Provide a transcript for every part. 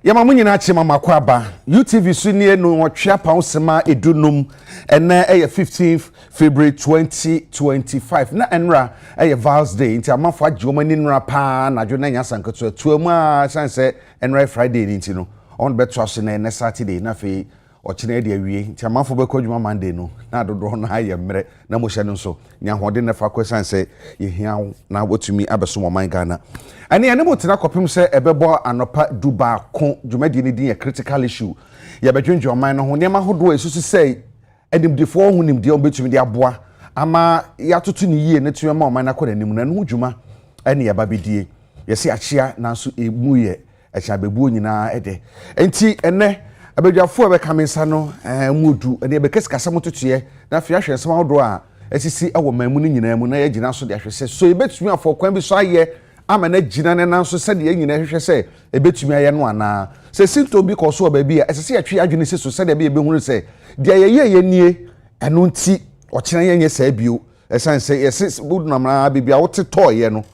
Yama munyina chima makwaba UTV sunie no watwa pausema edunum ena 15th February 2025 na enra Val's Day nti amafo agye ni nra pa na dwo na nyasanketo atuamu a sanse enra Friday ni nti no on beto ase na Saturday na fe ochine de awie nti amafo bekodwuma Monday no na dodo na aye mre na mo hye no so nya hode na fa kwesanse ye hia na wotumi abeso mo man Ghana ani ene mo tena kopim se ebebo anopa duba ko dwumadi ni din ye critical issue ye bedwendwo man no ho nema hodo esusu sei edimdefo ho nimde on betumi de aboa ama ya totu ni yie ne tuema man na koda nim na no dwuma ene ye babedie ye se achia nanso emu ye echa bebu nyina ede enti ene abedwafo be kamensa no mudu ene be kesikasa mototoye na afia hwesem hodo a esisi ewo mamu ni nyina mu na ye gina so de ahwese so ebetumi afọ kwan bi so aye ama na gina ne nanso se de nyina hwehwe se ebetumi aye no ana se sinto bi ko so ba bi a esese atwe adwene se so se de be hunu se de ye nie eno nti okena ye nye sa bio esan se yesi budu na mara bibia wote toye no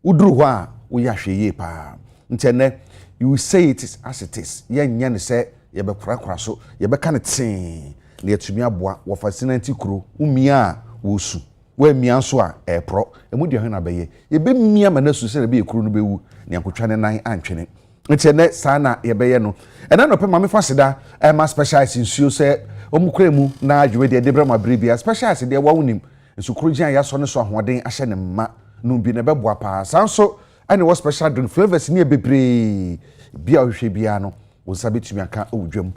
uduru ho a wo ya hweye pa ntene you say it is as it is ye nya ne se ye be kura so ye be kan tin na yetumi aboa wo fascinate kuro umia wo su we mia so a epro emu de hena beye ye be mia manasu se na be kuro no be wu ne akotwa ne nan antwene ntene sana ye beye no ena no pe ma me fasida ma specialize nsuo se omukura mu na adwe de debra ma brebia specialize de wa wonim nsukuru gian ya so ne so ahoden ahye ne mma no bi ne beboa pa sanso ane wo special drink flavors ne bebre bia ohwe bia no wo sabetumi aka odwam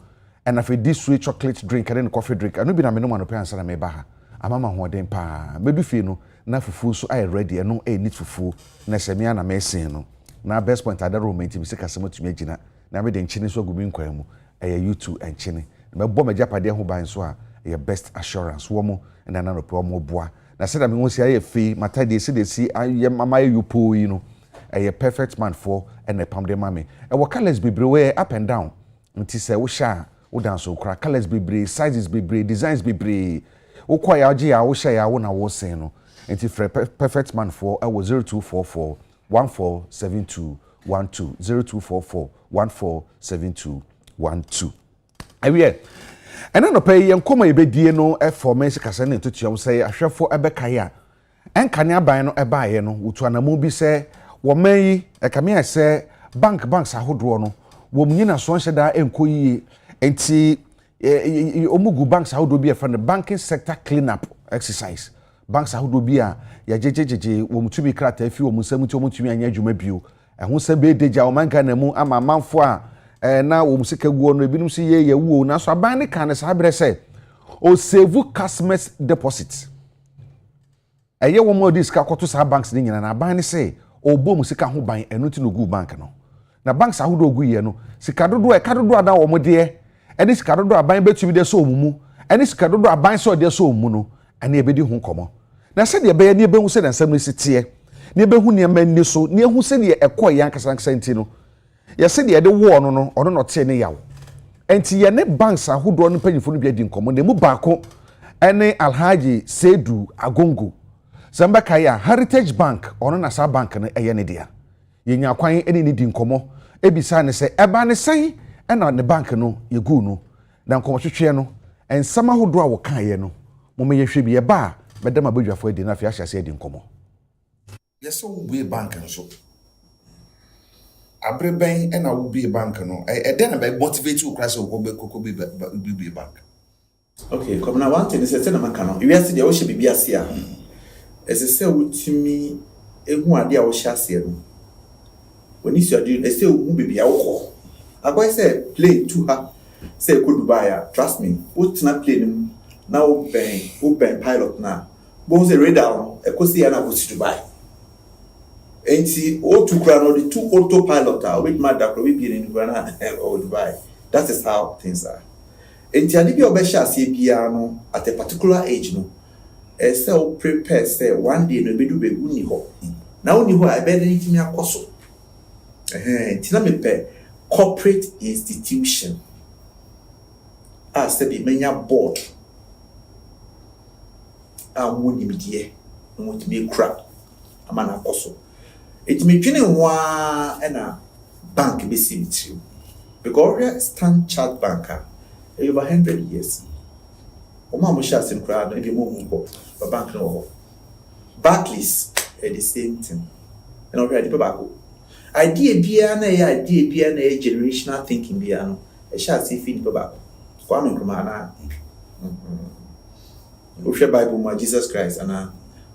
and afi this sweet chocolate drink and coffee drink anu bi na me no mano pe ansa na me ba ha amama hoden pa bedu fie no na fufu so ay ready no e need fufu na semia na mesin no na best point ada romantic bi se kasema tumi agina na me de nchini so gumi nkwan mu eye YouTube enchini me bo majapade ho ban so a eye best assurance wo mo na na no pe wo boa na se da me ho si aye fi matade se de si aye mama yupo yi no eye perfect man for and a pam de mame e wo colors bebre we up and down nti se wo sha wo dance okra colors bebre sizes bebre designs bebre wo kwa ya agi ya wo sha ya wo na wo sen no nti perfect man for I was 0244 147212 0244 147212 awie ena no pay yen koma ebedie no e formation kasa ne ntotua say ahwefo ebekae a enkane aban no ebaaye no wotu anamu bi se wo man ekame ase banks ahodo no wo mnyina so nhyeda enkoyie enti omugu banks ahodo bi efa no banking sector clean up exercise banks ahodo bi a ya jejejeje wo mutumi krata afi wo musam ti wo mutumi anya adwuma bio ehun se be deja wo man Ghana mu ama manfo a na wo musika guo no ebinum si ye wuo na so aban ne kan sa abre se o save customers deposit eye wo mo dis ka kwoto sa banks ni nyina na aban ne se obo musika ho ban eno ti no gu bank no na banks ahodo gu ye no sika dodo e ka dodo ada wo mo de eni sika dodo aban betumi de so omumu eni sika dodo aban so de so omumu no ene ebedi ho komo na se de be ye ne be hu se na nsam ni sitie ne be hu ne ma ni so ne hu se de ekoy yankasa nti no ye se de wo no ono no te ne yawo enti ye ne banks ahodo no panyifo no bi adi nkomo ne mu baako ene Alhaji Sedu Agongo Zamba Kaya Heritage Bank ono na sa bank no eye ne dia ye nya kwan ene ni di nkomo ebisa ne se eba ne sen ena ne bank no ye gu no na nkomo twetwe no ensama hodo a wo kan ye no mo me ye hwe bi ye ba bedama badwafo edi na afia hyase edi nkomo yeso we bank no so abreben ena wo bi bank no eden na be motivate you class wo be kokobi bi bank. Okay, come na one thing is say na maka no we ase dia wo hye bibia ase a ese se wutimi ehu ade a wo hye ase no woni su ade ese wo bibia wo ko akwai say plane to ha say ko Dubai a trust me wo tina plane na wo ben pilot na bo say radar no ekosi ya na wo si Dubai enti o to kra no the two autopilot are with my doctor we be in Ghana or Dubai. That is how things are. Enti ade bi obehya ase bia no at a particular age no say o prepare say one day no bedu begu ni ho na oni ho a be dey timi akoso enti na me pe corporate institution as be menya board woni midie no timi kra amana akoso. It me twene wa na bank be simiti because Stand Chart Banker over 100 years. Oma shares in crowd no be more but bank no. Barclays the same thing. And already people back. Idea bia na idea bia na generational thinking bia no. E share see fit people back. Kwame Nkrumah na. Ohwe Bible ma Jesus Christ ana.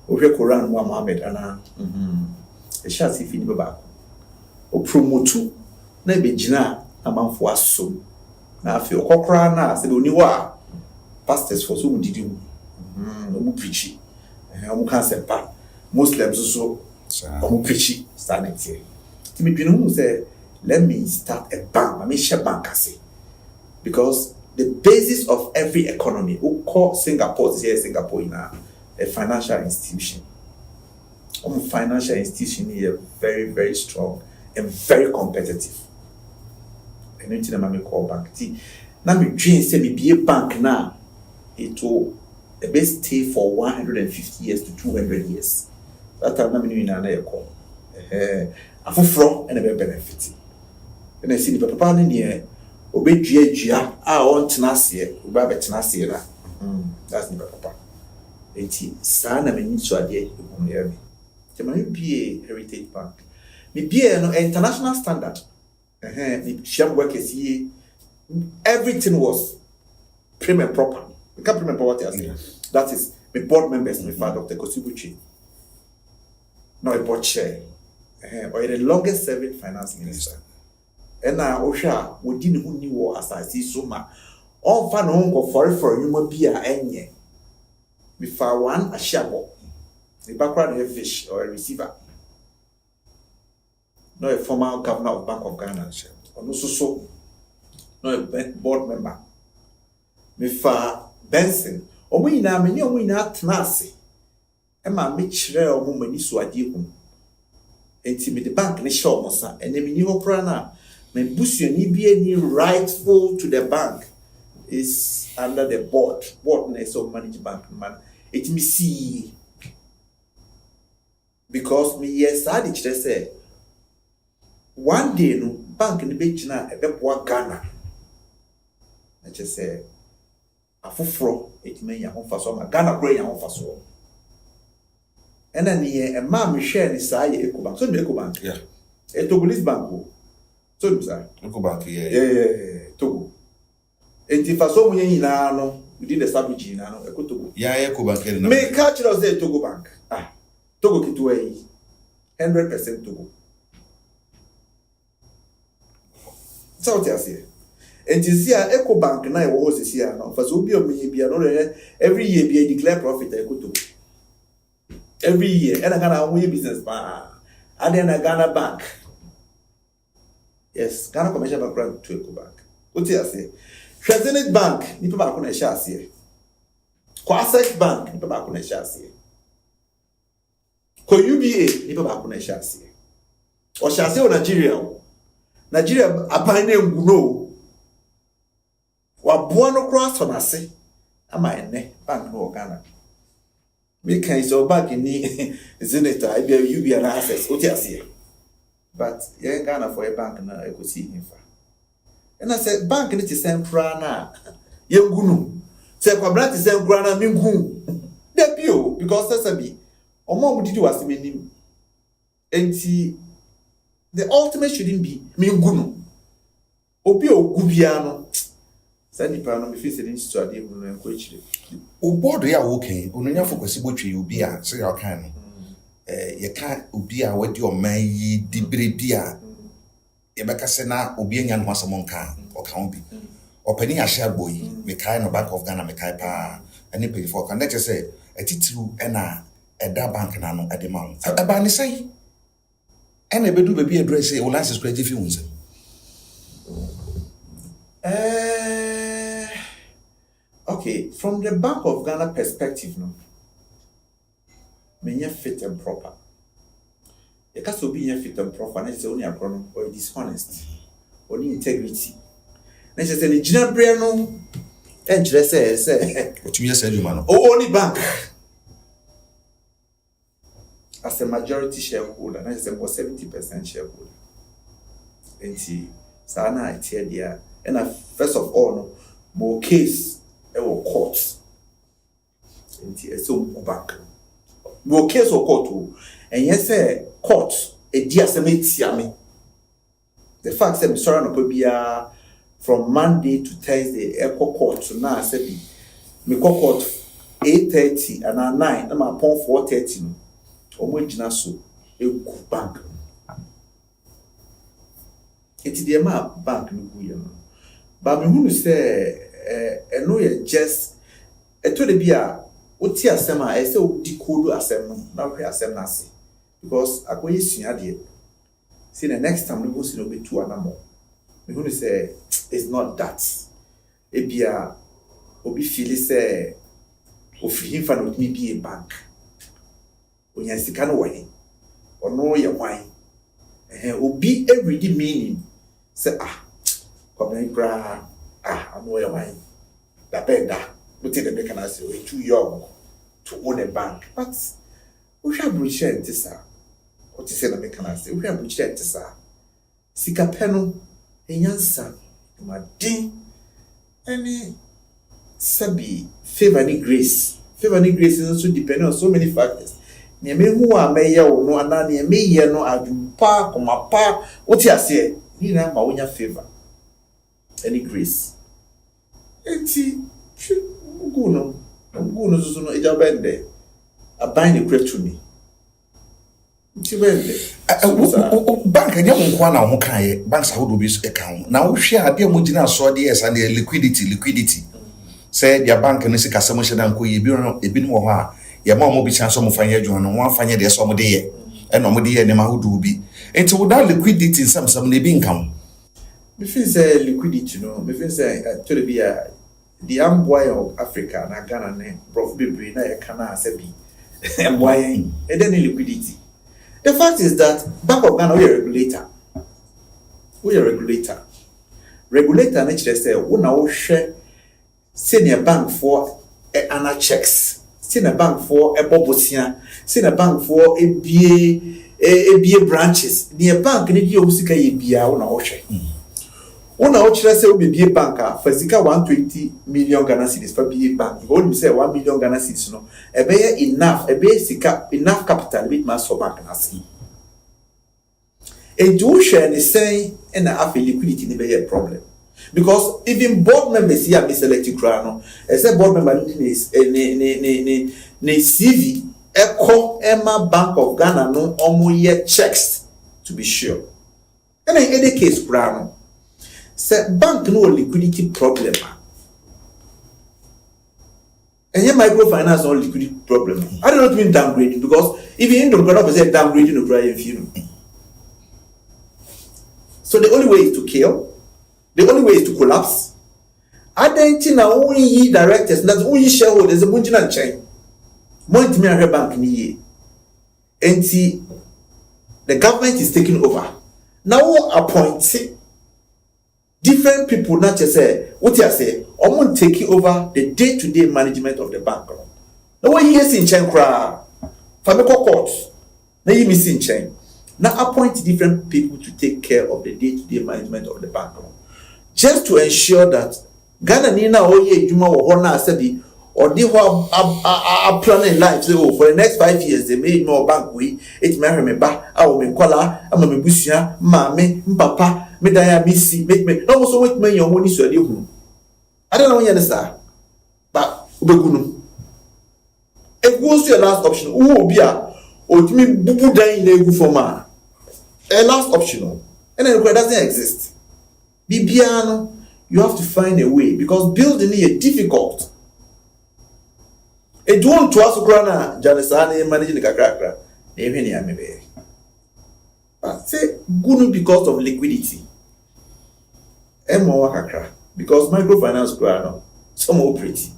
Ohwe Quran ma Muhammad ana. E share see fit people back. O promote na be gina amanfo aso. Na afi okokra na se be oni wa pastors for so didi mu preach. Omu kan sempa. Muslims so omu preach stand here. Me pinu say let me start a bank. Me share bank ase. Because the basis of every economy, who call Singapore in a financial institution. Financial institution is very, very strong and very competitive. And anything I call bank. Now me dream say me be a bank now. It will best stay for 150 years to 200 years. That time na me na call. Afofro and a benefit. And I see the papa near obedua on tenase oba betenase la that's the papa enti sa na meni so ade ehunye me te ma be heritage bank me be no international standard me sham work is everything was prim and proper we can prim and proper that is the board members me father Dr. Kosibuchi no a board chair or the longest serving finance minister. And now, Osha, we didn't who knew as I see so much. All fan uncle for human beer and before one a shabo, the background a fish or a receiver. No a former governor of Bank of Ghana, or no so, no a board member. Before Benson, or we now many or we not nasi. Emma Mitchell or woman is so a dear. Intimate the bank, and show mosa, and the mini opera. My busiani be any rightful to the bank is under the board of managed bank man. It me see because me yes I did just say one day no bank in the beach na e be boa Ghana. I just say afoforo it me ya honfaso ma Ghana bro ya honfaso. And then a man me share ni say Ecobank. So Ecobank. Yeah. E Togolese bank. So Ecobank, yeah, Togo. And if I saw me in no, we did establish in no, Togo. Yeah, Ecobank. May catch us there, Togo Bank. Togo Kitway, 100% Togo. So what I say. And you see, Ecobank now was this year now. For so be every year be declare profit. Togo. Every year, and I got a business man. And then I got a bank. Yes, Ghana commercial background to Ecobank. What do you say? Zenith Bank, nipa ba ko na share ase. Access Bank, nipa ba ko na share ase. UBA, nipa ba ko na share ase. O share ase o Nigeria. Nigeria aban na nguno. Wa boa no cross on ase. Ama ene bank no Ghana. Me kan so bank ni Zenith, UBA na access. What do you say? But you Ghana for a bank na I could see him for. And I said, bank need to send krana. You gunu. Say Kwabena to send krana mingu. That you because that's a be. Or more did you ask me. And the ultimate shouldn't be mingunu. Obio gubiano. Send the panel if it's an institute and coach. O board ya okay. Ununya focus ibotwe obi a say you can. You can't obi a wadi o man yi dibre bia e beka se na obi anya no asem nka o kan bi opani ahia boy me kai no Bank of Ghana me kai pa ani pay for kan let say atitiru e na eda bank na no ade ma aba ni sai e na bedu baby address e o license credit fi unse okay, from the Bank of Ghana perspective no me fit and proper. You can't be fit and proper, and it's only a problem or dishonest, only integrity. And she said, the general prayer no, and she say, what you said, you man, only bank as a majority shareholder, and I said, 70% shareholder. And she saa na ite dia and first of all no mo case e wo court nti so mo back mo case wo court o and yes say court e dia se metia me the fact say me sorry no bia from Monday to Thursday e court so na say bi me court 8:30 and 9 na ma pon 4:30 no omo gina so e ku bank enti de ma bank no ku ye no ba me hunu say eno ye just eto de bia oti asem a say odi code asem no na hwe asem na ase because akoye sua de see the next time we go see no be two anamo me hunu say it's not that e bia obi feel say ofiri him fa no me be a bank onya sika no wani ono ye hwan obi everyday meaning say Kwabena kra ano ye hwan da benda but the make na say we too young to own a bank but we have reached this what you say na make na say we have reached this sika peno enyansa ma din any sabi favor ni grace is also depending on so many factors ne me hu a me ye wo no ana ne me ye no adumpa komapa what you say ni na ma wonya favor any grace enti guno so no eja bende aban the credit to me enti bende bank anya mo kwa na ho kan ye bank sa hodo bi e kan na wo hwe ade mo gina so de yes and liquidity say their bank no sika samo hye dan ko ye bi no ebi no ho a ye ma mo bi chan so mo fanye adwon no wan fanye de so mo de ye e no mo de ye ne ma hodo bi enti without liquidity sam na bi nkam me feel say liquidity no me feel say to be the amboy of Africa na Ghana ne prof bebre na ye kana asabi amboy and then liquidity. The fact is that Bank of Ghana we are regulator na chire say wo na wo hwe senior bank for ana checks senior bank for a bobosia senior bank for ABA branches near bank ni di obusika ye bia wo na wo hwe una o chire say obibie bank for sika 120 million Ghana cedis for BA bank you only say 1 million Ghana cedis no e be enough e be sika enough capital bit mass for bank na see e do share ni say na afi liquidity ni be a problem because even board members here be selected kra no e say board member ni CV echo Emma Bank of Ghana no omo ye checks to be sure and in any case kra no say bank no liquidity problem and your microfinance no liquidity problem I don't mean downgrading because if you don't go say downgrading no cry if you so the only way is to kill, the only way is to collapse. Adentina only directors that only shareholders a bunjina chain more intimate bank ni and see the government is taking over now appointing different people not just say what you say I'm taking over the day-to-day management of the bank now what you in chain cra famiko court now you missing chain now appoint different people to take care of the day-to-day management of the bank just to ensure that Ghana ni na oye juma wo ho na asabi or di ho a planning life so for the next 5 years they made more bank we it marry me ba a wo me kwala ama me busua ma me papa me dan ya misi me no so wait me yon woni so ade hu I don't know when you say but ubegunu e go so your last option who obi a otimi bubu dan na egu for ma a last option and then it doesn't exist bibiano you have to find a way because building is difficult e don't to asukra na janesane managing kakrakra e hwe ne amebe but say gunu because of liquidity emo kakra because microfinance kra no some operate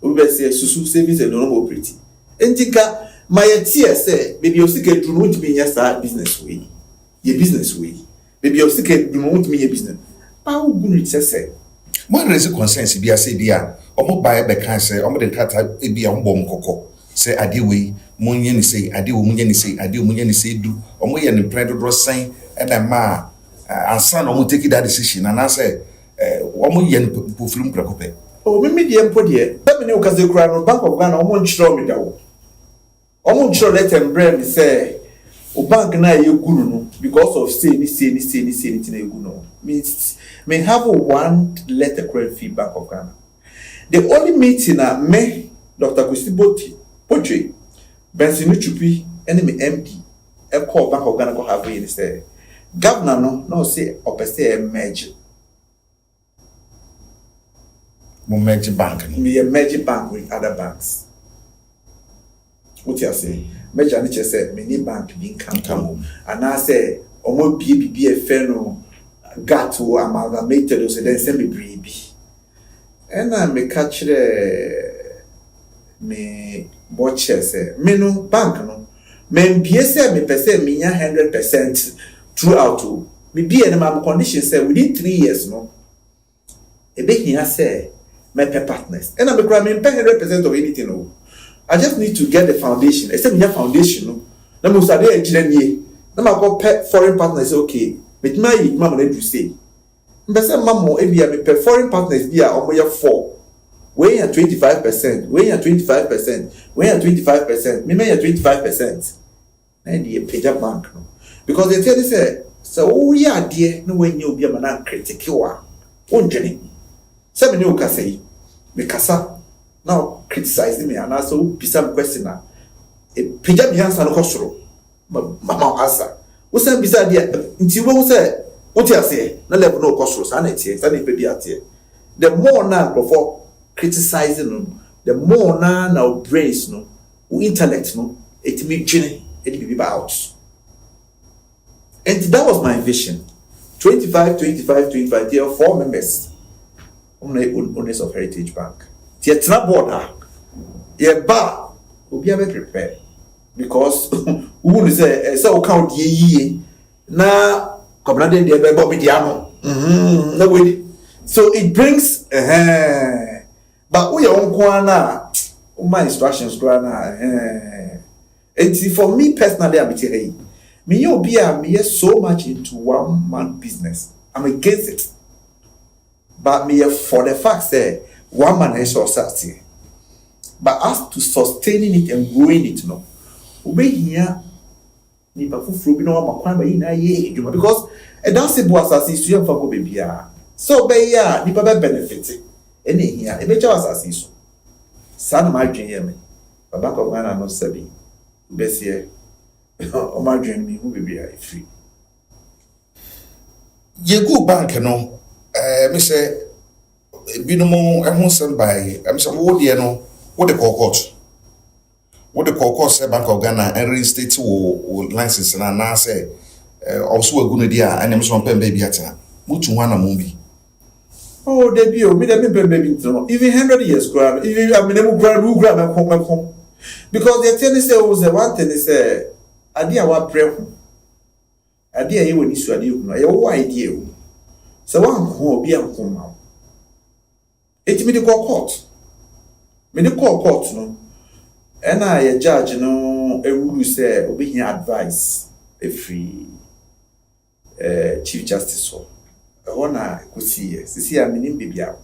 we be say susu savings and no operate entika my tie say baby osike dru no ntimi nya sa business way your business way baby osike dru no ntimi nya business how good it say one reason consensus bi ase dia omo buy be kan say omo de kata e bia mbom kokko say ade we munye ni say ade we munye ni say ade we munye ni say du omo ye ni predo do sen e na ma ansa na mo take that decision and I say omo ye no film prekope. Oh, me dey empo dey. Tell me no kaze kura no Bank of Ghana omo nchiro me dawo. Omo nchiro let em brand me say o bank na ye gunu no because of say ni na ye gunu. Me have one letter credit fee Bank of Ghana. The only meeting me Dr. Kusiboti Poche Bensinu Chupi and me MD e call Bank of Ghana go have we say governor no say opese merge. Mo merge bank ni. Me merge bank with other banks. What you say? Merge and say me ni bank bi come and I say omo BBBFN no got to amalgamated so then say me bribi. And I me catch me watches me no bank no me be say me person me 100% throughout me be any my condition say within 3 years no e be here say my partners and I me grab me 100% of anything no I just need to get the foundation except me foundation no na mo say dey agire nie na ma go foreign partners okay but my mama na do say mbese mamo ebia me per foreign partners bia omoye 4 we ya 25%, we ya 25%, we ya 25%, me ya 25%. Na dey page bank no. Because they tell you say so we are there no when you be man critical wa. Onjeni. Say me no ka say me kasa now criticize me and also be some question na. E page me answer no kosoro. Mama answer. We say be say there nti we say what you say na level no kosoro sa na tie sa na pe bi atie. The more now before criticizing them, the more now brains no, intellect no, it me gene, it be out. And that was my vision. 25, there are 4 members owners of Heritage Bank. It's not border. Yeah, but we'll be able to prepare because we will say so count ye na Kwabena den dey be Bobby Diamo. No way. So it brings but we are on my instructions and for me personally I'm telling me so much into one man business. I'm against it. But me for the fact that one man is society. But as to sustaining it and growing it no. Obey here nipa fufuro bi na wa makwan ba yi na ye edwuma because e dan se bo asase su yam fa ko bebia. So be ya nipa be benefit ene hia e be cha asase so sa na ma dwen ye me Bank of Ghana no sabi be se o ma dwen mi hu bebia e free ye go bank no me say binom ehun sem by am say wo de no wo de court what the call say Bank of Ghana and reinstate wo license na say also a good idea and am so pen baby ata mutu wana mumbi. Oh, debut, me dem baby no. Even 100 years grab. Even I mean dem grab and come. Because the thing say was the one thing is idea wa pray. Idea you when issue idea no. You idea. So one ho obi an come now. It me the court. Me the court no. And I judge no a rule say obi here advice a free Chief Justice so. Ona kusi sisi ya minim bibia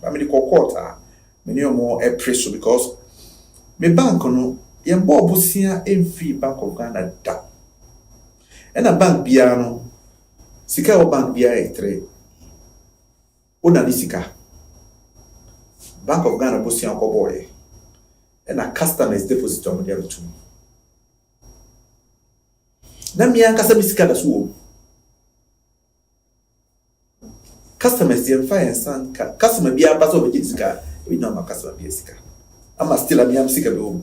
ba me the court me no more a pressure because me bank no ye mbo obusia emfi Bank of Ghana da and a bank bia no sika o bank bia e 3 ona ni sika Bank of Ghana obusia ko boy and a customers deposit on the two na mi an kasa misika da so customers dey fine and customer be a pass over sika we know my customer be sika am still am sika be o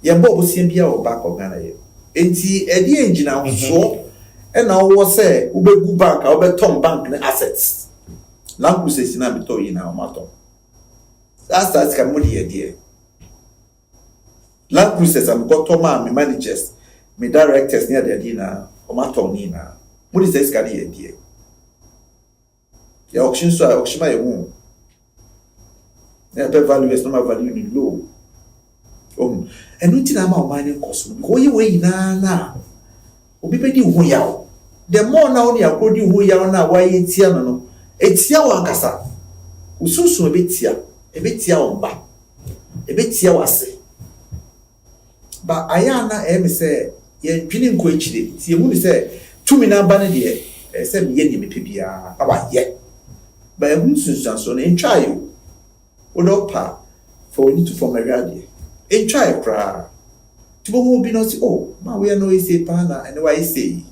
ye bo siem bia o Bank of Ghana ye enti e dey engine so e na wo say wo be gu bank wo be tom bank na assets na ku se sina be to yi na o mato that's can money here there land process am go to ma me managers me directors near there na o mato ni na money say sika here there the auction so auction my own the value is not value in low and nothing am mining cost because you way na obi pe di hu ya the more now ni akodi hu ya na wa yetia no etia wa kasa ususu ebetia omba ebetia wase ba ayana em say ye dwini nko echire ti emu ni say tumi na ba ne de say me ye ni me pebia aba ye ba emu sunsanso na entwa yo odopa for we need to form a radio entwa kra tibo mo bi no say oh ma we no say pa na and why say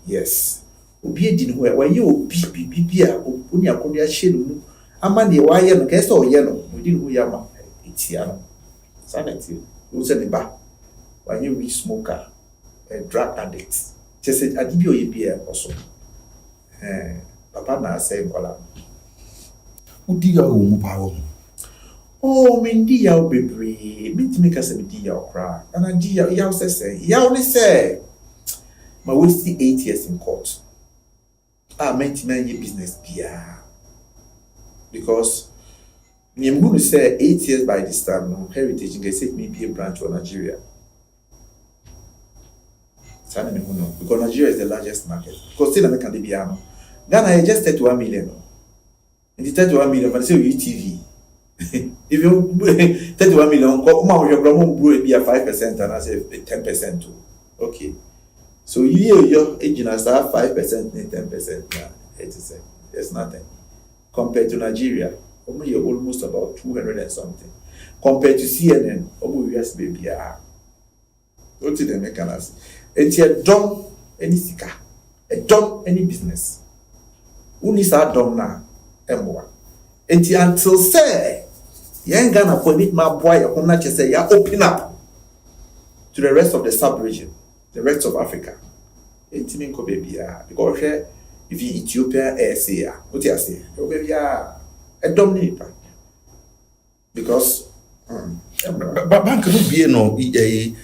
yes obi edi no wa ye obi bibia oni akodi a hye no mu ama ne wa ye no kese o ye no odi no ya ma etia no sanity o se ne ba wa ye we smoker a drug addict just adibi o ye bia also papa na say kola udi ya o mu pa wo oh me ndi ya bebre me ka se me di ya okra ana di ya say ya only say my will see 8 years in court. Meant to manage business bia. Because I'm going to say 8 years by this time, no heritage can say maybe a branch for Nigeria. Because Nigeria is the largest market. Because still American Debiano. Ghana is just 31 million. And the 31 million, but say UTV. If you 31 million, your problem will be a 5% and I say 10% too. Okay. So your agent has 5% and 10%. There's nothing. Compared to Nigeria, you're almost about 200 and something. Compared to CNN, yes, baby. What did they make us? It's a dumb any sika, a dumb any business. Who is our dumb now? M1. It's until say, young Ghana for it, my boy, or not just say, you open up to the rest of the sub-region. The rest of Africa. Entimin ko baby because if you Ethiopia say what you say your baby a dominate because bank no be no e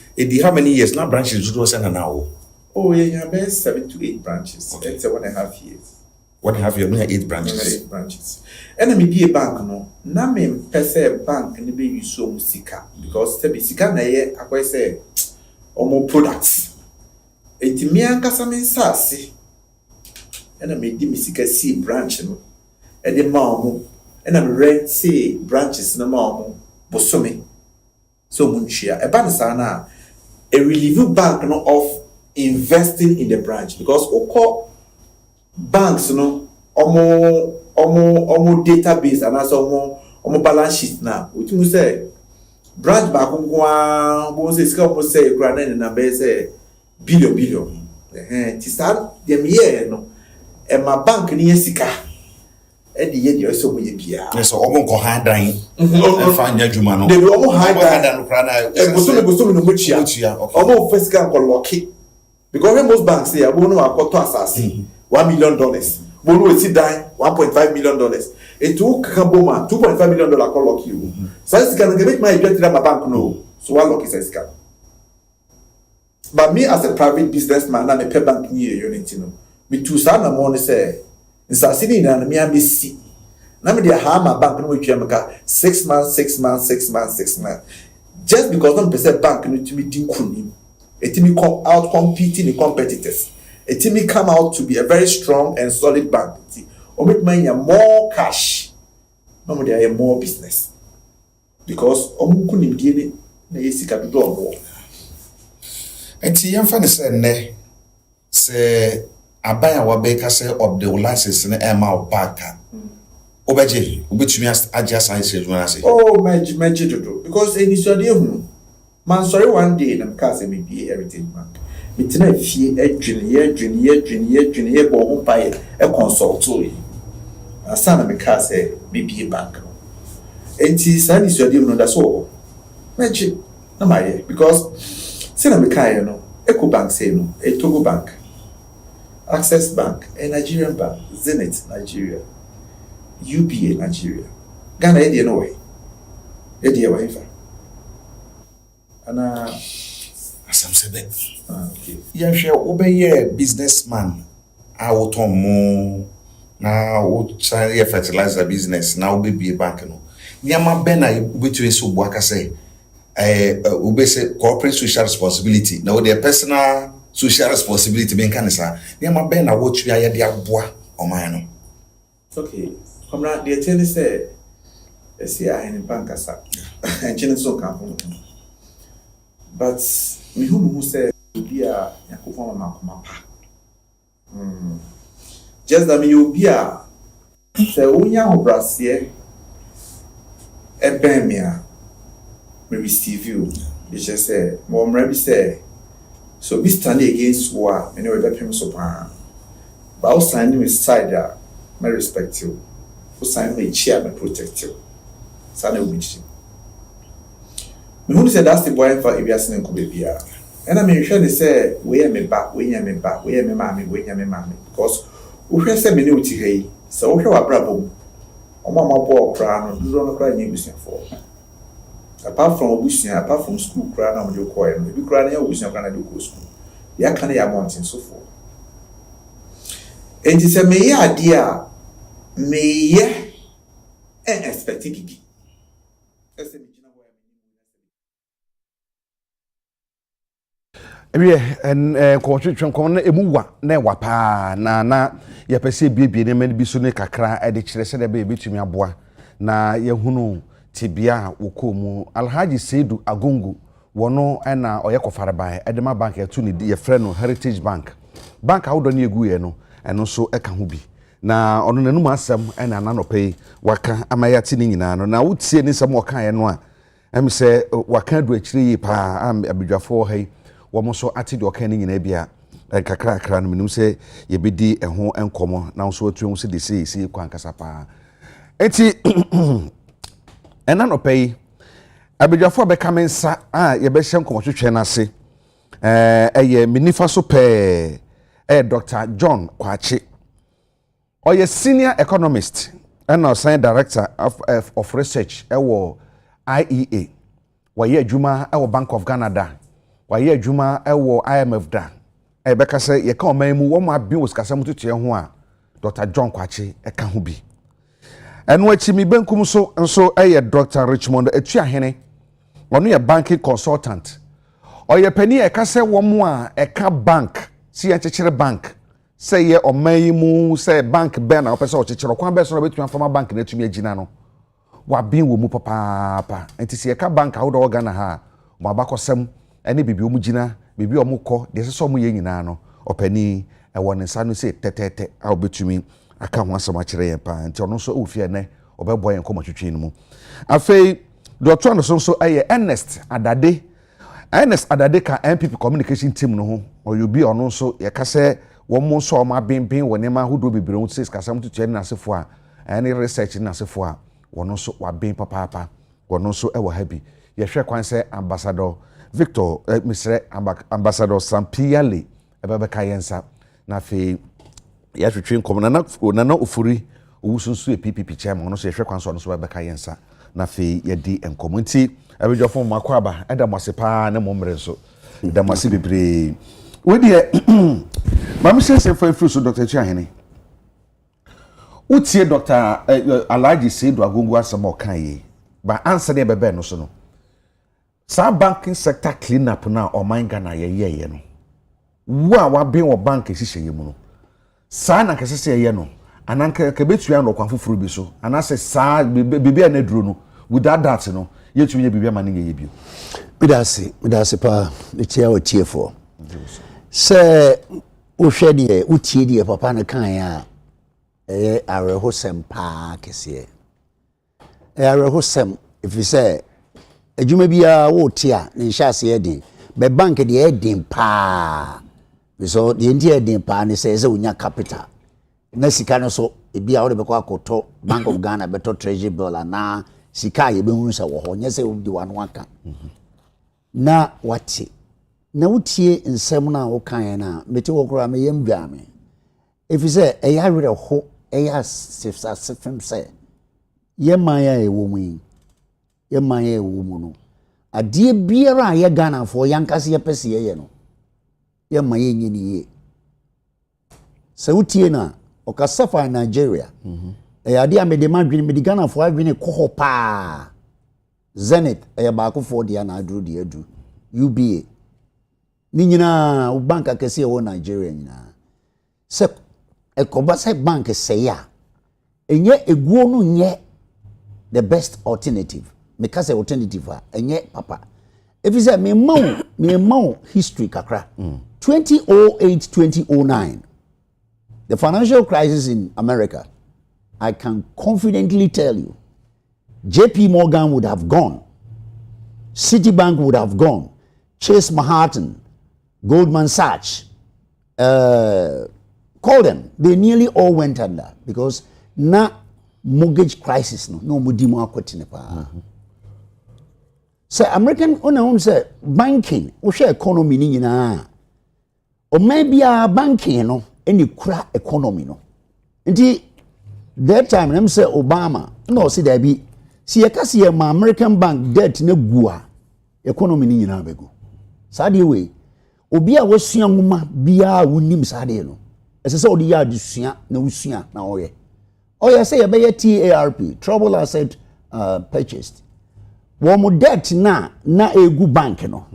how many years now branches do was now oh yeah about 7 to 8 branches okay. It's 1.5 years 1.5 years 8 branches 8 branches and me be a bank no na me pese bank ni be use so sika because te be sika na ye akwa say omo products enti mi ankasa me nsase ena me di misika si branch no e de maamo ena me rent si branches na maamo bosome so munchia e ba nsa na a relieve bank no of investing in the branch because oko banks no omo database and also omo balance sheet na wetin say branch ba konkwa bo say sika omo say kura na na be say billion ti start dem here no e ma bank ni sika e de ye de so mo ye bia yes omo ko handan e fa nya djuma no de omo handan no kra na e boso no mo chia omo fiscal ko lucky because most banks say abo no akoto asase $1 million bo no eti dan $1.5 million e tu kan boma $2.5 million ko lucky you so sika no get my get my bank no so what lucky say sika. But me as a private businessman, I'm a pay bank near unit, me too sana money say, in Sassini and me and me see. Now me my bank no which 6 months. Just because 1% bank no to me dinkuni. It me come out competing the competitors. It me come out to be a very strong and solid bank. Or make money more cash. No me there more business. Because omukuni mgini na yesi kabido more. Enti yamfa ne se ne se abaya wa be ka se of the license ne e ma obaka obeje obetumi agya science eduana se oh meji dodo because initially hu man sorry one day na ka se me be everything bank me tina fie adwene bo ho pae e consult we asana me ka se be bank enti sani initially hu no da so meji na my because say me kai no Eco Bank say no Togo Bank Access Bank a Nigerian bank Zenith Nigeria UBA Nigeria Ghana e no way e dey wa ifa ana asam sebe okay ya hwe obeye businessman a woton mo na wo try fertilizer business na obebi bank no nyama be na obetu eso bo aka say ube say corporate social responsibility now their personal social responsibility ben kan sa ne ma ben na wotu ya de aboa oman no okay komra de tell say esi a hen pankasa enchine so kan ho but me who say obi a yakofo ma koma pa just that me obi a say onya obrase ebe me a me receive you they just say mo mra say so be standing against war and we be pem so pa but stand with side that me respect you for sign me cheer me protect you sana ubichi me who say that's the boy for ibiase nko bebia and I mean sure say we me back we me back we me mama we me mama because we hwe say me ne uti hei so we hwe abrabom o mama bo kra no do no kra nyi busia for apart from obusia apart from school kra na mo jo koy no bi kra na ya obusia kra na do ko school ya kan ya mountain so for and say me ya dia me ye expect bibi ewie en kontwetwe kon na emuwa na wapa na ye pese biebie ne man bi so ne kakra e de kire se de be betumi aboa na ye hunu tibia wokomu Alhaji Seidu Agungu wono na oye kofareban edema bank etu ne ye frɛ no Heritage bank awdo ne egu ye no eno so eka ho bi na ono nanum asem na nanopɛ waka amayati ne nyina no na wotie ne sam waka ye no a em se waka do akire yi pa abadwafo hai wo so ati de waka ne nyina bia kakra no menim se ye bedi eho enkomo na so atuo se de sei kwankasa pa enti nanopɛ abadwafo be kamensa ye be hye nkomo twetwe na se eye minifa so pe Dr. John Kwachi Oye senior economist and now science director of research ewo IEA. Waye adwuma ewo Bank of Canada. Waye adwuma ewo IMF da. Beka say ye ka oman mu wo mo abi wo sikasam tutu ho a Dr. John Kwachi eka ho bi. Eno achi mi bankum so nso Dr. Richmond Etuahene. Ono ye banking consultant. Oye pani eka say wo mo a eka bank si ya chechere bank. Say ye omayimu say bank ben na opese o chechero kwan be so na betuma former bank na tumi agina no wa bin wo mu papa enti se ye ka bank awodo organa ha mo abakosem ene bibi o mu gina bibi o mu kɔ de se so mu ye nyina no opani e won nsa no say tetete a obetumi aka ho asem a kire ye pa enti ono so ofie ne obɛbɔ yen kɔma twetwe no mu afei doctor no so Ernest Adade ka MPP communication team no ho oyobi ono so ye ka se womo so ma benben wonema hodo bebre wo tse kasam tutu na asefo a any research na asefo a wono so wa ben papa wono so e wo habi ye hwe kwan se ambassador Victor Misre ambassador Sampiale ebebe ka yensa na fe ye hwetwe nkom na ofuri owusunsu e PPP chairman wono so ye hwe kwan so no so ebebe ka yensa na fe ye di enkom nti ebejofo makwaba edamosepa na momre so edamose bebre Wodi Mama says for fruit so Dr. Chiahene. Utie Dr. Alhaji Seidu Agungu asamo kan yi. Ba answer ne bebe no so no. Sa banking sector clean up na o man Ghana ye no. Wa ben wo bank hihye ye mu no. Sa na kase se ye no. Ananka ka betua no kwanfoforo bi so. Anase sa bibia na duro no. Without that no, yetumi ye bibia ma ne ye bio. Midase pa etia o tiefo. Se o hwede o tie die papa ne kan ya arehosem pa kese arehosem if you say adwuma bia wo tie ne nhyase ye din be bank de ye din pa so de ndi ye din pa ne se onya capital na sika no so bia wo de be kwa akoto Bank of Ghana beto treasury bill na sika ye be hu se wo ho nye se wo di wano aka na wati na wutie nsɛm na wo kan na meti wo kora me yam dwame if you say eya were ho eya sifsasifem say yeman ya ewo mu yeman ya ewo mu no ade biara ye Ghana for yankase ye pese ye no yeman ye nyini ye se wutie na okasafa Nigeria ade amede madwene medi Ghana for adwene koho pa Zenith eye ba ko for dia na aduru dia du UBA ni nyina bank akese wo Nigeria nyina se ekoba se bank say ya enye eguo no nye the best alternative because alternative enye papa if you say me mau history kakra 2008-2009 the financial crisis in America, I can confidently tell you JP Morgan would have gone, Citibank would have gone, Chase Manhattan, Goldman Sachs, call them, they nearly all went under because na mortgage crisis no mudimo akwetine pa. So American on say banking, o share economy ni nyina. O maybe a banking no any kura economy no. Nti that time them say Obama no see there be see yakasi ma American bank debt na gua economy ni nyina begu. Sade we obi a wasua nwoma bia wonim sade no. Ese say odi ya adusua na usua na oye. Oye say ye TARP, trouble asset purchased. Wo debt na egu bank no.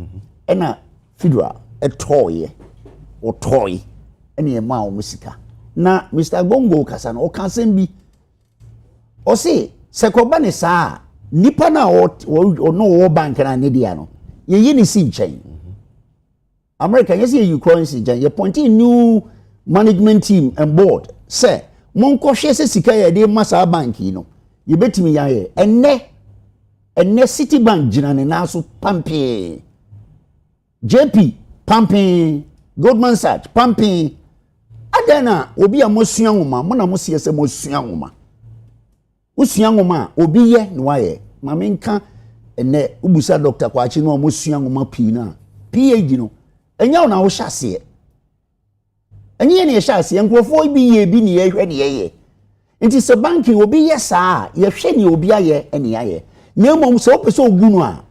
Ena federal etoye o toy ene e ma o musika. Na Mr. Gongo kasa no o kansen bi. O say sekoba ne saa nipa na o no wo bank na ne dia no. Ye yi ni si nchen. America yes ye Ukraine si nchen. Ye pointing new management team and board say monko hwe se sika ye de masa bank yi no. Ye betimi ya ye. Enne Citibank jina ne na so pampe. JP pampe. Goldman Sachs pampe. Adana obi a mosua nwoma mo na mo se se mosua nwoma. Usua nwoma obi ye no aye. Ma menka ene ubusa Dr. Kwachi no mosua nwoma pi na. PhD no. Enya na wo hyase. Enye ne hyase nkrofo bi ye bi ne ye hwe ne ye. Nti se banki obi ye saa ye hwe ne obi aye ene aye. Na mom so pese ogunu a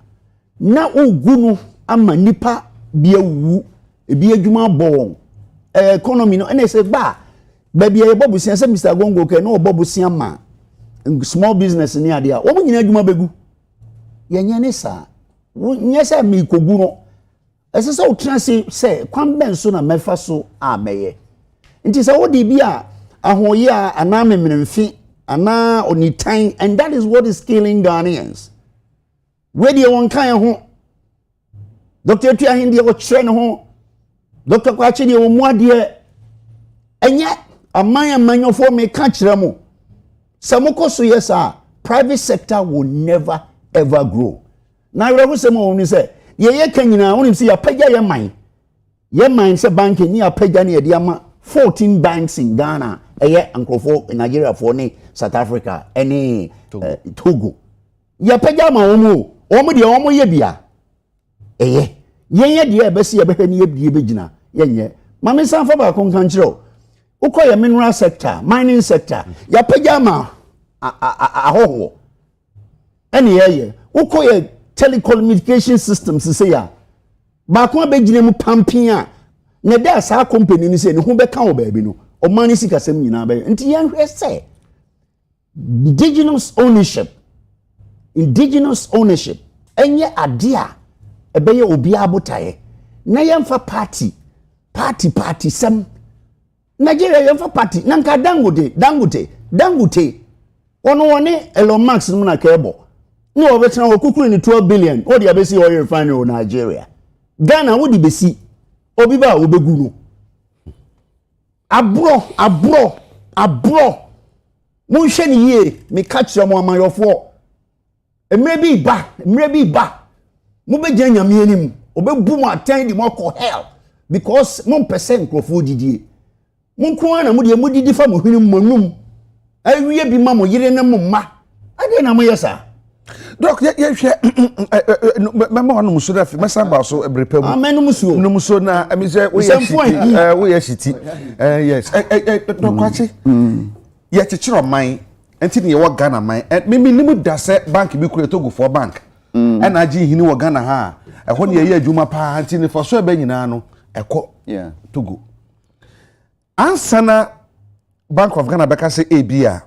na ogunu ama nipa bia wu ebi adwuma bɔ economy no ene se ba bia ye bobusia se Mr. Gongo ke no bobusia ma small business ni ade a wo nyina adwuma begu ye nya ne sa nye se mi kogu no ese se utra se kwan ben so na mefa so a meye nti se wo di bia ahoye a ana mememfi ana onitan and that is what is killing Ghanaians. Where do you want kind ho Dr. Tuahinde wo kire ne ho Dr. Kwachi de wo mu ade enye amanyofo me ka kire mo samokoso yes private sector will never ever grow. Na rewo se mo ni se ye kan nyina wonim se ya pagya ye man se bank ni ya pagya ne de ama 14 banks in Ghana eye ankrofo Nigeria for ne South Africa any Togo ya pagya ma wo mu de wo ye bia eye yenye de e bese ye behwe ne ye bie begina yenye mame sanfa ba kon kan kiro ukoye mineral sector mining sector ya pagya ma ahoho ene ye ukoye telecommunication systems say ya ba ko begina mu pampin a na da sa company ni say ne ho be kan wo ba bi no o man ni sikasem nyina be nti yan hwe say indigenous ownership enye ade a ebeye obi abotaye na yemfa party sem Nigeria yemfa party na nka dangote ono ne Elon Musk no na kebo no obetena okukuru ni 12 billion o de abesi oil refinery in Nigeria Ghana wo di besi obi ba obegu no abro mo hwe ni ye me ka kire mo amayofo emre bi ba mo be gyan nyame anim obebu mo atan di mo ko hell because mo percent nkrofo didie mo nko na mo de mo didi fa mo hwene mo num awie bi ma mo yire ne mo ma ade na mo yesa Doc, ye hwe mama wanu muso fi masa ba so ebrepa mu. Amenu muso. No muso na emi se we ye shiti. Yes. Doc Kwachi. Ye chichiro man. Enti ne ye wo Ghana man. Mimi nimu da se bank bi kure Togo for bank. Na agi hini wo Ghana ha. Eho ne ye adwuma pa enti ne for so ebe nyina no ekọ Togo. Ansana Bank of Ghana beka se ebia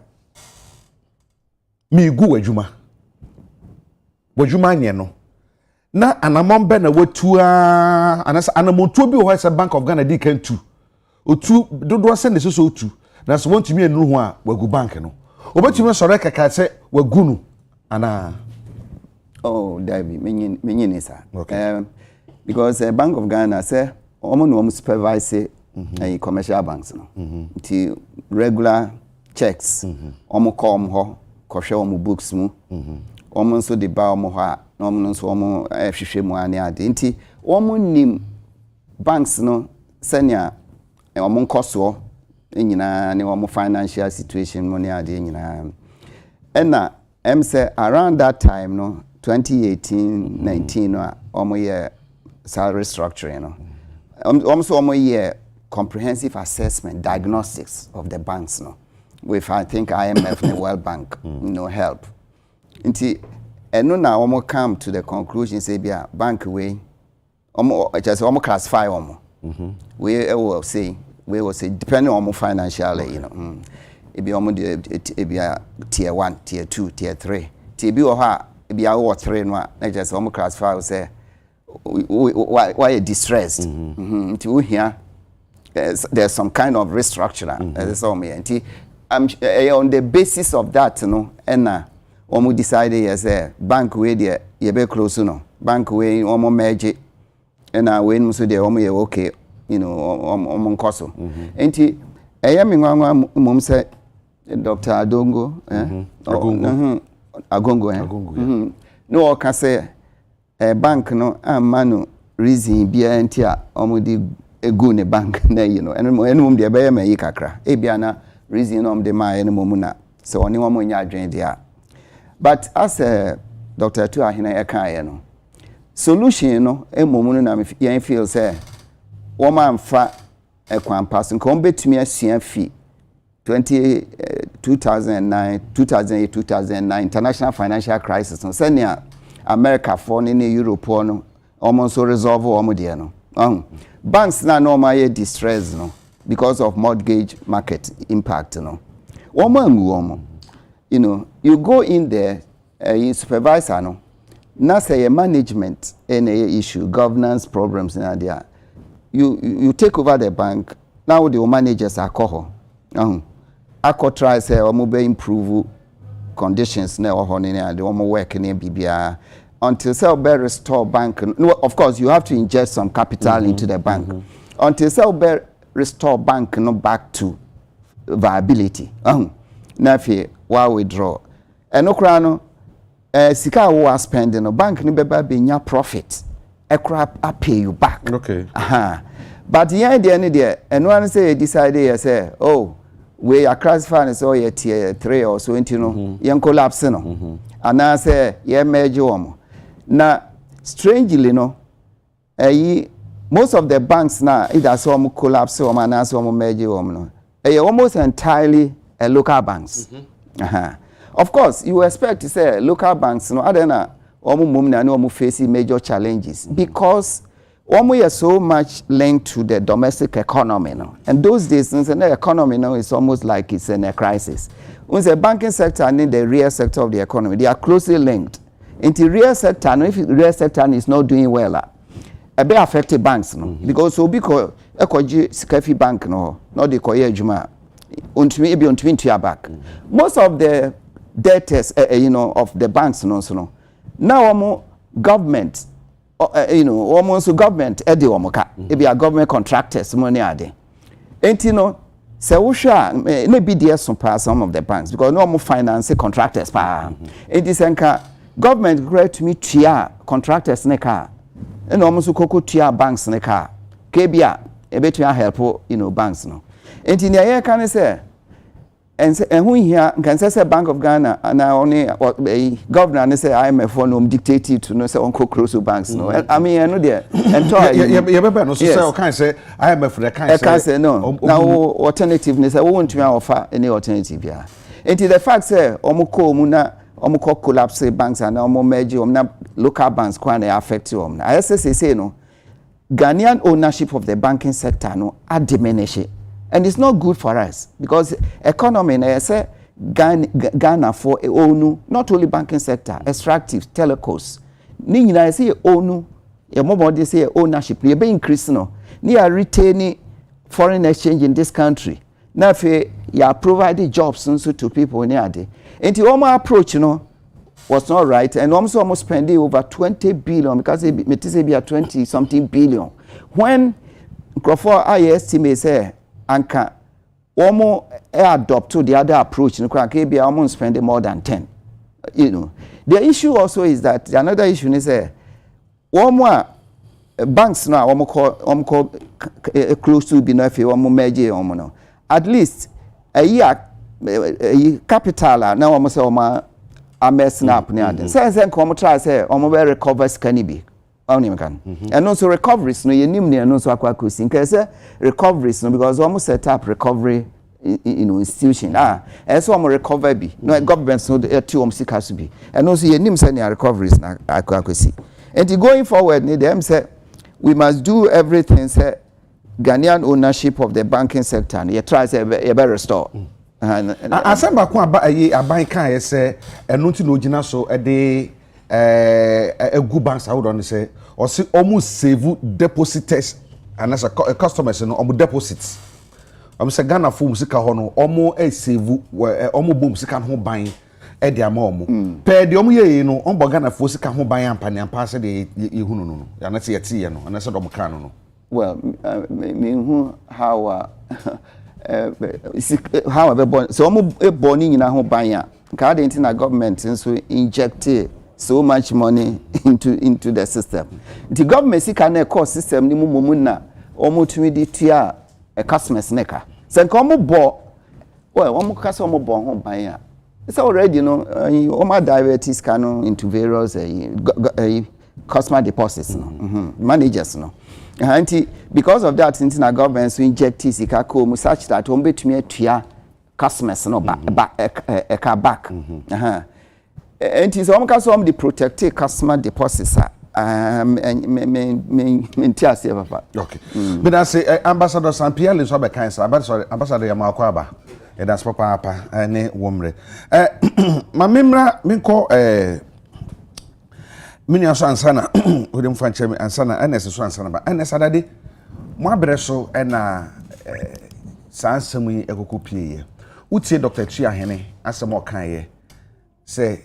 mi gu adwuma. Wajuma nye no na anamon be na watua anasa anamontuo bi wo hɔ Bank of Ghana di kan tu otu dodo se ne so otu na so wontumi enu ho a wagu bank no obetumi sɔre kaka se wagu no ana oh David menyin sir because Bank of Ghana say omo no supervise commercial banks no ti regular checks omo come ho kohwe omo books mu omo nso de ba omo ho a na omo nso omo hwehwe mu ane ade nti omo nim banks no senia omo nkoso nyina ne omo financial situation mo ne ade nyina ena say around that time no 2018-19 no omo ye salary structuring no so omo ye comprehensive assessment diagnostics of the banks no with I think IMF and World Bank help nti eno na omo come to the conclusion say bia bank we omo just omo classify omo we will say depending on omo financially ebi omo de tier 1 tier 2 tier 3 tier bi o ha ebi a wo 3 no a just omo classify say why distressed nti we here there's some kind of restructuring as so me nti on the basis of that no na omo decide yes bank we there ye be close no bank we omo merge na we nso there omo ye okay omo nkoso nti me nwanwa mum say Dr. Agongo no o ka say bank no amano reason bia nti a omo di egu ne bank na enum de be ma yi kakra e bia na reason om de ma enum na so oni wo mo nya adwen dia but as Dr. Tu ahina e kan ye no solution no emom no na me feel say wo ma mfa ekwan pass nko betumi asua fi 2008 2009 international financial crisis no senia America for ne Europe no almost resolve omo de no banks na no ma ye distress no because of mortgage market impact no woman you go in there you supervisor no na say management any issue governance problems na there you take over the bank now the managers are call try say omo be improve conditions na ho ne and omo work ne bibia until say be restore bank no of course you have to inject some capital into the bank until say be restore bank no back to viability na fi wa withdraw enokra no sika wo spending no bank ni beba be nya profit ekra pay you back okay but the idea ni there eno say decide say oh we are classifying so ye tier 3 or so no yen collapse no ana say ye merge wo na strangely no most of the banks now either some collapse or man some merge no almost entirely local banks of course you expect to say local banks no adena mum na no face major challenges because is so much linked to the domestic economy no and those days since the economy now is almost like it's in a crisis when the banking sector and the real sector of the economy they are closely linked into real sector and if the real sector is not doing well a be affected banks no because so because ekoji sikafi bank no not the koye adwuma ontumi ebi ontumi ntua back most of the debtors of the banks no so no now government almost government edi omoka ebi a government contractors money ade enti no se wo hwa na bi dey so pass some of the banks because no finance contractors pa enti senka government grant to me tia contractors ne ka and almost koko tia banks ne ka kebia ebetua help banks no enti ne ye kan say and who here can say Bank of Ghana and only governor and say IMF for no dictate to no say uncle close banks no I mean I know there and no so can say IMF the can say no now alternative ne say we want to offer any alternative here and the fact say omko mu na omko collapse banks and omo merge na local banks kwa na affect na I say no Ghanaian ownership of the banking sector no are diminishing. And it's not good for us because economy, I say Ghana for not only banking sector, extractive, telecos, ni nyina say onu ye mobile dey say ownership ye be increase no ni are retaining foreign exchange in this country na fe ya provide jobs nso to people ni ade enti omo approach no was not right and almost spending over 20 billion because it is be a 20 something billion when Crawford I estimate say anka almost adopt to the other approach no can be almost spending more than 10 you know the issue also is that another issue is almost banks now almost close to be no almost merge no at least a year capital now almost almost a mess up near them. Say come try say omo be recover scan bi. Only can. And also recoveries no yenim ne no so akwa kosi. Nke say recoveries no because almost set up recovery institution. And so omo recover bi. No government no the two sika so bi. And also yenim say ne recoveries na akwa kosi. And going forward ne them say we must do everything say Ghanaian ownership of the banking sector. You try say you better restore. Asamba ko aba aban kan ye se enu ti no gina so de egu banks awodo ne se o se almost save depositors and as a customers no omo deposits omo se Ghana fo musika ho no omo save omo bom sika ho ban e de ama omo pe de omo ye no omo Ghana fo sika ho ban ampane ampa se de ye hunu no ya na se ye tie no na se do mo kan no well me who how how be born so omo born nyina ho ban ya ka dey na government so inject so much money into the system the government sika na cost system ni mumu na omo tumi di tia customers neka se nka omo bo well omo kasa omo bo ho ban ya it's already no omo divertis can into various customer deposits no managers no and because of that international government so inject sika ko such that omo betumi atua customers no back and is omo ka so omo dey protect customer deposits mentiase papa okay but I say ambassador Sampiale so be kan sa ambassador Yamakwaba e das papa ne womre ma memra menko mini aso ansana odem fanche ansana ns so ansana ba ns adade mo abre so na sansam yi ekokopie utie Dr. Chiahene asem okan ye say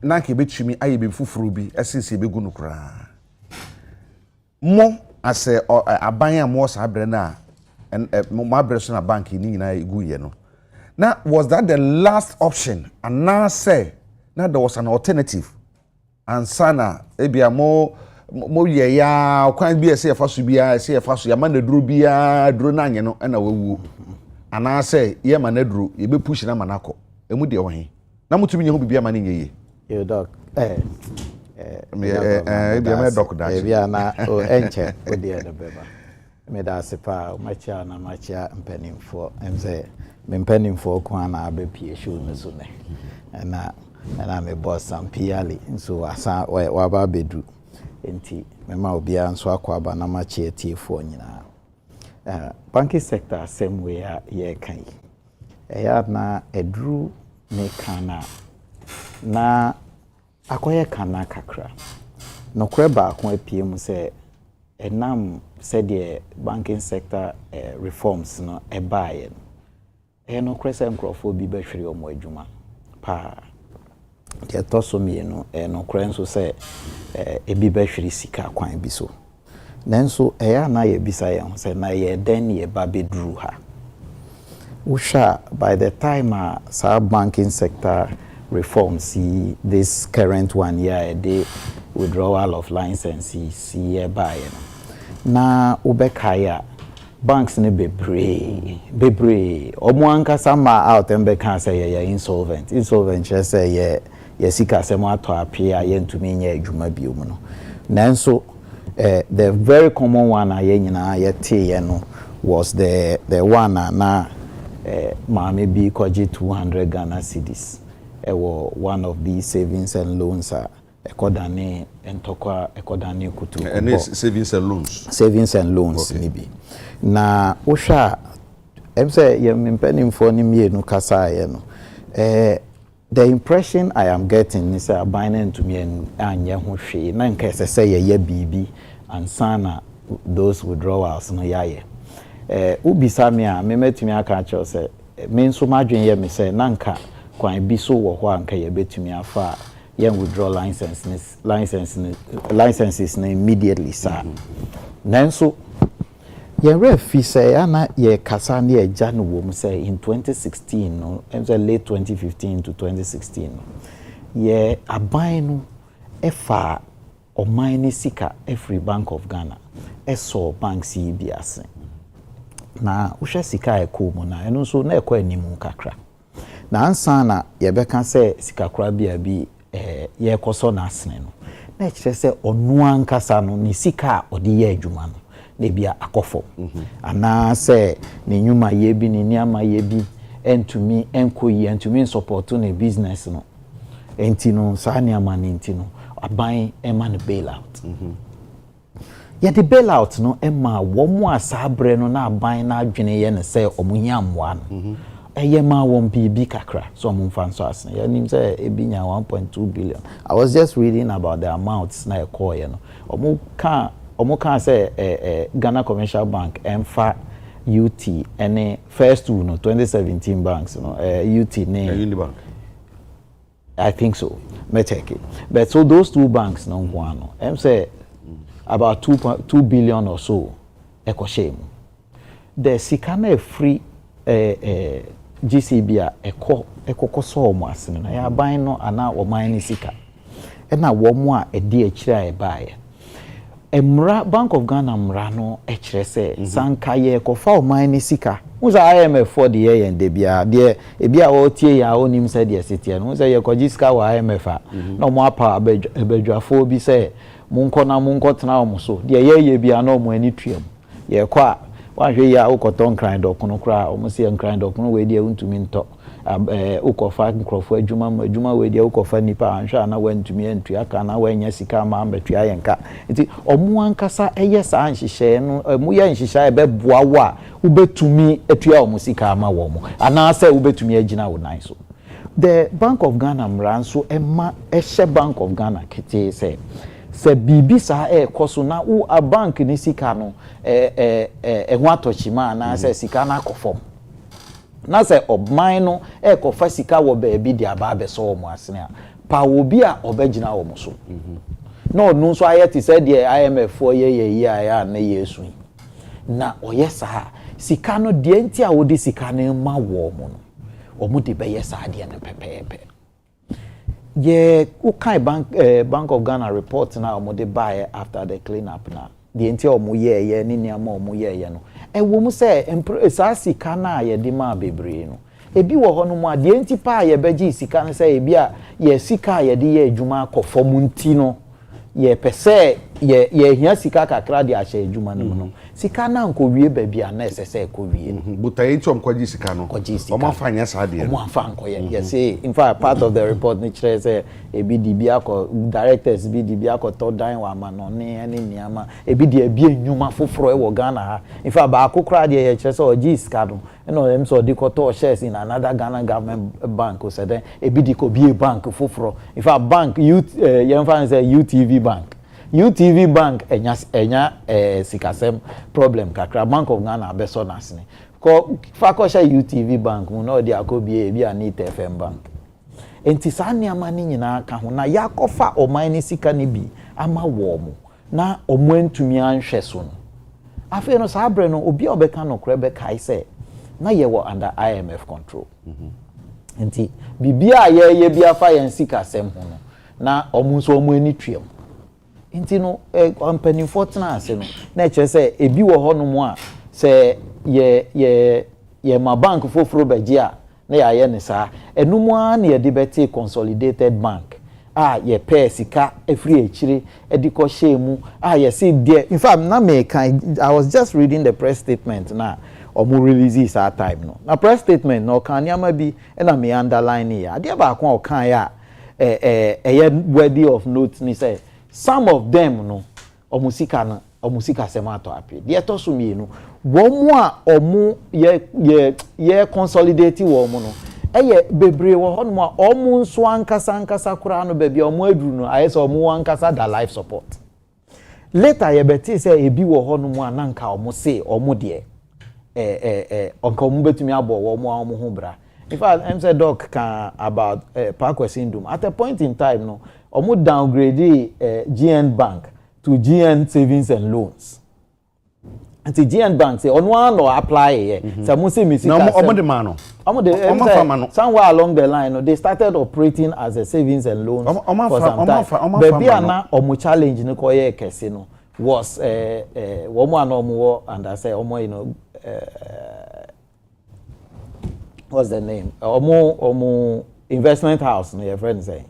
na ke betumi aye be fufuru bi esese be gunu kra mo ase aban a mo sa abre na mo abre so na bank ni nyina iguye no na was that the last option and now say now there was an alternative and sana ebia mo ye ya kwan bi ese faso bia ese faso ya man duro bia duro na anye no na wawu ana say ye man duro ye be push na manako emu de ohin na mutumi nye ho bibia man nye ye yo doc me doc da bia na o enche o de beba me da sepa o macha na macha mpanimfo emze me mpanimfo ko na abepie show no so ne na me boss Sampiale nso asa wa ba bedu enti me ma obia nso akwaba na macha etiefo nyina banking sector same way ye kan ya na edru me kana na akoye kana kakra no kweba ko apie mu se enam said the banking sector reforms no ebaye no kwese nkrofo bi behwere omo adwuma pa de tosomi no no krenso se ebi behwere sika kwan bi so nanso eya na ye bisa ye ho se na ye den ye ba bedru ha usha by the time sa banking sector reforms see this current one year the withdrawal of licenses see by na ubekaya banks ne bebre omo ankasa ma out embe kan say ye insolvent say ye sika se mo ato apia ye ntumi nya adwuma biom no nanso the very common one ye nyina ye te ye no was the one na maame bi koji 200 Ghana cedis one of these savings and loans ekodane entokwa ekodane kutu and savings and loans okay. Maybe na osha emse ye mpenimfo ni mienu kasa ye no the impression I am getting is a binding to me and Yahushi, Nanka say a BB and Sana those withdrawals no yaye. Ubi Samia, me met me a catcher say, means so much in me say, Nanka, quite be so or one can you bet me afar, young withdraw licenses immediately, sir. Nanso, ye refi say, Anna, ye Cassani, a Jan woman say in 2016, no, and late 2015 to 2016, ye a buying a far or mine sika every Bank of Ghana, a saw bank CBS. Na usha sika ekumu na eno so na ekwa animu kakra na ansa na ye beka se sika kra bia bi ye koso na asene no na ekire se onu ankasa no ni sika odi ye adwuma no na bia akofo ana se ni nyuma ye bi ni niama ye bi entumi enkoyi entumi support na business no entino sa niama ni entino aban ema no bailout ya the bailout no emma womu asabre no na aban na adwene ye ne se omuhia mwa no eye ma won bibi kakra so omumfa so asne ya nim se ebinya 1.2 billion. I was just reading about the amounts na call ye no omu ka say Ghana Commercial Bank emfa UT any first two no 2017 banks no UT ne Unibank. I think so me check it but so those two banks no one no em say about 2 billion or so eco shame the sikana free GCB eco so mo asene na ya ban no ana wo man ni sika e na wo mo a edi akira e baaye emra Bank of Ghana mra no ekire se sanka ye ko fa wo man ni sika uza IMF for the year and debia de ebia o tie ya onim se de setie no uza ye ko sika wa IMF a na mo apa abedwafo bi se munko tena omo so de ye bia na omo ani tuam ye kwa wa hwe ya ukoto nkran dokono kra omo se nkran dokono we de untumi nto ukofa nkrofo adwuma we de ukofa nipa anhwa na wantumi antu aka na wanya sika ma ambetu ayenka nti omo ankasa eye sa anhyehyɛ no mu ye nhyehyɛ e beboa wa ubetumi atua omo sika ma wo mo ana se ubetumi agina wo nan so the Bank of Ghana mranso ema ehye Bank of Ghana kete se bibi sa koso na wo a bank ni sika no ho atochima na se sika na akofom na se obman no kofa sika wo ba bi dia ba be so mo asene a pa wo bi a obagina wo mo so no no so ayeti se de IMF fo ye ya na yesu na oyesa sika no de nti a wo de sika no ma wo mo no o mo de be yesa de na pepepe ye ukai Bank of Ghana report na omo de buy after the clean up na the enti omo ye ni niam omo ye no wo mu se sa sika na ye de ma bebre no ebi wo ho no mu a the enti pa ye beji sika no se ebi a ye sika ye de ye adwuma akofo mu nti no ye pese ye hia sika kakra de ahye adwuma no no sika na nko wie ba bia na esese ko wie Butai ntom kwaji sika no omo afanya sa de omo afa nko ye say in fact part of the report ni chere say ebi di bia ko directors bi di bia ko to dan wa ma no ne niama ebi di abi enwuma foforo e wo Ghana ha in fact ba akokra de ye chere say oji sika no no em so di ko to shares in another Ghana government bank o say then ebi di ko bi bank foforo in fact bank youth ye fan say UTV bank UTV bank enya sikasem problem kakra Bank of Ghana abeso nasne ko fakosha UTV bank mu no dia ko bi ani TFM bank enti sa niama ni nyina ka ho na yakofa oman ni sika ni bi ama wo mu na omo antumi anhwe so no afi no sa abre no obi obeka no kra be kai se na ye wo under IMF control enti bibia ye bia fa yan sikasem ho no na omo so omo ani tuam inti no company fortuna ase no na eche se ebi wo ho no mu a se ye ma bank foforo beji a na ya ye ne sa enumu a na ye de beti consolidated bank ye pay sika every echire ediko shemu ye see there in fact na me kan I was just reading the press statement na omo release this at time no na press statement no kan niama bi na me underline ya de ba kon o kan ya worthy of note ni say some of them no omusika semato api de to so mienu wo mu a omu ye consolidate wo mu no eye bebre wo ho no omo nso ankasa kura no baabi omo aduru no ayese omo ankasa da life support later ye beti say ebi wo ho no ananka omo say omo de onka omo betumi abo wo omo ho bra. In fact, I'm say doc can about Parkway syndrome. At a point in time, no, omo downgrade GN Bank to GN Savings and Loans. And the GN Bank say on one or apply here. So mo say no, omo de man no. Omo de somewhere along the line, no, they started operating as a savings and loans for some time. Baby ana omo challenge no koye kese no was womo ana omo and I say omo you know what's the name? Omo investment house, no your friend say.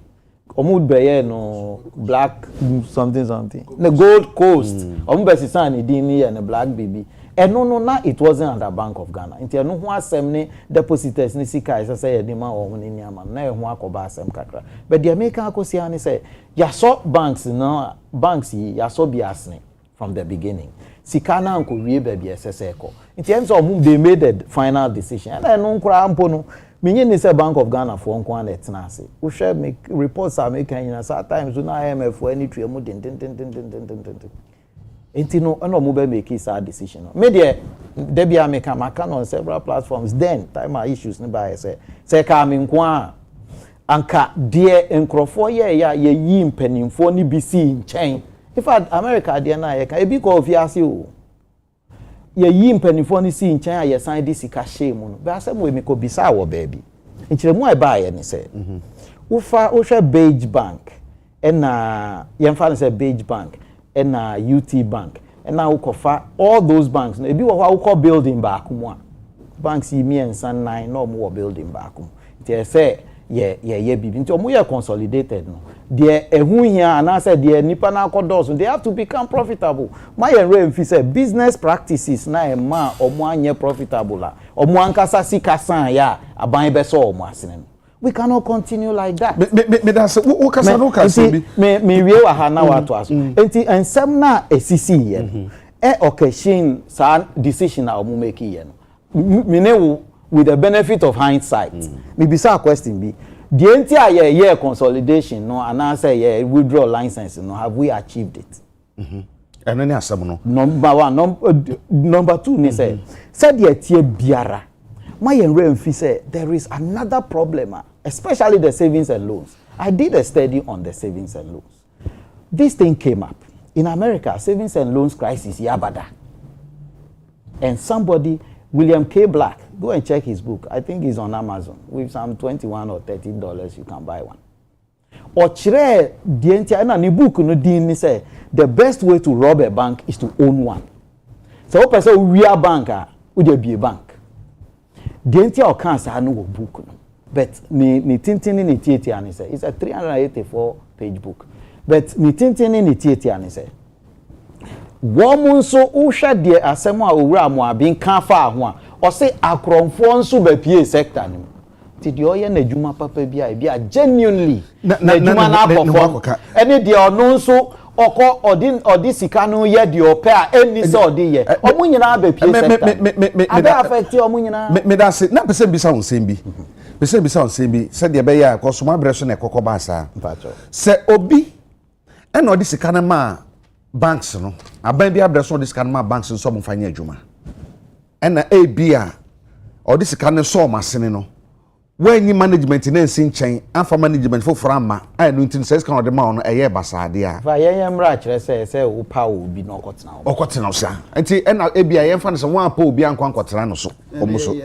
Omo beye no black something. The Gold Coast. Omo be sisan ni dini and a black baby. And no na it wasn't under Bank of Ghana. Inti no ho asem ni depositors ni sika isa say e ma omo ni niama. Na e ho akoba asem kakra. But the American akosia ni say ya so banks no banks ya so biasne from the beginning. Sika na anko wie ba bi eseseko. Inti em so omo they made the final decision. And no nkura ampo no minye ni say Bank of Ghana for nko an etna ase. We share make reports are make na at times na IMF for any tue mu den. Enti no ana mo be make a decision. Me there be make am on several platforms then time our issues ni ba say ka me nko a anka de enkrofo ye yi mpanimfo ni bi si nchen. In fact America there na ye ka e bi ko ofiase o. Ye yi mpanimfo ni si nchen a ye san di sika shame no. Be asem we me ko bisa wo baby. Nchire mu e ba ye ni say. Wo hwe Beige Bank na ye mfa say Beige Bank and UT Bank and now ukofa all those banks no ebi wo ho ukọ building back mu a banks yi me nsan nine no mo building back mu it say ye bibi nti omo ye consolidated no de ehun hia and say de nipa na akodos they have to become profitable my remfi say business practices na e ma omo anye profitable la omo ankasa sika san ya aban be so omo asene no. We cannot continue like that. Me that's what can me wie wa ha na wa to aso. Enti ensem na esisi ye. Occasion sa decision na omo make ye no. Me ne with the benefit of hindsight. Me bisa question be. The enti aye consolidation no and answer ye withdraw license no have we achieved it? And any asem no. Number 1, number 2 ni say said ye tie biara. My remfi say there is another problem, especially the savings and loans. I did a study on the savings and loans. This thing came up. In America, savings and loans crisis, yabada. And somebody, William K. Black, go and check his book. I think he's on Amazon. With some $21 or $13, you can buy one. Or chire the entire na ni book no din say the best way to rob a bank is to own one. So person we are banker, we dey be a bank. The entire cancer no book no. But ni tintini ni tieti ani say it's a 384 page book. But ni tintini ni tieti ani say womun so uhwa de asem a owura mo abin kan fa ho a o say akromfo nso ba pie sector ni ti de oye na adwuma papa bia genuinely na adwuma na akofo ene de ono nso oko odi sika no ye de ope a eni se odi ye omu nyina ba pie sector ada affect omu nyina me da se na pese bisa on sembi pese bisa on sembi se de be ya ko so ma bre so na ekoko ba sa se obi ena odi sika na ma banks no aban bi abre so odi sika na ma banks nso mo fanya adwuma ena bia odi sika na so masene no when you management na nsin chen afa management for frama ai no ntin says kan odi ma no eye basade a fa yen mra kire se wo pa obi no okotena o sa enti ena bia yen fa no se wan pa obi anko ankotena no so omo so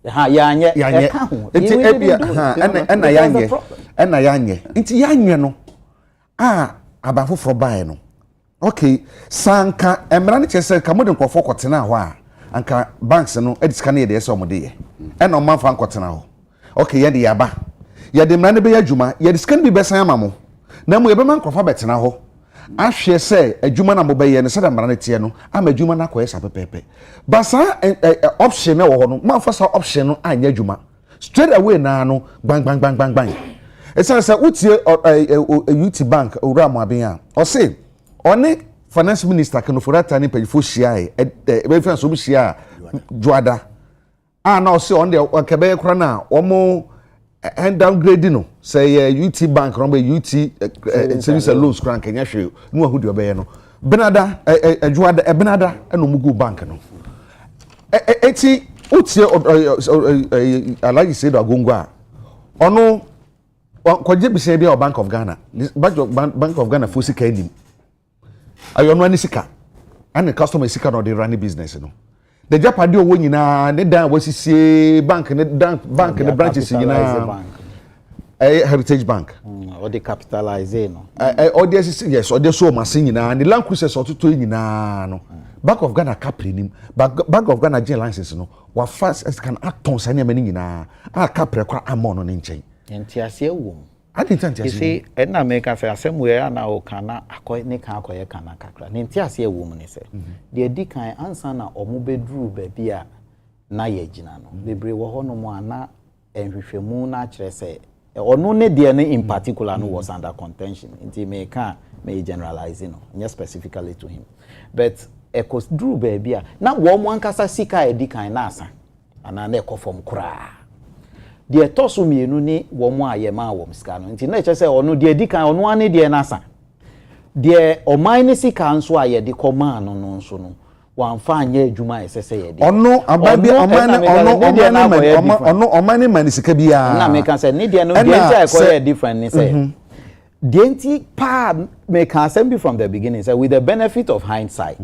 ha yanye e ka ho enti bia ena yanye enti yanye no aba foforo bae no okay sanka emra ne chese ka modern kofo kotena ho a anka banks no edisika na yede ese omode ye ena o manfa ankotena ho okay yede yaba yede mra ne be adwuma yede sika bi besan amamo na mu yebe man krofa betena ho ahwe se adwuma na mo be ye ne se da mra ne tie no ama adwuma na koyesa pepepe basa option na wo ho no manfa sa option no anya adwuma straight away na no bang esa se utie UT Bank owura mo aben a o se oni finance minister kanofora tani pejifo hia e be fi so bi hia juada na say on the kebe kra na omo and downgrade no say UT bank no be UT service loans kra kenya hwe no ahudu obeye no benada adwada benada no mugu bank no eti utie alaji say do agongo a ono kwaje bise bia Bank of Ghana Bank of Ghana fosi ka enim ayo no ani sika and the customer sika no dey run business no the japade owo nyina ne dan wasisie bank ne branches nyina Heritage Bank or the capitalize no or yes or the so masin nyina the land cruises ototo nyina no Bank of Ghana capri nim Bank of Ghana gen license no wa fast as can act on sanya mani nyina a capre kwa amon no nchen entiase wo I didn't entiase you see na make say asem we na o kana akoy ne kan akoye kana kakra ne entiase wo mu ne se de di kan ansa na omo bedru ba bia na ye gina no bebre wo ho no mu ana enhwehwemu na kire se ono ne de ne in particular no was under contention nti me can me generalizing no not specifically to him but ekos drew ba bia na wo mu ankasa sika e di kan na asa ana na ekofom kura de toso mienu ni wo mu ayema wo sika no nti na eche se ono de di kan ono ane de na asa de o mine sika nso aye de koma no no nso no wamfa anya adwuma esese ye de ono ababi omane mani sika bia na me kan say ne de no de ntia ekoye different ni say the anti pa me can say be from the beginning say with the benefit of hindsight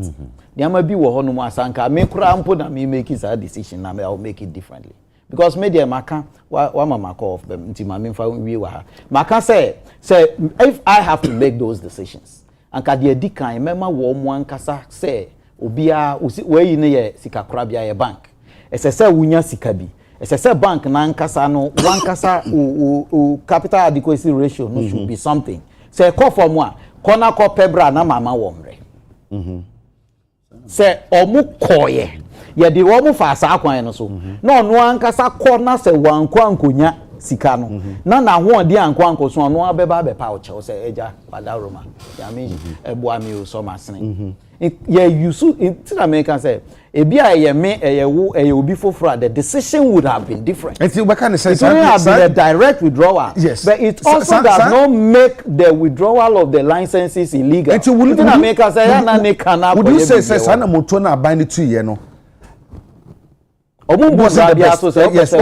the ama bi wo ho no mu asanka me kura mpo na me make that decision na I will make it differently because media maka wa mama call of them nti mama mfa wi wa ha maka say if I have to make those decisions and ka de dikan mema wo mu ankasa say obia we ne ye sika kura bia ye bank esese wunya sika bi esese bank na ankasa no wankasa capital adequacy ratio no should be something say call for mo kona ko pebra na mama wo mre say omu koye ye de wo mu fa asa kwan no so na ono ankasa ko na se wankwa ankonya sika no na ho de ankwa ankoso ono abeba be pa o che say eja wada roma ya me ebo ami o so masene ye yusu in American say ebia ye me wo obi foforo the decision would have been different and we can say it would have been a direct withdrawal yes but it also does not make the withdrawal of the licenses illegal in America say na ne kana would you say sana moto na ban ni tu ye no yes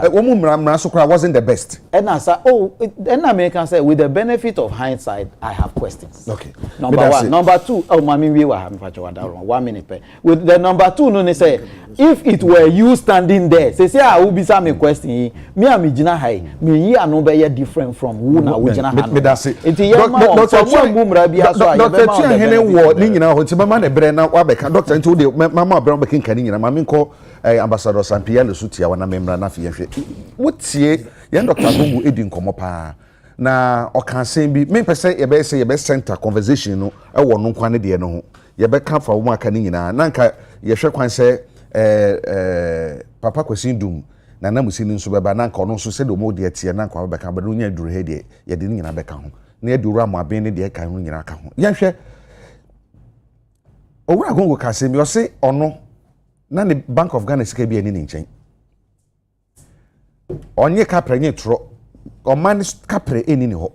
Omumraso wasn't the best and as and American say with the benefit of hindsight I have questions okay number one number two mami we were having 1 minute with the number two no say if it were you standing there say who be some question me am gina high me yi anu be different from who na we gina high me that say Dr. Mumra bia so Dr. Hene wo ni nyina ho ti mama na bre na wa be ka doctor nti wo de mama bre be kin nyina mama nko ambassador Sampia le sutia wana memra na fi yehwe wotie ye Dr. Gongo edi nkomo pa na okansen bi me pese ye be center conversation no e wo no nkwane de no ho ye be ka fa wo aka ni nyina na nka ye hwe kwan se papa Kwasin Dum na na musini nso beba na nka ono nso se do mo de tie na nka be ka ba no nya duru he de ye de nyina be ka ho na ye duru amaben ne de ka ho nyina ka ho ye hwe owura Gongo kasem yo se ono na the Bank of Ghana sika bia ni nchen onye kapre nye tro o man kapre eni ni ho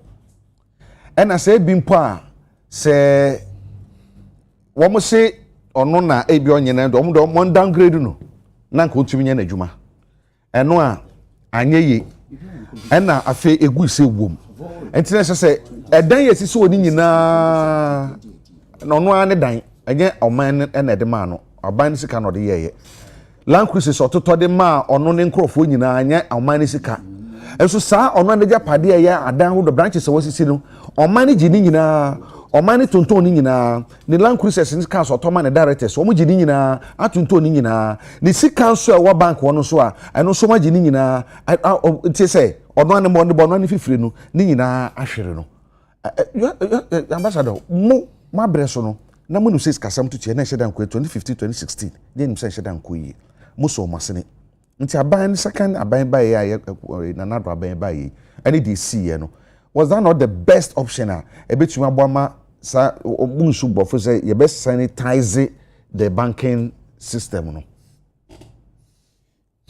ena se bi mpo a se wo mo se ono na ebi onye na do mo downgrade no na nka otumi nya na adwuma eno a anye ye ena afi egu se wom entine se edan ye sisi oni nyina na ono a ne dan enye oman ena edema no aban sika no de yeye land cruises ototo de ma ono ne nkrofo nyina anya aman sika enso saa ono ne japade ye adan ho do branches wasisi no oman ji ni nyina oman tonton ni nyina ne land cruises ni ka so otoma ne directors omo ji ni nyina atonton ni nyina ne sika so e wa bank wono so a eno so ma ji ni nyina nti se ono ne mo ne bono ne fifire no ni nyina ahwere no ambassador mo mabreso no na mo no says kasam to tie na shedan ko 2015 2016 dey nim say shedan ko yi mo so masene nti aban second aban ba ye na nado aban ba ye any dey see ye no was that not the best option a ebetuma boama sa munsu bofo say ye best sanitize the banking system no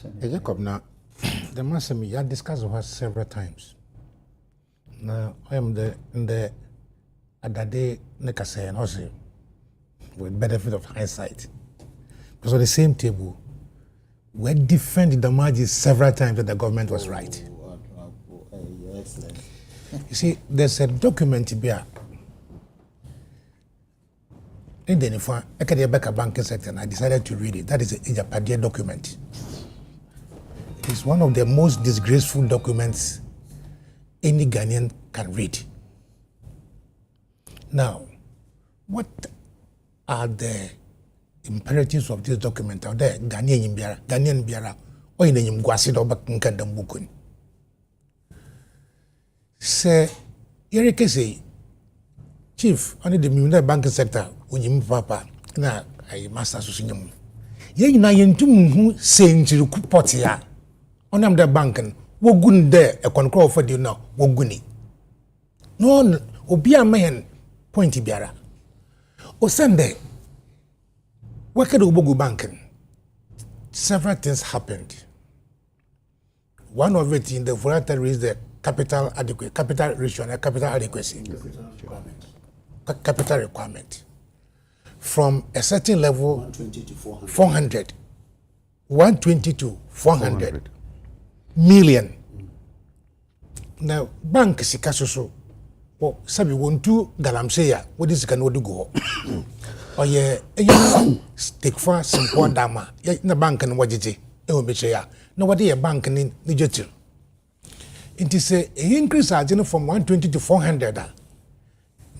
Agya Kwabena, the master me, I discussed with several times. Now I am the other day Nekase and also with benefit of hindsight. Because on the same table, we defended the margins several times that the government was right. Excellent. You see, there's a document here. In the Akademia banking sector, and I decided to read it. That is a Japadia document. It's one of the most disgraceful documents any Ghanaian can read. Now, what are the imperatives of this document? Are there Ghanaian biara, or in the Mguasido Bakinkandam Bukun? Say, Yerike say, Chief, only the Muna banking sector, when you papa, na a master susinyum. Ye na yentum who saying to Kupotia, on the banking, wogun there a control for you now, woguni. No, obia man, pointy biara. O Sunday, what could Ubogu banking? Several things happened. One of it in the voluntary is the capital ratio and capital adequacy. Capital requirement. From a certain level, 120 to 400. 400. 120 to 400 million. Now, bank sikasoso. Oh, sabi won't galamseya. What is can do go? Oh yeah, take for some poor dama. Na bank and wajiji. Ewo becheya. No what a bank in Nigeria. It is a increase from 120 to 400.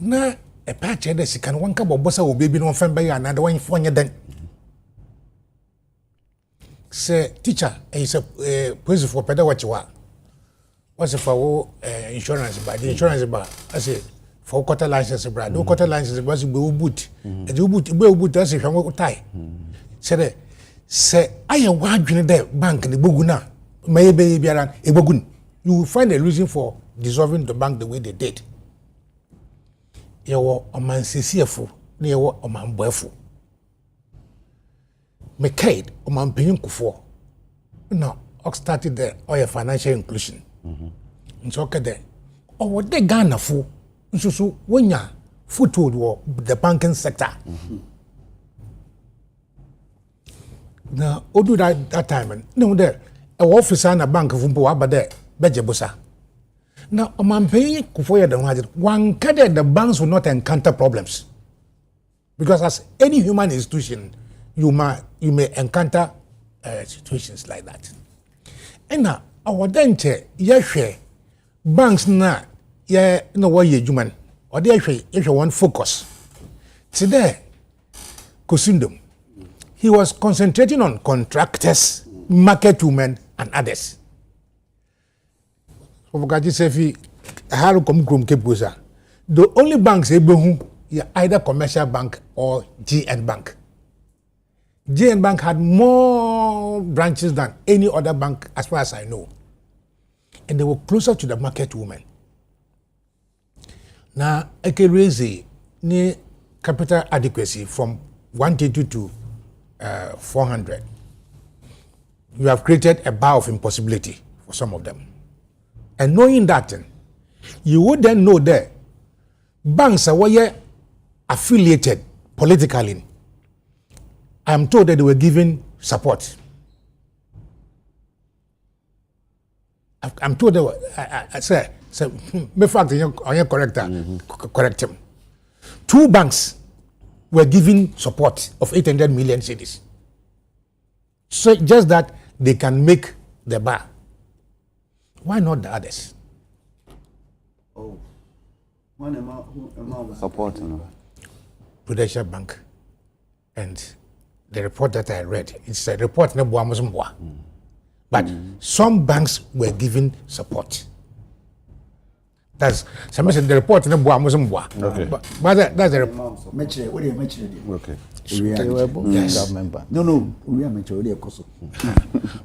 Na a patch that can one cup of bossa will be no fan by another one for you then. Say, teacher, is a place for better what you are. What's it for insurance? By the insurance bar, I say, for quarter license, brad, no quarter license was boot. And you boot us if you want to tie. Say, I am watching the bank in the Buguna. Maybe be around a Bogun. You will find a reason for dissolving the bank the way they did. You were a man CCF, near a man boyful. McCaid, a man paying for. No, Ox started the oil financial inclusion. And so, there. Or what they Ghana for, so when ya foothold war the banking sector. Now, do that time, and no, there, a officer and a bank of Umbo, but there, Bejabusa. Now, a man paying for the one cadet the banks will not encounter problems. Because as any human institution, you may encounter situations like that. And now, our dente, yes, banks na, yeah, no way you human, or if you want focus. Today, Kusundum, he was concentrating on contractors, market women, and others. The only banks are either commercial bank or GN Bank. GN Bank had more branches than any other bank as far as I know. And they were closer to the market women. Now, I can raise the capital adequacy from 122 to 400. You have created a bar of impossibility for some of them. And knowing that, you would then know that banks are affiliated politically. I am told that they were given support. I'm told they were, I say, me fact, correct him. 2 banks were given support of 800 million cedis. So just that they can make the bar. Why not the others? Oh, one amount Support, you know. Prudential Bank. And the report that I read, it's a report na boa mosmboa. But some banks were given support. That's some said the report na boa mosmboa. Okay. But that's the report. Okay. Yes. No, we are mature.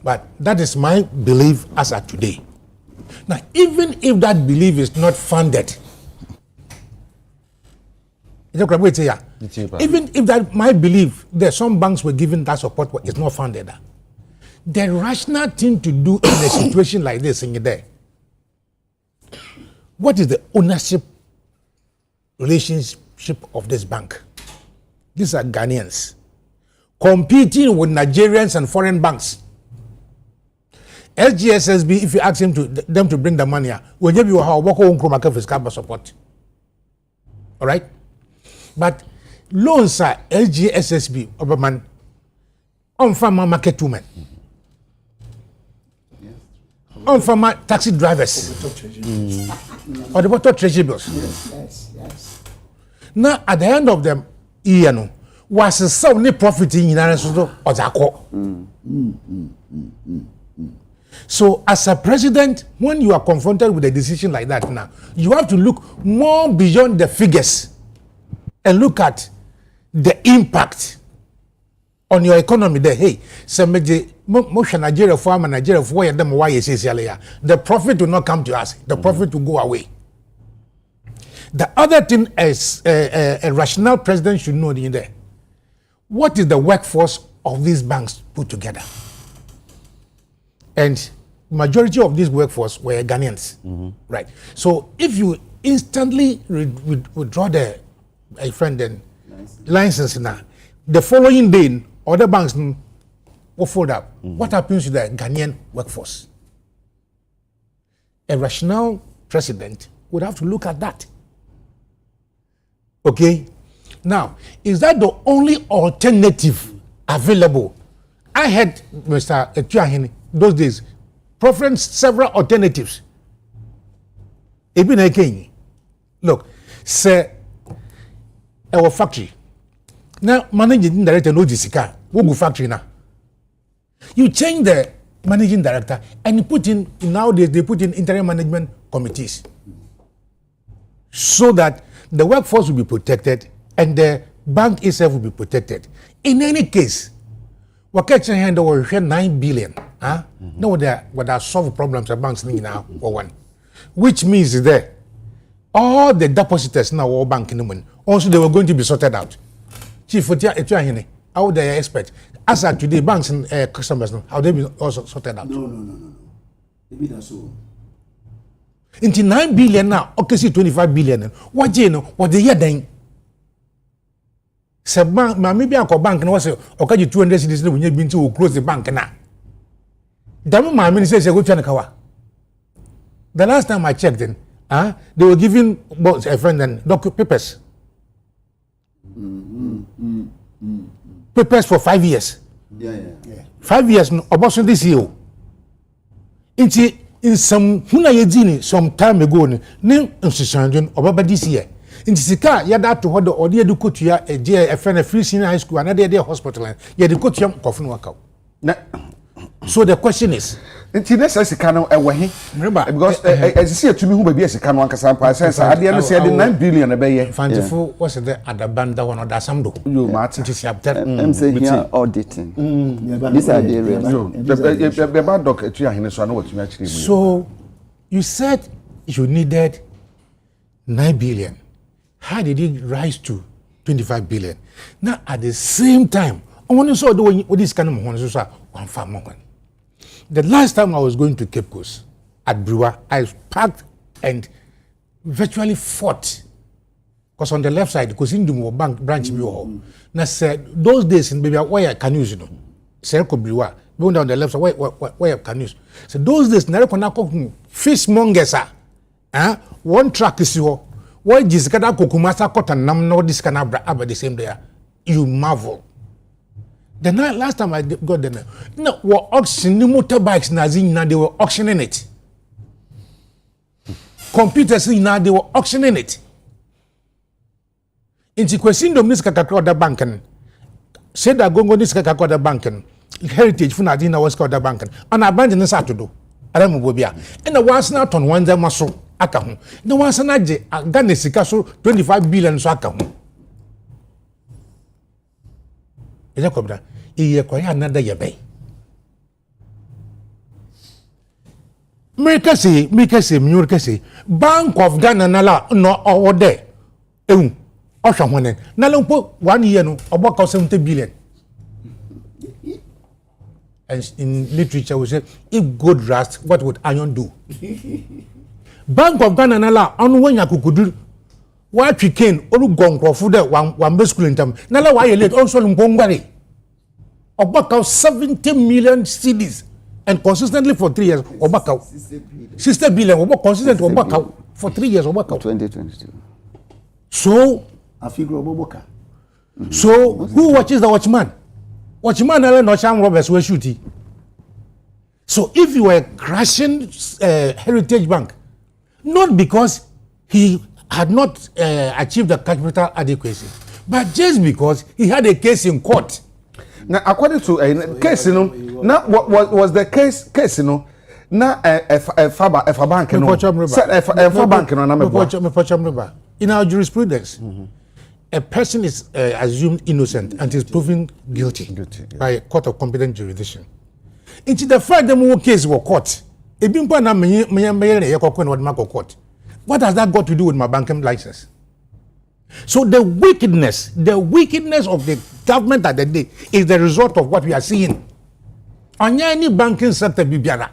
But that is my belief as of today. Now, even if that belief is not funded, even if that my belief that some banks were given that support is not funded, the rational thing to do in a situation like this in there. What is the ownership relationship of this bank? These are Ghanaians competing with Nigerians and foreign banks. SGSSB, if you ask them to bring the money, will give you how work fiscal support. All right, but loans are SGSSB, Oberman, on farmer market women, on farmer taxi drivers, or the water treasury bills. Yes. Now, at the end of them, was so many profiting in Ozako. So, as a president, when you are confronted with a decision like that now, you have to look more beyond the figures and look at the impact on your economy. There, hey, Nigeria farmer, Nigeria for them, why is the profit will not come to us, the profit will go away. The other thing is a rational president should know in there. What is the workforce of these banks put together? And majority of this workforce were Ghanaians, right? So if you instantly withdraw the license now, the following day, other banks will fold up. What happens to the Ghanaian workforce? A rational president would have to look at that. Okay? Now, is that the only alternative available? I had Mr. Etuahini those days preference several alternatives. Look, say our factory. Now, managing director no jisika, wo factory now. You change the managing director and you put in, nowadays they put in interim management committees so that the workforce will be protected and the bank itself will be protected. In any case, we're catching hand over 9 billion. No, what solve problems of banks now or one. Which means that all the depositors now all bank in the money, also they were going to be sorted out. Chief, how they expect? As at today, banks and customers, how they be also sorted out? No. Maybe that's so. Into 9 billion now, okay, see 25 billion. What do you know? What the year then? So maybe I call bank and was okay, you 200 citizens when you've been to close the bank now. Damn, my minister says, go to Anakawa. The last time I checked in, they were giving a friend and papers. Papers for 5 years. Yeah. 5 years, about this year. In some some time ago, name institution about this year. In Sika, you had to hold the audio to go to a friend of free senior high school, another hospital, and you had to go to your coffin workout. So the question is, Because as you see to me who be a can one casampa sense at the end of 9 billion a bay. Fantiful was the other band that one or that some do. You Martin to see I'm saying here auditing. These are the areas. The bad dog at your hands, I know what you actually mean. So you said you needed 9 billion. How did it rise to 25 billion? Now at the same time, I want to saw doing this kind of one farm. The last time I was going to Cape Coast at Brewer, I parked and virtually fought. Because on the left side, because in the bank branch, now said those days in baby where can use Serco Brewer, going down the left side, where can use. So those days, Narako fishmongers are one track is your why Jiskada Kokumasa cotton nam no this can about the same day. You marvel. The last time I got there, no, were auctioning motorbikes now they were auctioning it. Computers now they were auctioning it. In the question of this Kakakota banking, said that Gongo this Kakakota banking, heritage for Nadina was called the banking, and abandoned Saturday. Aramubia. And the one's not on one day muscle, Akahu. No one's an adje, a Ganesikaso, 25 billion Sakahu. Jacobda, he acquired another yabe. Make us say, Bank of Ghana Nala, no, or there. Ocean one, Nalumpo, 1 year, no, about 70 billion. and in literature we say, if gold rust, what would iron do? Bank of Ghana nala on when yakukudu. Why chicken or gong for that one best school in time. Nala why you let also in Bongari. About 70 million CDs and consistently for 3 years. Obaka 60 billion. Obaka consistent Obaka for 3 years. Obaka 2022. So I figure Oboka. So who watches the watchman? Watchman alone no sham robbers will shoot. So if you were crashing Heritage Bank, not because he had not achieved the capital adequacy, but just because he had a case in court. Now, according to a case, you know, now what was the case, you know, now a bank, you know, in our jurisprudence, a person is assumed innocent and is proven guilty by a court of competent jurisdiction. Into the fact that more case were court, what has that got to do with my banking license? So the wickedness of the government at the day is the result of what we are seeing. On any banking sector, bibiara.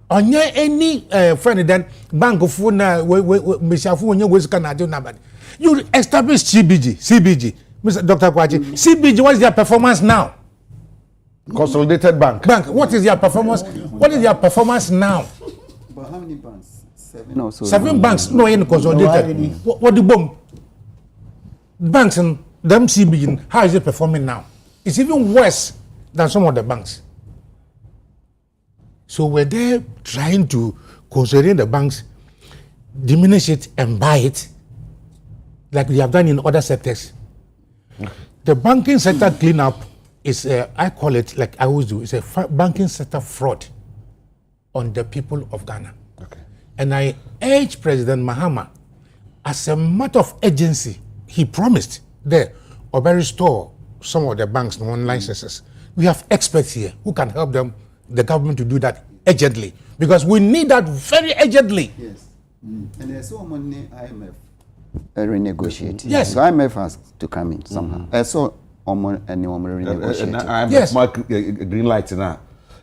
On any friend then bank of phone, you establish CBG, Mr. Dr. Kwaji. CBG, what is their performance now? Consolidated Bank. What is their performance? What is their performance now? But how many banks? 7 or so. 7 banks, no in consolidated. What the bomb? Banks and them CBG, how is it performing now? It's even worse than some of the banks. So we're there trying to consolidate the banks, diminish it and buy it, like we have done in other sectors. The banking sector cleanup is, I call it, like I always do, it's a banking sector fraud on the people of Ghana. Okay. And I urge President Mahama, as a matter of urgency, he promised there, or restore some of the banks and licenses. We have experts here who can help them, the government, to do that urgently, because we need that very urgently. Yes. And there's so many IMF renegotiating. Yes. So IMF has to come in somehow. So anyone renegotiating. IMF mark green light now.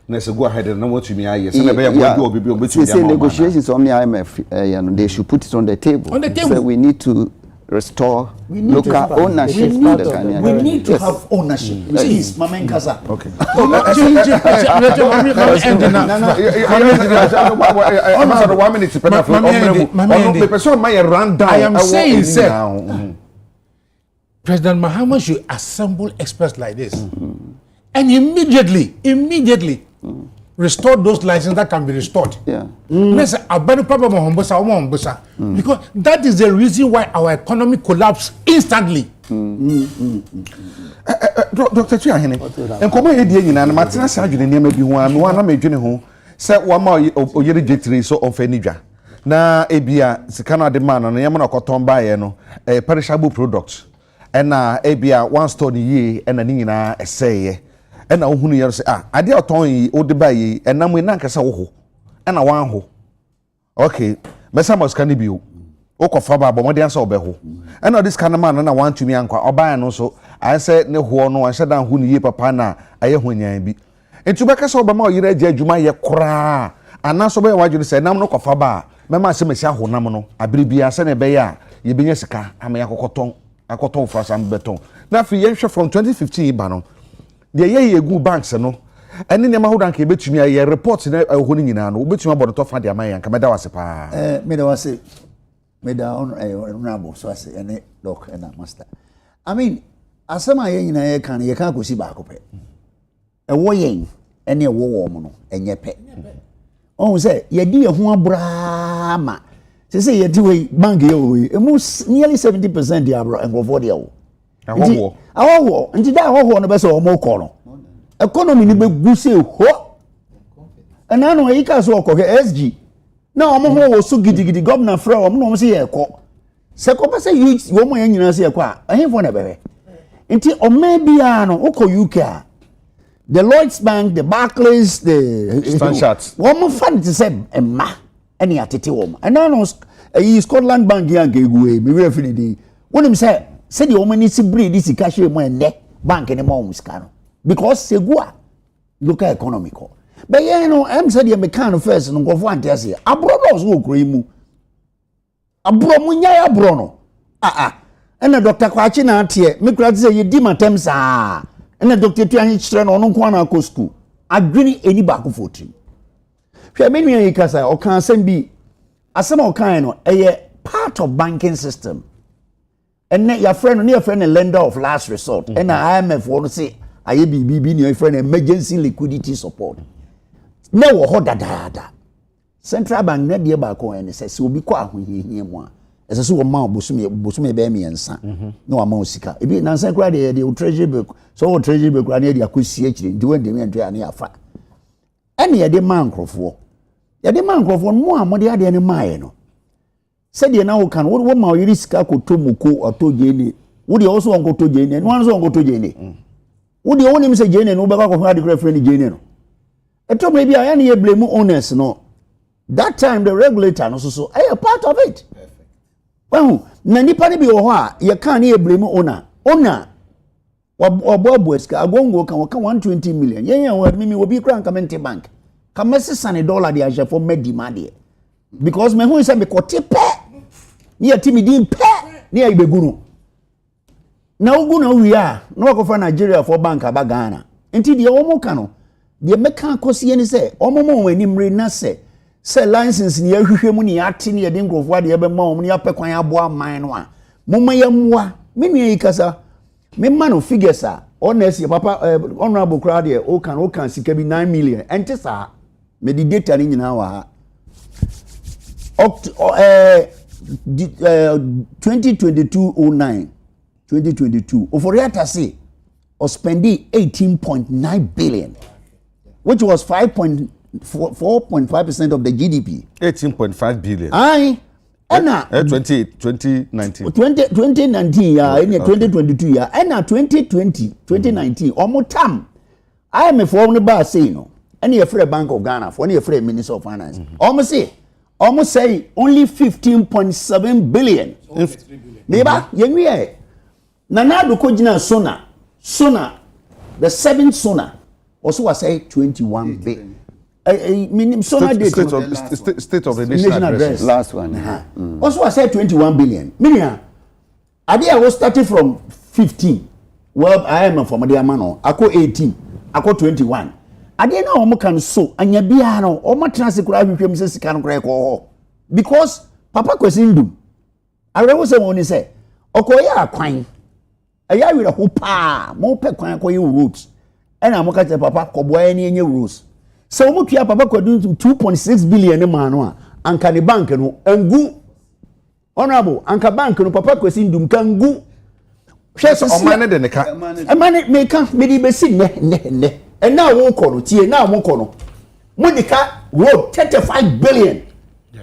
Let's go ahead and know what you mean. Yes, negotiations on the IMF, they should put it on the table. On the table. So we need to restore local ownership of the Ghanaian. We need to have ownership. Please, Mama Nkasa. Okay. I am saying, sir, President Mahama should assemble experts like this and immediately restore those licenses that can be restored. Yeah. Because that is the reason why our economy collapsed instantly. Dr. Chiahene, and come here, dear, and Martina Sergeant, and maybe one made you say one more oyere jetri so of Nija. Na ebia sikana demand on Yamana cotton buy no perishable products. And ebia one store ye and an inina essay. And now who you say, I dear Tony, O de bay, and now we nankasa ho, and a one ho. Okay, Messamos can be you. Oko faba, but what answer beho. And now this kind of man, and I want to me uncle, or buy and also. I said, no, who no, I said down who ye papa na, I when ye be. And to back us over more, you read Juma ye cra. And now so by what you say, now no faba. Mamma say, Messiah Honamono, I believe be a sene beya, ye be yesika, I may a cotton for some beton. Now for ye from 2015, Banon. The year good banks, no. And in the Mahudan came to me a report in a winning in an which about the top of the Mayan, Kamada was a pa. Made honorable, so I say, and look, and I master. I mean, as some I in a can, you can't go see back up. A warring, any a war woman, and your pet. Oh, say, ye dear one brama. They say you do a bangy, almost nearly 70% the abra and go for the old. Our war, and did I want the best or more corner? Economy ni be guse ho. And I know he can so SG. Now I'm more so gidi governor fra am no say e ko. Se ko pa say you wo mo yan nyina say e ko a. Ehim fo na bebe. Nti o ma bia no uko UK a. The Lloyds Bank, the Barclays, the Standards. Wo mo fa it say emma ene atete wo mo. And I know Scotland Bank yan ke gu e me we afini di. Wonim say the woman is breed this cash mo ende bank ni mo muska no because segua local economy ko but you know am said you mekan first no go for antiase abro no so okro imu abro munya abro no ena Dr. Kwachi na atie me kura say ye di matem saa ena Dr. Tuahi chire no no kwa na ko school adwini eni ba ko 14 hwe me nua yikasa o kan asem bi asem o kan no eye part of banking system ene your friend lender of last resort ena IMF won say aye bibi ni your friend emergency liquidity support na wo ho dadaada central bank na de ba ko ene se obi kwa ahohihie mu a ese so wo ma bosume be miensa na wa ma osika ebi na nsan kura de treasury bill so wo treasury bill kura na de akosi akire ndi wende me ntwe ane afa ene ye de man krofo mo amode ade ne maaye no se de na wo kan wo ma yiri sika ko tomuko otoje ni wo de also won ko toje ni no an so won ko toje ni wo de wonim se je ni no be kwa ko ade kura friend je ni no eto me bia ya ne ye blame owners no that time the regulator no so a part of it. Well, na nipa ne bi wo ho a ye kan ne ye blame owner obo eska agongo kan 120 million yen yan wa mimi obi kran kamenti bank kamese sane dollar de aje for medima de because me hu say me kote pe ne ya timi din pe ne ya ibegunu na ugu na wi a na wakofa Nigeria for bank aba Ghana enti de omo kan no de meka akosie ni say omo mo wani mre na say license ni ahwehwe mu ni ate ni de nkrofo de be ma omo ni apekwan aboa man no a momma yamwa me nua yikasa me man no figures a honest papa honorable crowd here o kan sika bi 9 million ente sa me di data ni nyina wa 2022 oforiata say or spending 18.9 billion which was 4.5% of the GDP. 18.5 billion. Aye. Ena 2019 yeah, in 2022 yeah, ena 2019 omotam. IMF for ba say no. Any a free Bank of Ghana for any a free Minister of Finance. Almost say only 15.7 billion. Neighbor, yenwe Nana do kojina Sona the 7th Sona also was say 21 billion. State of the Nation address. Last one. Also I said 21 billion. Meaning I was starting from 15. Well, I am from the amano. I go 18. I go 21. I didn't know how can so anya bia no o matranse kura hwehwem se sika no kura ko because papa kwesindum. I remember say won say okoya akwan. Aya wi ho pa mo pe kwan ko ye roads. Ena mo ka che papa ko boy ni enye roads. So mo tua papa kwadu 2.6 billion ne ma no a anka ne bank no angu honorable anka bank no papa kwesi ndum kan ngu hwe so omane de ne ka emane me ka me di besi ne na wo ko no tie na mo ko no mo di ka road 35 billion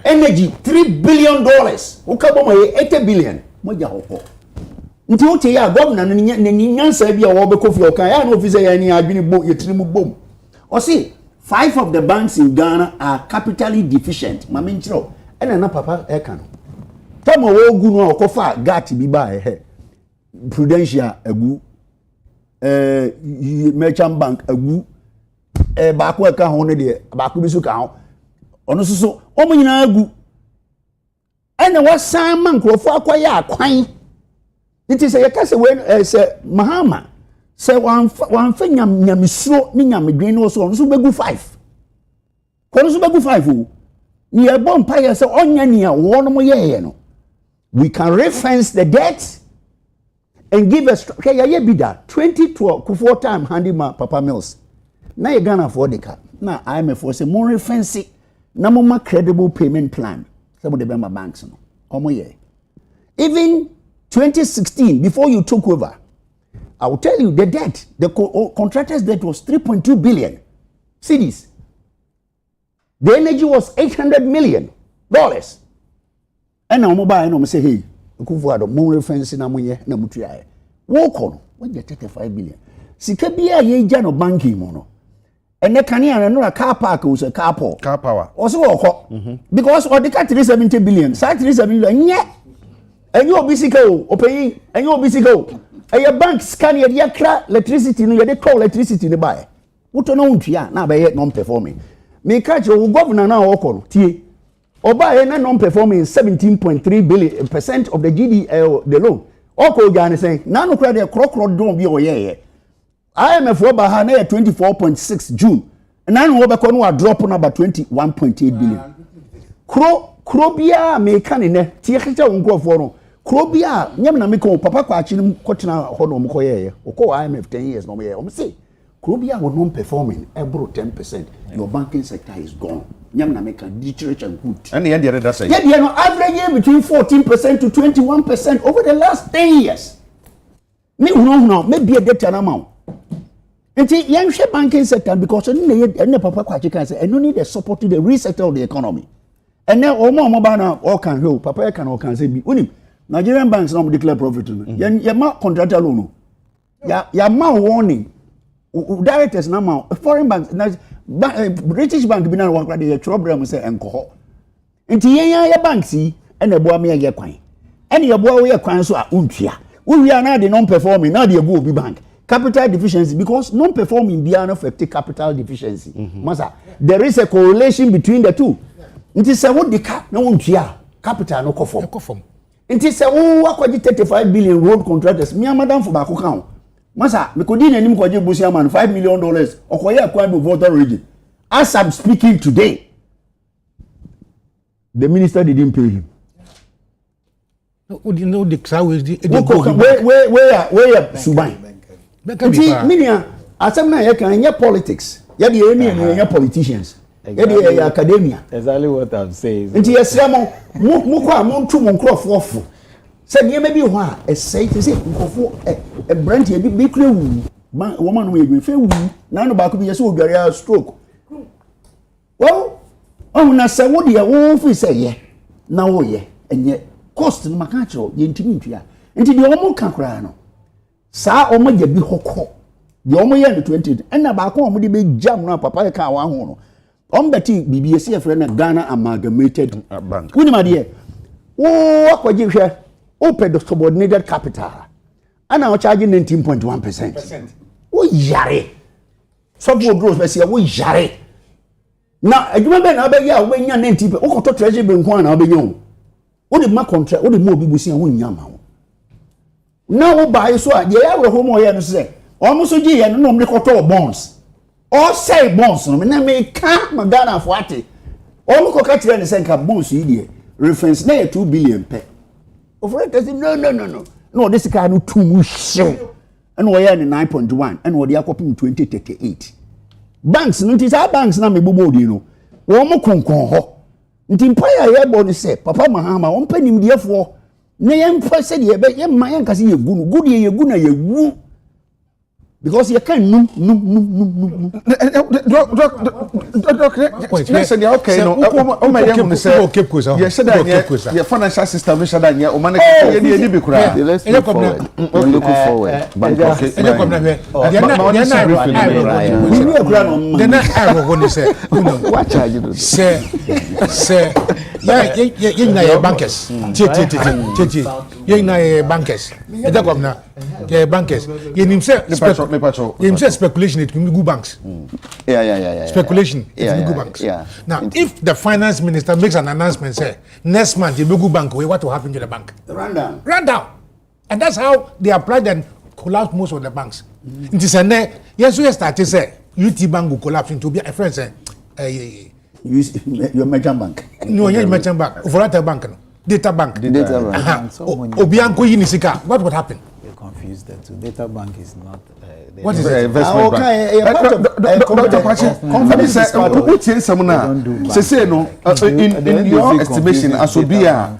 energy 3 billion dollars wo ka bo mo 80 billion mo ja hoko nti wo tie ya governor no ni nyansa bia wo be kofi o kan ya no officer ya ni adwini bo yetiri mu bom o see 5 of the banks in Ghana are capitally deficient. Maminchiro, ena na papa ekano. Tamo wo gu no okofa gat bi ba Prudential agu Merchant Bank agu ba ko eka ho ne de ba ko bi so ka ho. Ono so omo nyina agu. Ena wasan man krofo akoya akwan. Nti se yekase we se Mahama say one nyamisro ni nyamedwen no so begu 5 kono so begu 5 o ni e bom pa ye say onya ni a wo no mo ye no we can reference the debt and give us okay ye bida 2012 for time handy ma papa mills na ye Ghana for the car na IMF for say more reference na mo ma credible payment plan some of the member banks no omo ye even 2016 before you took over I will tell you the debt, the contractor's debt was 3.2 billion cedis. The energy was $800 million. And now mobile no say hey, Kufuado mo reference na moye na mutua e. Wo ko no, we 35 billion. Sika bia ye gya no banking mo no. Ene kania no car park was a car power. Also wo ko. Because or the 370 billion, side 370 billion nye. Enyo obisika o, opeyin, enyo obisika o. a bank scan ye kra electricity no ye dey call electricity ne buy woto no ntua na be non performing me catch o governor na okoro tie oba na non performing 17.3 billion% of the the loan okoro jane say na no kra dey krokro don bi oyeye IMF oba ha na 24.6 June na no oba ko no drop number 21.8 billion kro bia me kan ne tie kecha nkrofo no kro bia nyam na me ko papa kwa achi ko tena ho no mko yeye okọ IMF 10 years no me yeye o me say kro bia wo non performing ebro 10% your banking sector is gone nyam na me kan literature good and the other say yeah no average between 14% to 21% over the last 10 years me no maybe a data na ma nti yan hwe banking sector because ne papa kwa achi kan say no need the support to the reset of the economy and then omo ba na all can help papa can all can say bi unim Nigerian banks now declare profit. Ya ma contractor loan. Ya ma warning. Directors now ma foreign banks British bank bi na wa kra dey problem say enko. Nti ya banks yi e na boa me ye kwan. E na boa we ye kwan so a untua. We are now the non performing now the go obi bank. Capital deficiency because non performing bia no affect capital deficiency. Masa there is a correlation between the two. Nti say what the cap na untua capital no conform. Nti se wo akwaji 35 billion road contractors me madam for ba ko kan masa me ko di nanim kwaji busia man $5 million okoye akwa be voter region as I'm speaking today the minister didn't pay him no the crowd where subai nti minia asem na ye kan ye politics ye de ye politicians ye academia exactly what I'm saying nti yesra mo kwa mo ntu mo nkrofo ofo se nie me bi ho a esei te se nkofo brand ye bi kra wu woman no ye fe wu na no ba ko bi ye se odware stroke well na se wo de wo fi se ye na wo ye enye cost no maka kiro ye ntimi ntua nti de omo ka kra no sa omo je bi hokọ de omo ye no 20 na ba ko omo de be jam no papa ka wa ho no Ombeti BBC friend Ghana Amalgamated Bank. Wini madie. Wo akwaji hwe open the subordinated capital. Ana o charge 19.1%. Wo yare. Sobo growth be se wo yare. Na adwuma be na be ya wo nya 90%. Wo koto treasury be nko na wo be nya. Wo de ma contract, wo de mo obi busia wo nya ma wo. Na wo buy so a de ya wo ho mo ye no se. Omo so gi ye no mo de koto bonds. All say bonds no na me ka magana for ate o ko ka tire ne senka bonds yi die reference na 2 billion pe operate say no this car no too much and we are 9.1 and we dey akopim 2038 banks no tisa banks na me bobo di no wo mo konkon ho nti empire ye bo ni say papa mahama wo mpanim diefo na ye mfa se de ye ma ye nkase ye gu no gu de ye gu na ye wu because you can no. Listen, okay, no. Oh my God, say you said that your financial system is that you man you be kura. Let's look forward. We're looking forward. What charge you? Say yeah, bankers. Bankers. Bankers. You speculation it will be good banks. Yeah. Speculation it will be good banks. Yeah. Now, if the finance minister makes an announcement, say next month you will go bank, what will happen to the bank? Run down. And that's how they applied and collapse most of the banks. It is a yes, we started say UT Bank will collapse into be a friend say your merchant bank. No, your merchant bank, Volata Bank, Data Bank. Obianco Yinisika. What would happen? Confused that data bank is not what is it? Investment bank. Say no in your estimation as will be a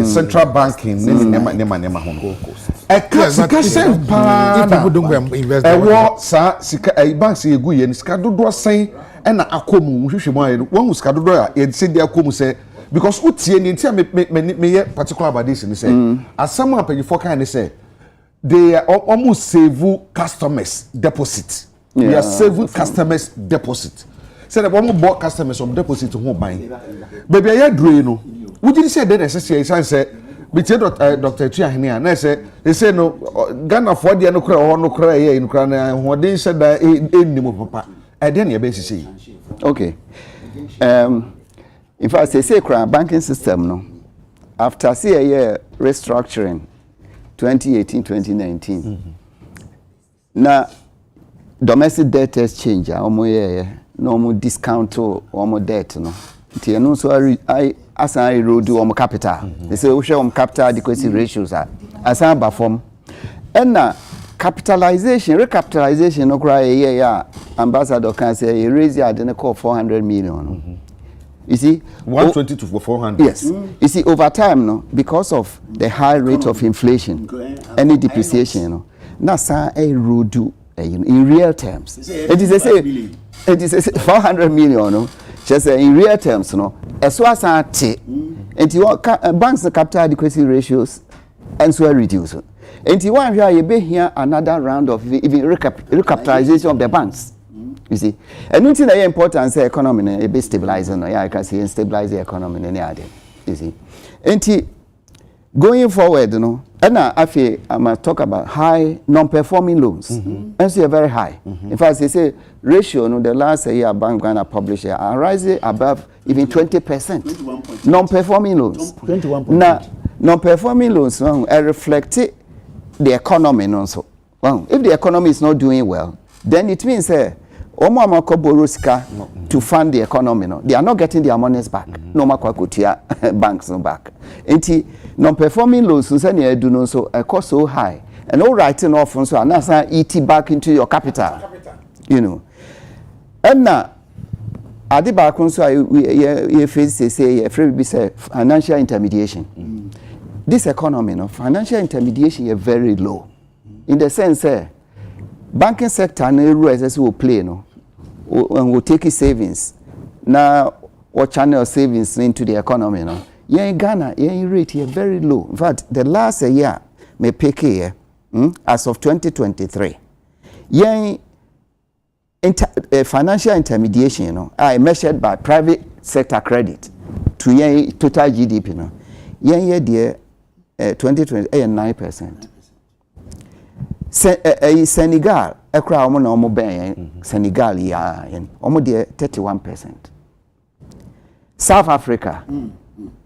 central banking nema ho sika sen pa people don't invest sa sika banks ye gu ye sika dodo sen na akomu hwehwemu aye won sika dodo a ye se dia akomu se because utie ni ntia me particular about this ni say asam apagifo kan ni say they are almost save customers deposit. We are saving customers deposit. Say the one bought customers from deposit to home buying. Baby, I draw you know. Would you say that necessary? I say bitie Dr. Chiahenia na say no Ghana for dia no kra ho no kra ye no kra na hoden hye da ennim papa e de na ye be sisi. Okay. In fact, say banking system no after say a year restructuring 2018-2019 na domestic debt exchange omo ye no mo discount omo debt no nti eno so I asan erode omo capital they say we share capital adequacy ratios asan ba form and na capitalization recapitalization no cry yeah ambassador can say raise your the call 400 million. You see 120 to 400. Yes. You see over time no because of the high rate of inflation any depreciation no na sa erode in real terms it is 400 million no just in real terms no eso asante enti banks capital adequacy ratios and so reduce enti one here you be here another round of even recapitalization of the banks. You see, and nothing that important say economy be stabilizing. Yeah, I can see stabilize the economy in any. You see, and going forward, you know, and I feel I must talk about high non-performing loans. And so very high. In fact, they say ratio. No, the last year Bank Ghana published are rising above even 20%. Non-performing loans. 21%. Now, non-performing loans reflect the economy also. Well, if the economy is not doing well, then it means omo amako borrow sika to fund the economy no they are not getting their monies back no makwa kotia banks no back enti non performing loans so na edu no so cost so high and all writing off so anasa eat back into your capital you know and na ade ba kun so we face say free be say financial intermediation this economy no financial intermediation is very low in the sense banking sector na rule as will play no and will take his savings now or channel savings into the economy no in Ghana rate here very low. In fact the last year me pick here as of 2023 financial intermediation you know measured by private sector credit to total GDP no there 2020 9%. Senegal ekra omo na omo ben Senegal ya omo de 31%. South Africa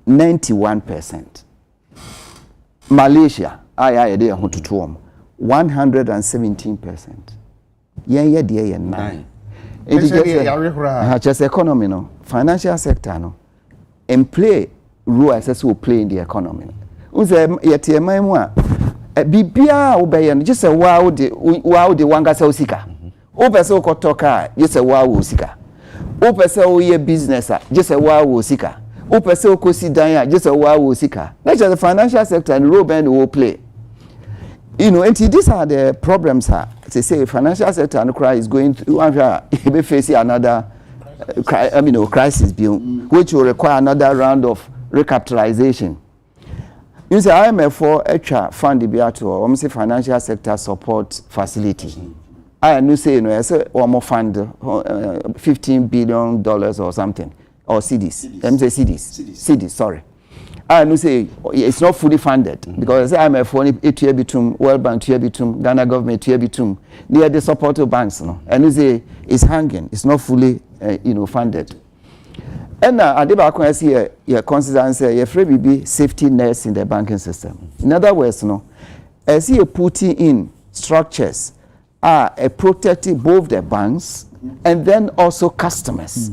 91%. Malaysia aya de ho tutu omo 117%. Yen de 9. It just economy no financial sector no and play role as will play in the economy. Unse yete mu a bibia obeye no just wow de wanga sa osika o pese okotoka just wow osika o pese o ye business just wow osika o pese okosi dan just wow osika that's just the financial sector and role band will play you know and these are the problems they say financial sector and cry is going to be facing another crisis which will require another round of recapitalization. You say IMF for extra fund the biato say financial sector support facility. I know say I say one more fund $15 billion or something or CDs. Let me say CDs, sorry. I know say it's not fully funded because I say IMF for it between World Bank between Ghana government between near the support of banks no. And you say it's hanging, it's not fully funded. And Adeba I see your consider say your free be safety nets in the banking system. In other words, as you putting in structures protecting both the banks and then also customers.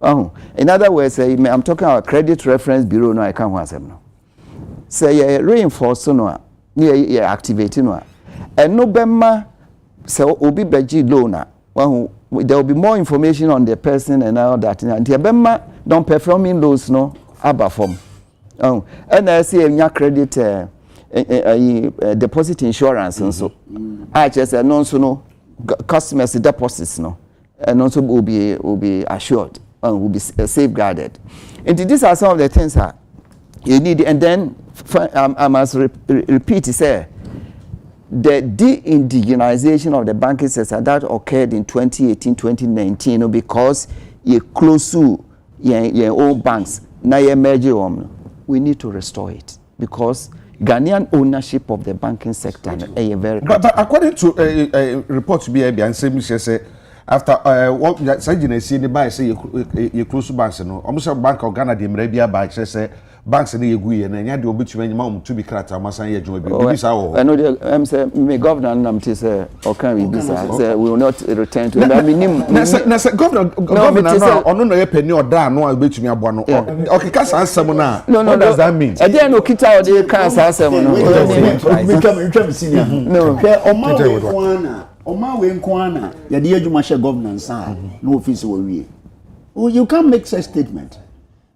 In other words, I'm talking about credit reference bureau. No, I can't want them now. Say reinforce no, you activating no, and no bema say obi beji loaner. There will be more information on the person and all that. And the bema don't performing loans no aba form. And I see a credit deposit insurance and so. I just no customers deposits no, and also will be assured and will be safeguarded. And these are some of the things that you need. And then I must repeat say the de-indigenization of the banking sector that occurred in 2018-2019 because you close to your old banks now you merge we need to restore it. because Ghanaian ownership of the banking sector is very but according to a report to be and say say after what Sajina see the buy say you close to banks no almost Bank of Ghana the Mrebia by say banks ni yegu and nya de obetumi nyama to be krata masan ye djuma bi bisa wo I know the say me governor nam te say o kan we bisa say we will not return to that minim na say governor na ono no ye pani oda no obetumi aboa no okay ka san asem na what does that mean e dey no kita o dey kan san asem no we come senior no Oma we nkwana ya de adwuma hye governance no office wo wie you can't make such statement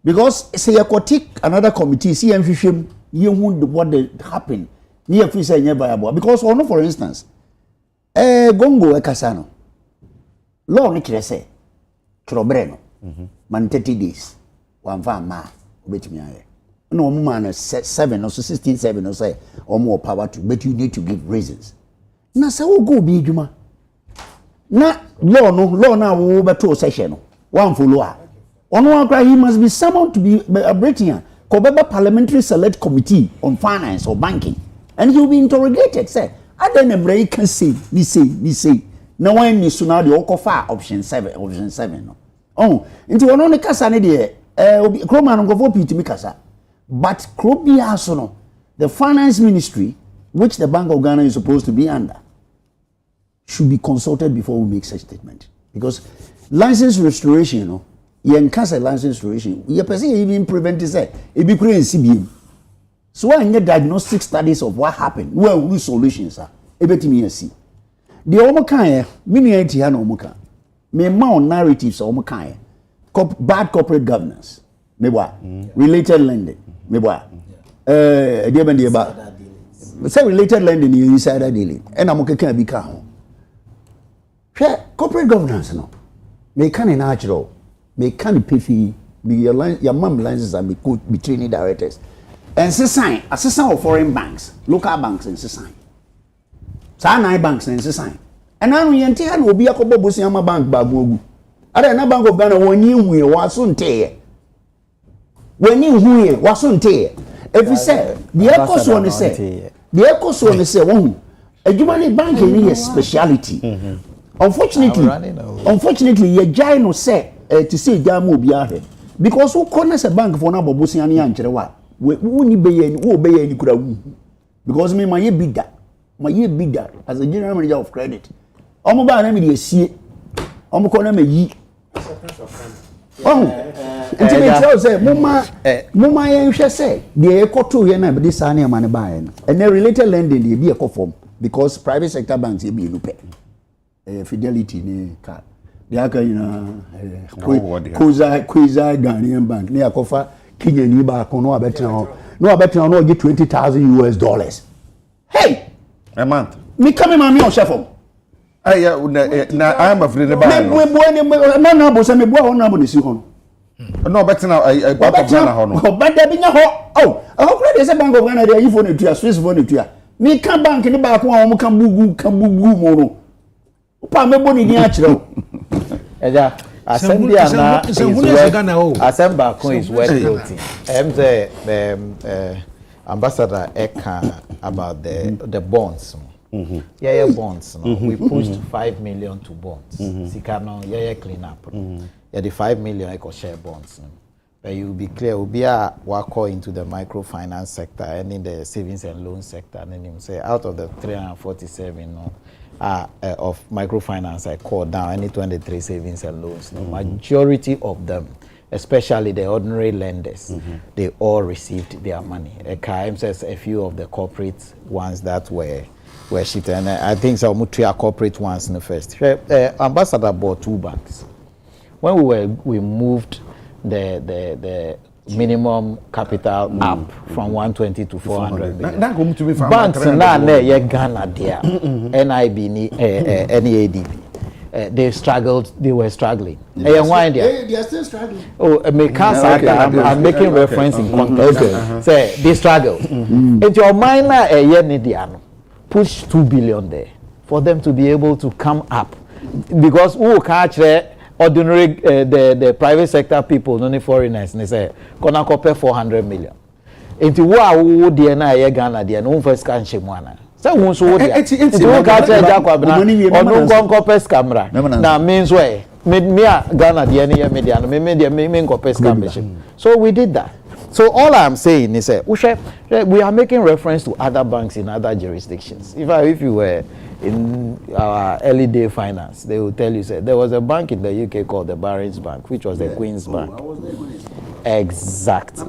because say you could take another committee see emhwehwem you what happened ni office enye viable because ono for instance gongo ekasa no law no kire say trobre no man 30 days one fa ma obetimi aye no omo man 7 or 16 or say omo power to but you need to give reasons na say wo go bi adwuma na law na wo beto session no one follow a ono akra he must be summoned to be a Britain Kobeba Parliamentary Select Committee on Finance or Banking and he will be interrogated say adan emre can say ni say na wan ni so na de okofa option 7 no oh nti wono ne kasa ne de obi kroma no gofo pitimi kasa but krobia so no the finance ministry which the Bank of Ghana is supposed to be under should be consulted before we make such statement because license restoration, you know, you cancel license restoration. You person even prevent it. It be creating CBM. So when you diagnostic studies of what happened, where solutions are, ebetimi see. The omokan, mini enti ha na omokan. Me ma narratives omokan. Bad corporate governance. Mebwa. Related lending. Mebwa. Say related lending is insider dealing. And I'm okay be calm. Corporate governance no. May can natural. May can pay fee. Be your mom licenses and be training directors. And sign assistant of foreign banks, local banks and sign. Sanai banks and sign. And now we enter will be a couple Busiama bank babu. Other na Bank of Ghana when you wasn't there. When you wasn't there. If we say the echoes want to say the echoes want to say one a human banking is speciality. Unfortunately, your giant say to say jamu biahe because who corners a bank for na bobusiani ankyere wa we ni be ni kura wu because me my bidda as a general manager of credit omo ba na me dey sie omo ko na me yi nti me tell say mama yen hwe say dey ekoto ye na be dey sa na ma ne ba ye no and related lending dey be ekofom because private sector banks dey be no pay Fidelity ni card. The aka Kuza Ghanaian bank. Ni akofa Kenya ni ba kono abetina no get $20,000. Hey, a month. Me come mami on chef. Na I am afraid about. No bo se me bo na bo ni si ho. No betina Bank of Ghana ho no. But there be nya ho. Oh, how credit say Bank of Ghana there you phone to Swiss phone to. Me kan bank ni ba ko a kan bugu mo no. Pa me boni ni akire. Eja assembly na assemble con is worth noting. Ambassador Eka about the bonds. Yeah, bonds. We pushed 5 million to bonds. Sika no clean up. Yeah, the 5 million eco share bonds. But you be clear, we be into the microfinance sector and in the savings and loan sector. And then him say out of the 347 of microfinance I called down any 23 savings and loans. The majority of them, especially the ordinary lenders, they all received their money. KM says a few of the corporate ones that were shit, and I think some corporate ones in the first. Ambassador bought 2 banks. When we moved the minimum capital up from 120 to 400 million. Banks na ye Ghana there, NIB ni NADB. They were struggling. They are still struggling. Oh, I'm making reference in context. Say they struggled. And your minor push 2 billion there for them to be able to come up because who catch ordinary the private sector people, no foreigners, they say, gonna compare 400 million. enti wo a wo de na ye Ghana de no first kan shemu ana say wo so wo de enti wo ka che Agya Kwabena onu nkonko pes camera na me nso me a Ghana de ne ye media no me nko pes camera. So we did that. So all I'm saying is we are making reference to other banks in other jurisdictions. If you were in our early day finance, they will tell you there was a bank in the UK called the Barings Bank, which was the Queen's Bank. Exactly.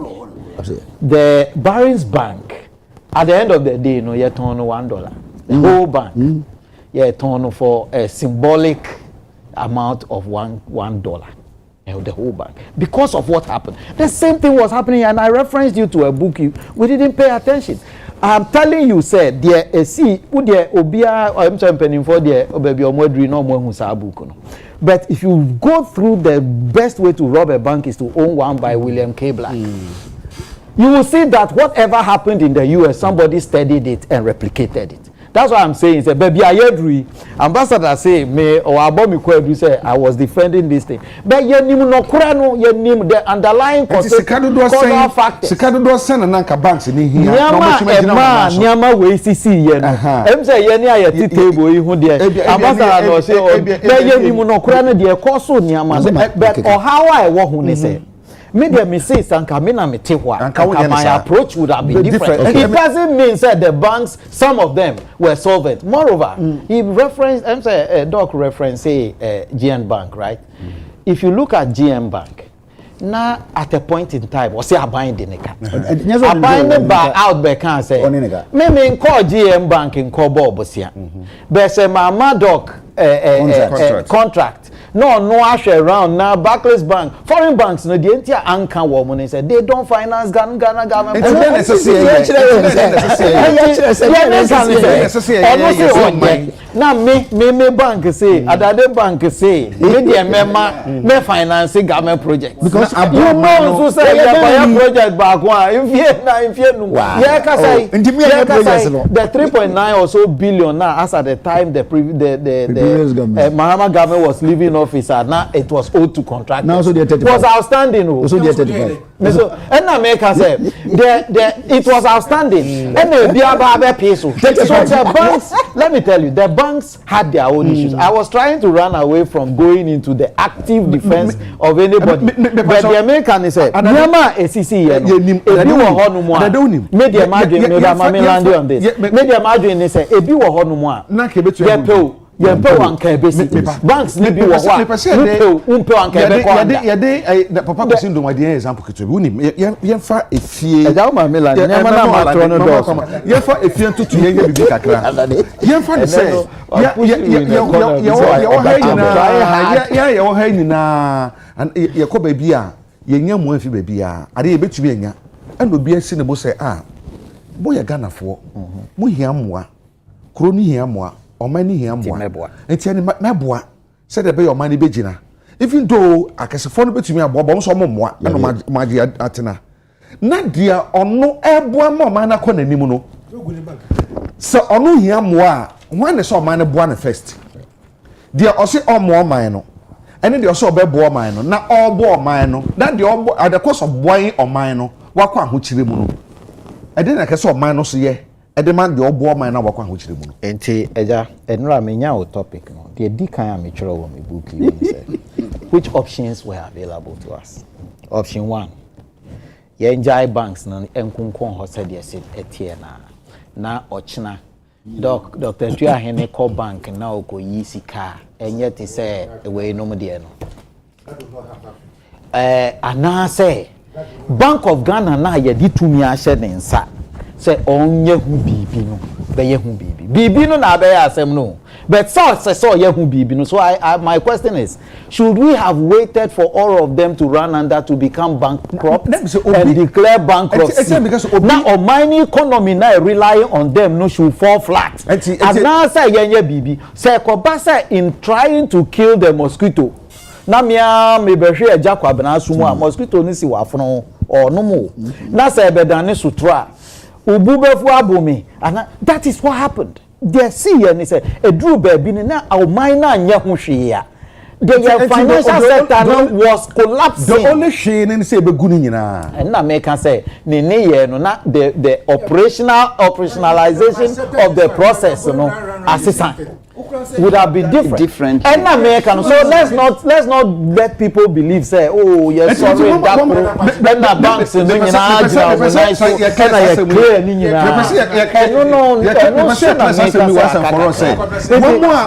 The Barings Bank, at the end of the day, you turn $1. The whole bank, you turn for a symbolic amount of $1. The whole bank, because of what happened. The same thing was happening, and I referenced you to a book. We didn't pay attention. I'm telling you, said there who there obia or I'm for there baby or modri no more book. But if you go through, the best way to rob a bank is to own one by William K. Black. You will see that whatever happened in the US, somebody studied it and replicated it. That's what I'm saying. Say, baby, I agree. Ambassador say me or Abomi Kwedu say I was defending this thing. But you no kurano, you the underlying factors. Sikadu do send nanka banks ni here. Nyama we CC ye no. Em say ye ni aye table yi hu there. Ambassador no say o. But you no kurano the course nyama. But or how I wo hu ni say. Maybe me say sanka me na me te hwa. My approach would have been different. Okay. It doesn't mean that the banks, some of them were solvent. Moreover, he referenced, I'm saying, Doc referenced say GN Bank, right? If you look at GN Bank, now at a point in time, or say I buying the neka. I buying the buy out by can say. Me call GN Bank in Kobo Bosia. But say my Doc contract. No actually around now. Barclays Bank, foreign banks, no, the entire anchor woman said they don't finance Ghana government. Now me bank say, other bank say, me finance government project. Because you know, so say project back one. If you know, the 3.9 or so billion now, as at the time the Mahama government was leaving office, now it was owed to contractors. Now so it was outstanding. So they 35. So and America said it was outstanding. And so the banks, let me tell you, the banks had their own issues. I was trying to run away from going into the active defense of anybody. But the American said, Nyama ACC, made the margin, made on this. Made the margin, say, a bill or honor. Banks need be what? The papa person do my dear example to you for a fear. For a fear to be kakra. Yen for the say. And Yakob baby, Yenya Murphy baby, I did bet to be enya. And will be a cinema say, boy, a Ghana for Muhiamwa, Crony Hiamwa. Or many here more. And tell him Mabwa said a bay or money begina. Even though I can afford to me a bomb some more, and my dear Atena. Not dear or no airborne more manner con animono. So on no here more, one is all minor one first. Dear or say all more minor. And then they also be boy minor, not all boy minor, that the all at the cost of boy or minor, what one which remono. I didn't like I saw minor say. I demand the old man now wakwa which remono. Enti eja enra menya o topic no. The di kan amechro wo me book you say. Which options were available to us? Option 1. Ye enjoy banks na enkunkon ho said yes etie na ochina. Dr. Tria Hene call bank na okoyi sika enye te say we no de no. Ana say Bank of Ghana na ye di tumi a hye ne nsa. Say onye hu bibi no be ye hu bibi no na be asem no, but so ye hu bibi no. So my question is, should we have waited for all of them to run under to become bankrupt and declare bankruptcy? Now our mining economy now relying on them no should fall flat. And now say ye bibi say Kobasa in trying to kill the mosquito. Na me be hwe Agya Kwabena asumu a mosquito ni si wafno or no mo. Na say be dane sutra. Ububefu abumi, and that is what happened. They see and they say, a drew baby, now our minor nya hwehwe. the financial sector was collapsing. The only shame in say be good nyina. And na make can say ne ye no na the operationalization of the process no assistant would have been different. And American, so let's not let people believe say, oh yes, sorry that then the banks in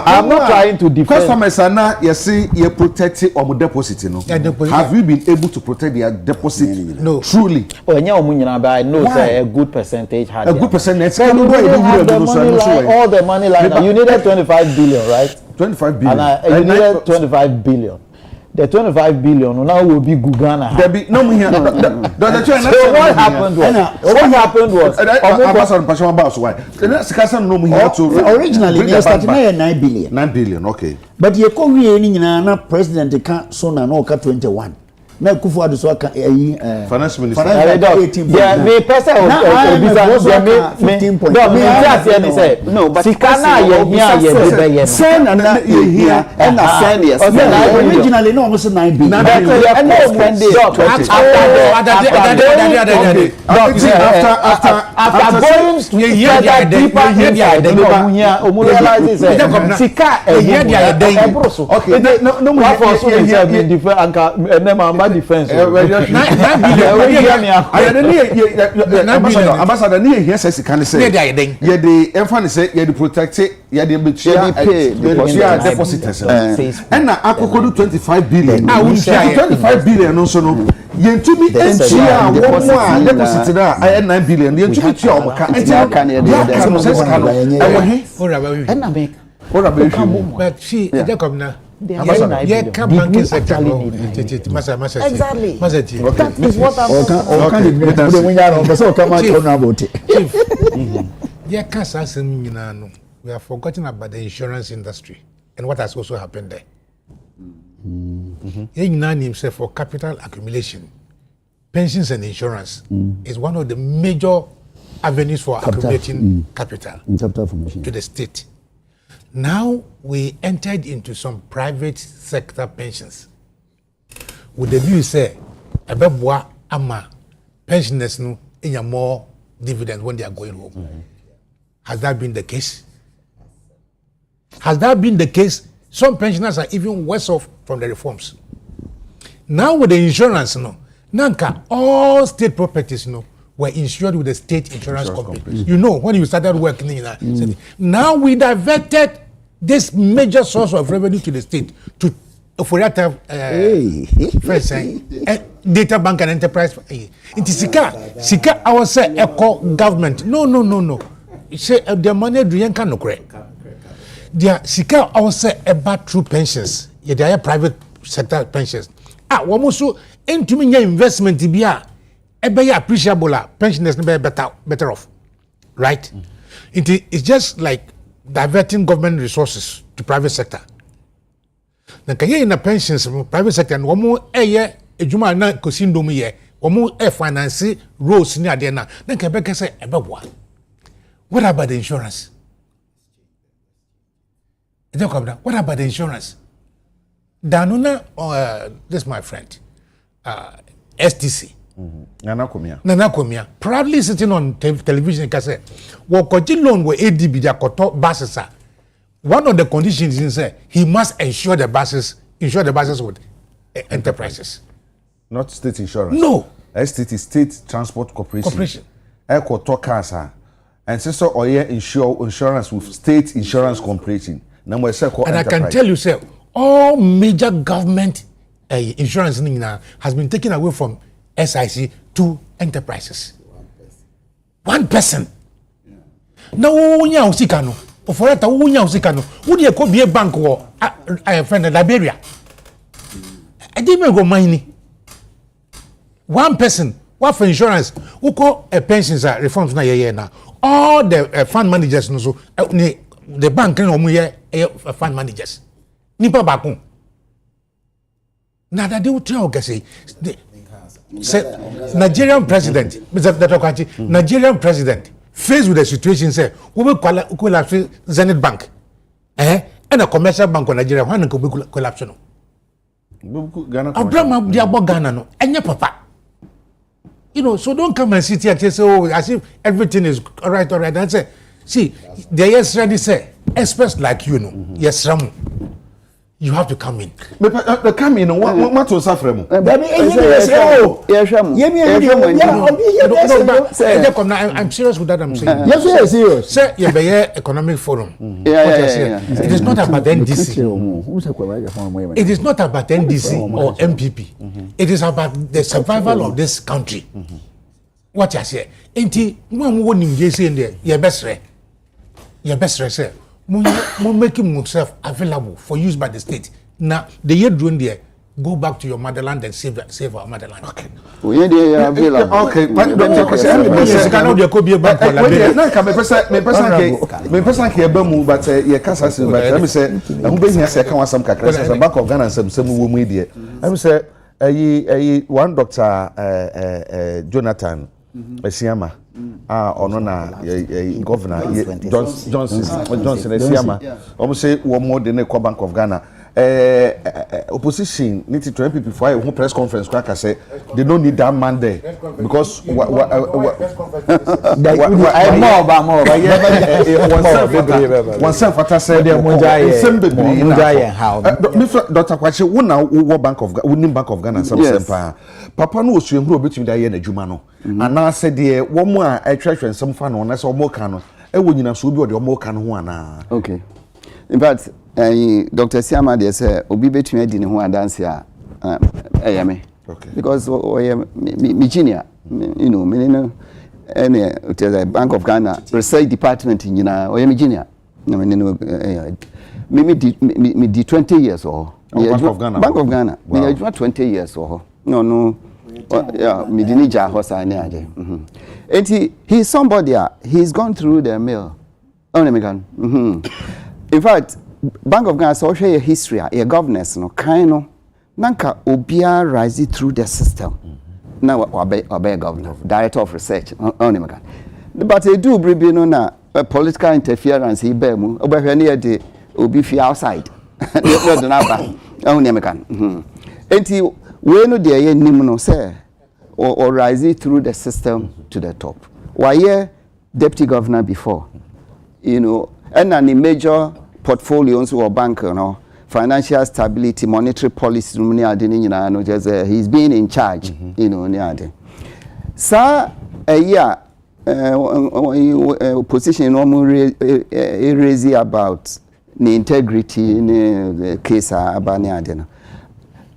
I'm not trying to defend. Customers are now you see you protect or deposit no. Have you been able to protect their deposit? No, truly. Oh, I know say a good percentage had a good percentage. All the money like you needed 25 billion, right? 25 billion. And you needed 25 billion. The 25 billion now will be Gugana. There be no here. So what happened was originally they started 9 billion. 9 billion, okay. But you come here na president can so na no 21. Na Kufuor so aka finance minister. Yeah, me person no, but Sikana here send here and originally no almost 9 billion. After going defense. Ambassador near here says he can say yeah the enfant say yeah the protect yeah the depositors and na akokodu 25 billion 25 billion no so no yentumi entia wo deposit na 9 billion yentumi tia omoka entia but see Agya Kwabena banking sector exactly. That is what I'm we have forgotten about the insurance industry and what has also happened there. Himself for capital accumulation, pensions and insurance is one of the major avenues for accumulating capital to the state. Now we entered into some private sector pensions. With the view say, Ebebwa ama pensioners no in more dividends when they are going home. Has that been the case? Has that been the case? Some pensioners are even worse off from the reforms. Now with the insurance, Nanka, all state properties, were insured with the state insurance company. You know, when you started working in that city. Now we diverted this major source of revenue to the state to for that data bank and enterprise. It is Sika our say eco government. No. Say the money do yanka no correct. There Sika our say about true pensions. Yeah, they are private sector pensions. Wamuso into me investment be appreciable pensioners be better off. Right? It's just like diverting government resources to private sector. Na kaya in the pensions private sector and womu ejuma na kosindom ye womu finance roles ni ade na ka beka say ebeboa. What about the insurance? What about the insurance? Danuna this my friend STC Nana Komia proudly sitting on television can say wokoji loan we ADB dia koto buses. One of the conditions is say he must insure the buses with enterprises, not state insurance. No, STT, State Transport Corporation. Koto cars and so or insurance with State Insurance Corporation. And I can tell you, sir, all major government insurance has been taken away from SIC to enterprises. One person. Now, unya usikano. Oforeta unya usikano. Udi eko be bank wo friend Liberia. I didn't go money. One person, what for insurance? Who call a pensions reforms na ye na. All the fund managers no so the bank no mu ye fund managers. Nipa bakun. Now that they will tell say Nigerian president, Mr. Dr. Nigerian president faced with the situation say we will collapse Zenith Bank and a commercial bank in Nigeria when collapse no. Abraham dia bo Ghana no enye papa. You know, so don't come and sit here and say, oh, as if everything is all right. And say, see, the yes ready say, experts like you know, yes, Ramu, you have to come in. But come in, what was suffering? I'm serious with that. I'm saying. Yes, serious. Say, you be economic forum. It is not about NDC. It is not about NDC or MPP. It is about the survival of this country. What you say? Enti, when we want to say in there, your best say. Making himself available for use by the state. Now, the year doing there, go back to your motherland and save our motherland. Okay. Okay. But one doctor Jonathan Esiama ono na governor Johnson Esiama almost say one more than the Bank of Ghana opposition need to MPP for a press conference cracker say they don't need that man there because one self what I said Dr. Kwachi one now Bank of Ghana some papa no osu ehuru obetumi da ye na adwuma no ana se de wo mu a etwetwe nsem fa no na se omo ka no e wo nyina so obi o de omo ka no ho ana. Okay, in fact Dr. Siama de say obi betumi adi ne ho adanse a eyame. Okay, because me junior, you know, me no it is a Bank of Ghana research department nyina me junior no me no me di 20 years or Bank of Ghana me ajuma 20 or no yeah me didn't ja hosa ni aje he's somebody he's gone through the mill in fact Bank of Ghana so share history a governance no kind no nanka obia rise through the system now obey governor director of research but they do bribi no na political interference he be mu obahwe na de obi fi outside no do na ba enti we no de ye nim no say or rise through the system to the top why deputy governor before you know and any major portfolios or bank no financial stability monetary policy no just he's been in charge you know sir a year position no raise about the integrity in the case abani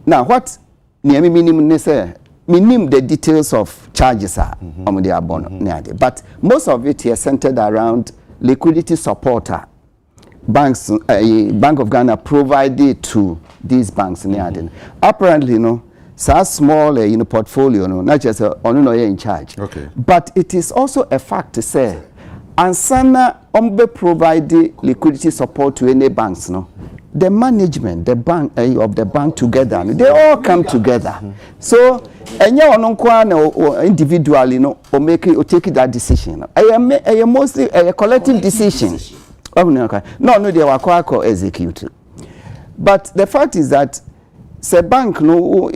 now what near minimum say minim the details of charges are but most of it is centered around liquidity supporter banks Bank of Ghana provided to these banks apparently no so small portfolio no not just in charge but it is also a fact to say ansana provide liquidity support to any banks no the management the bank of the bank together they all come together so individually no or take that decision mostly a collective decision no they were quite execute but the fact is that say bank no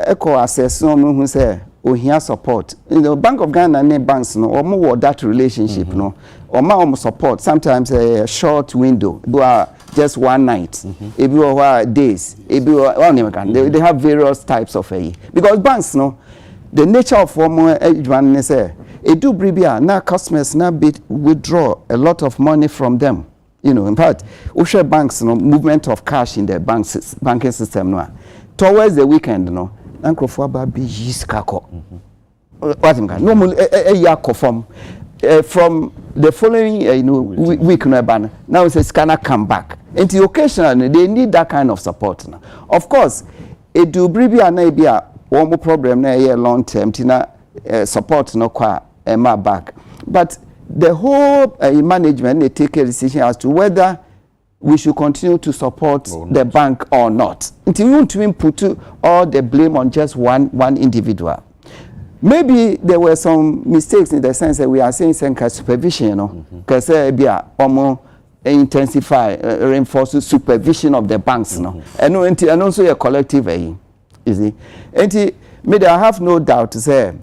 eco assess no who say here support Bank of Ghana and banks no or that relationship no or support sometimes a short window just one night days they have various types of because banks no the nature of one say it do bribia now customers now withdraw a lot of money from them in fact share banks movement of cash in the banking system no towards the weekend no ankofo ba be yiskako what normal from the following week no ban now it's a scanner come back and occasionally they need that kind of support now of course it do bribia na bia one more problem na long term tina support no kwa back but the whole management they take a decision as to whether we should continue to support the bank or not until you want to put all the blame on just one individual. Maybe there were some mistakes in the sense that we are saying some supervision, because intensify reinforce supervision of the banks no and also a collective you see and I have no doubt to say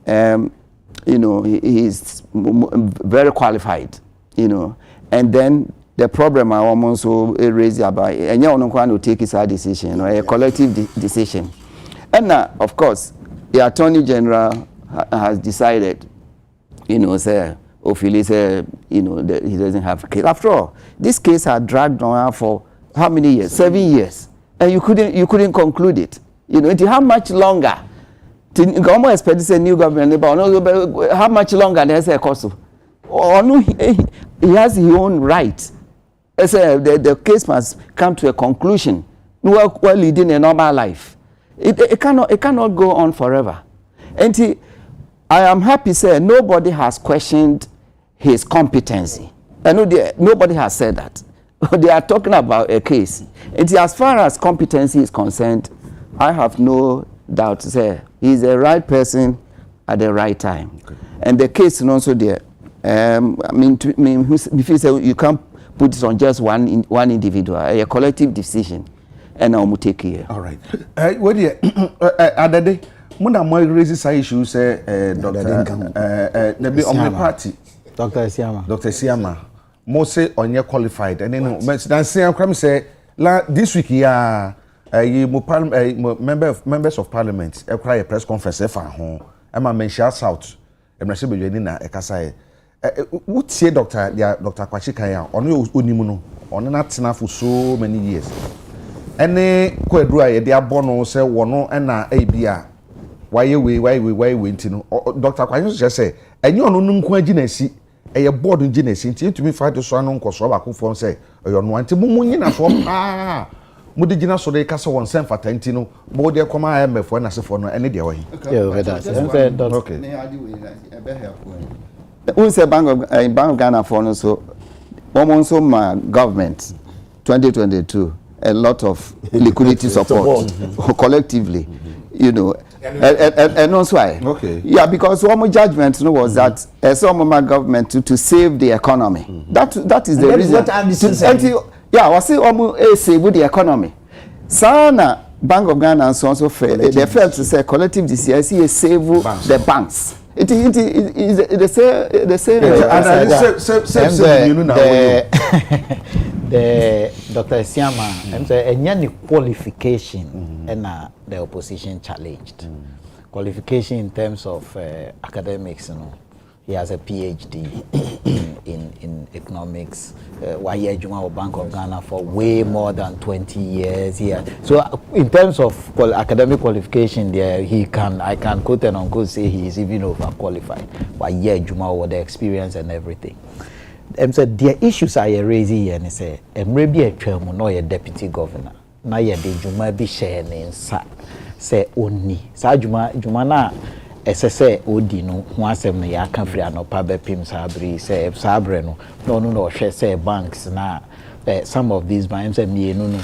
you know he is very qualified you know and then the problem I almost raised about and you know take his decision or a collective decision and of course the Attorney General has decided you know say Ophelia said, you know, that he doesn't have a case. After all, this case had dragged on for how many years? 7 years, and you couldn't conclude it. You know, how much longer? Government expects a new government, but how much longer there's a cost? Or no, he has his own right. The case must come to a conclusion while leading a normal life. It cannot go on forever. And I am happy to say nobody has questioned his competency. I know nobody has said that. They are talking about a case. And as far as competency is concerned, I have no doubt to say he's the right person at the right time. Okay. And the case is also there. I mean, if you say you can't put it on just one individual, a collective decision, and I will take care. All right. What do you, Adade? Muna mo raise some issues Dr. Nebi on the party. Dr. Siama. Mo say on your qualified and then dan say am say this week ya members of parliament e cry a press conference e fa ho e ma mention south e mra se bedwani na e kasa e wutie Dr. Kwachi kan ya ono onimu no ono na tena for so many years ene kwadru a ye de abono se wono na bia why we ntino Dr. Kwachi so say enye ono nku agina si eye board ngina si nti etumi fa de so anu nkoso ba ko fon say oyo no anti mumunyi na so pa mudi gina so de kasa won sen fata ntino bo de koma IMF na se for no ene de wo hi okay we say Bank of Ghana for no so almost my government 2022 a lot of liquidity support collectively you know and also why okay yeah because one judgment was that some of my government to save the economy that is the reason yeah was say save the economy sana Bank of Ghana and so on so fair they felt to say collective DCIC save the banks it is the same the Dr. Siama and say any qualification and the opposition challenged qualification in terms of academics you know he has a PhD in economics why he at Bank of Ghana for way more than 20 years here so in terms of academic qualification there I can quote and unquote say he is even overqualified why he at with the experience and everything. Said the issues I raising here and say maybe a term no a deputy governor na ye de juma bi share ne nsa say oni sa juma na say odi no ho asem no ya ka firi anopa be pim sabri say sabre no no hwe say banks na some of these banks me no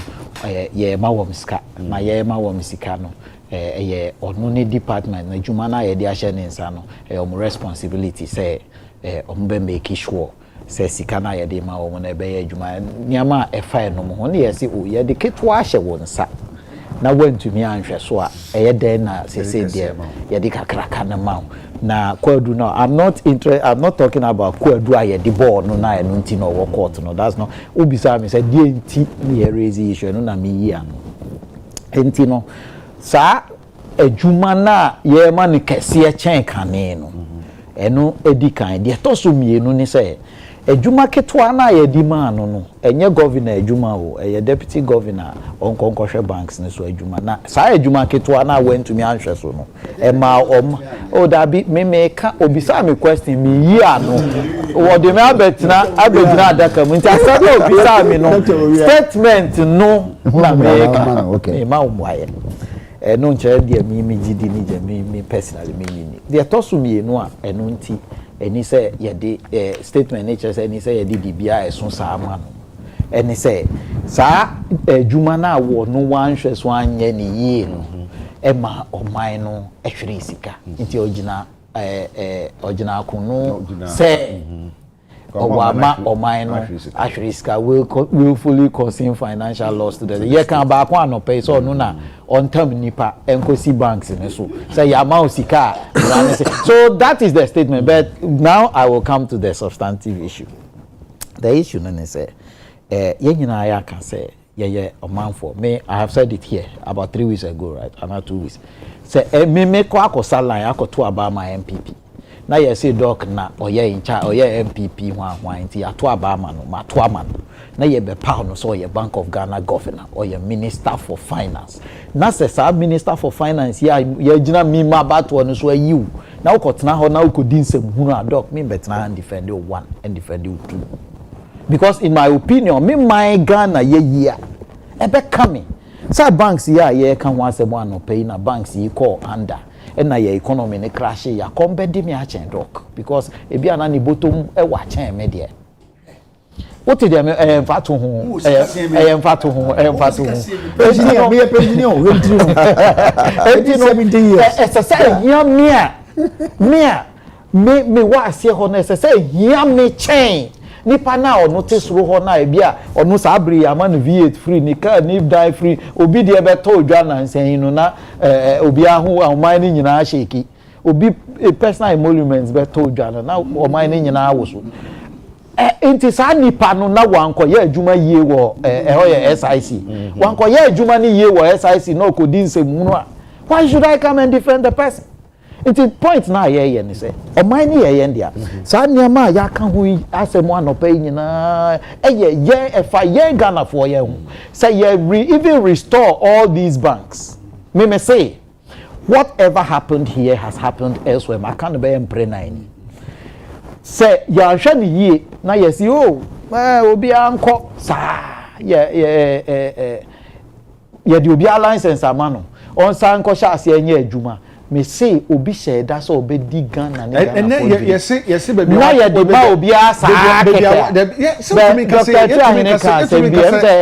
ye ma wom ska na ye ma wom sika no ye onu ne department na juma na ye de ahye ne nsa no responsibility say be make sure say sika na ye de ma wo na be ye adwuma niama e fa no mo ho na ye se o ye de ketwa ahye wo nsa na wantumi anhwe so a ye den na say de ye de kakraka na ma na kwadu no I'm not talking about kwadu a ye de ball no na eno nti no wo court no that's not obisa me say de nti na ye raise issue no na me yi ano enti no sa adwuma na ye ma ne kese chen kane no eno edi kan de to so mienu ni say adwuma ketwa na ye di ma no enye governor adwuma o eye deputy governor onkonkoshe banks ne so adwuma na sa adwuma ketwa na wentumi anhwe so no e ma o da bi me ka obisa me question me yi ano wo de me abetina adaka mu nti asabe obisa me no statement no na me ka okay ma umwaye no nche de mi gidi ni je mi personally mi de to so mienu a eno nti eni say ye de statement nature say eni say ye de bibia eso saa ma no eni say saa adwuma na wo no wanhwe so anye ni yie no e ma oman no ehwere sika nti ogina akunu say Owama or minor Ashriska willfully causing financial loss to the ye can back one or pay so nuna on term nipa enkosi banks in so say yama sika. So that is the statement, but now I will come to the substantive issue. The issue then say I can say a man for me. I have said it here about 3 weeks ago, right? Another 2 weeks. Say me make ko salary ako to about my MPP. Now you say doc na oye in charge oye MPP one nti ato abama no mato ama no na ye be pa no so ye Bank of Ghana governor or ye Minister for Finance na say sa Minister for Finance ya gina mi ma bato no so ayi na ukotena ho na ukodi nsem hunu doc me betena and defend you one and defend you two, because in my opinion me my Ghana ye ebe coming say banks here ye kan wan say one no pay na banks ye call under and na your economy ne crash ya kombe di me a chen doc because e bia na ni bottom e wa chen me de what did me mfato ho mfato ho engineer me engineer o rentri ho 70 years e say ya me wa ase ho na say ya me chen nipa na ono te soro ho na e bia ono sa abri ya ma no V8 free ni car ni die free obi de be to odwa na nsen no na obi ahu aman ni nyina sheki obi personal emoluments be to odwa na oman ni nyina awoso enti sa nipa no na wanko ye adwuma yie wo ho ye SIC wanko ye adwuma ni yie wo SIC no ko di nsem no a why should I come and defend the person? It's a point now here ni say o man ni ye ndia sa niam ya kan ho asem anopa nyina ye efa ye Ghana for ye hu say ye even restore all these banks me say whatever happened here has happened elsewhere ma kan be empre nine say ya hwe ni ye na ye si obi anko sa ye di obi a license amano on san ko sha ase enye adwuma me say obi share that so obi di Ghana ni Ghana yes baby na ye de ba obi asa yes so me ka say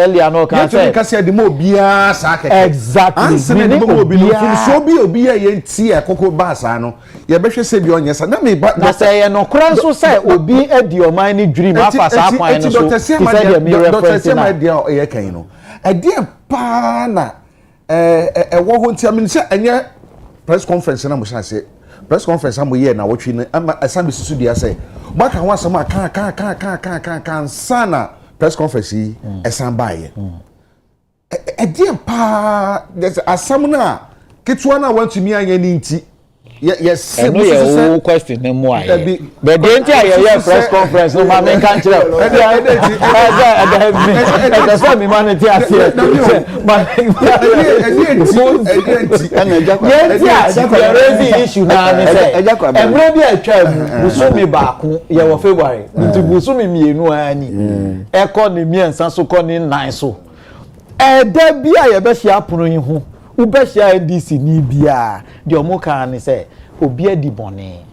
earlier no can say ka say de mo obi asa keke exactly me de mo obi no so obi ye nti e kokko ba asa no ye be hwe say bi onye sa na me ba na say ye no kran so say obi edi o man ni dream afa sa kwan no so say me reference na dia ye kan no e dia pa na wo ho nti am say enye press conference na mo say press conference am ye na wotwi na asam bisusu dia say ba kan wa asam kan sana press conference yi esam ba ye e dia pa there's asam na ketwa na want to me anya ni nti yes no your question no more but the entire press conference no man can tell that's why me man tia say raising issue na me say emre bi atwa busumi baako ye wo February nti busumi mienu ani e ko ni miensa so ko ni nine so da bia ye be hia pono yi ho ubehia DC ni bia de omuka ni say obi adi bone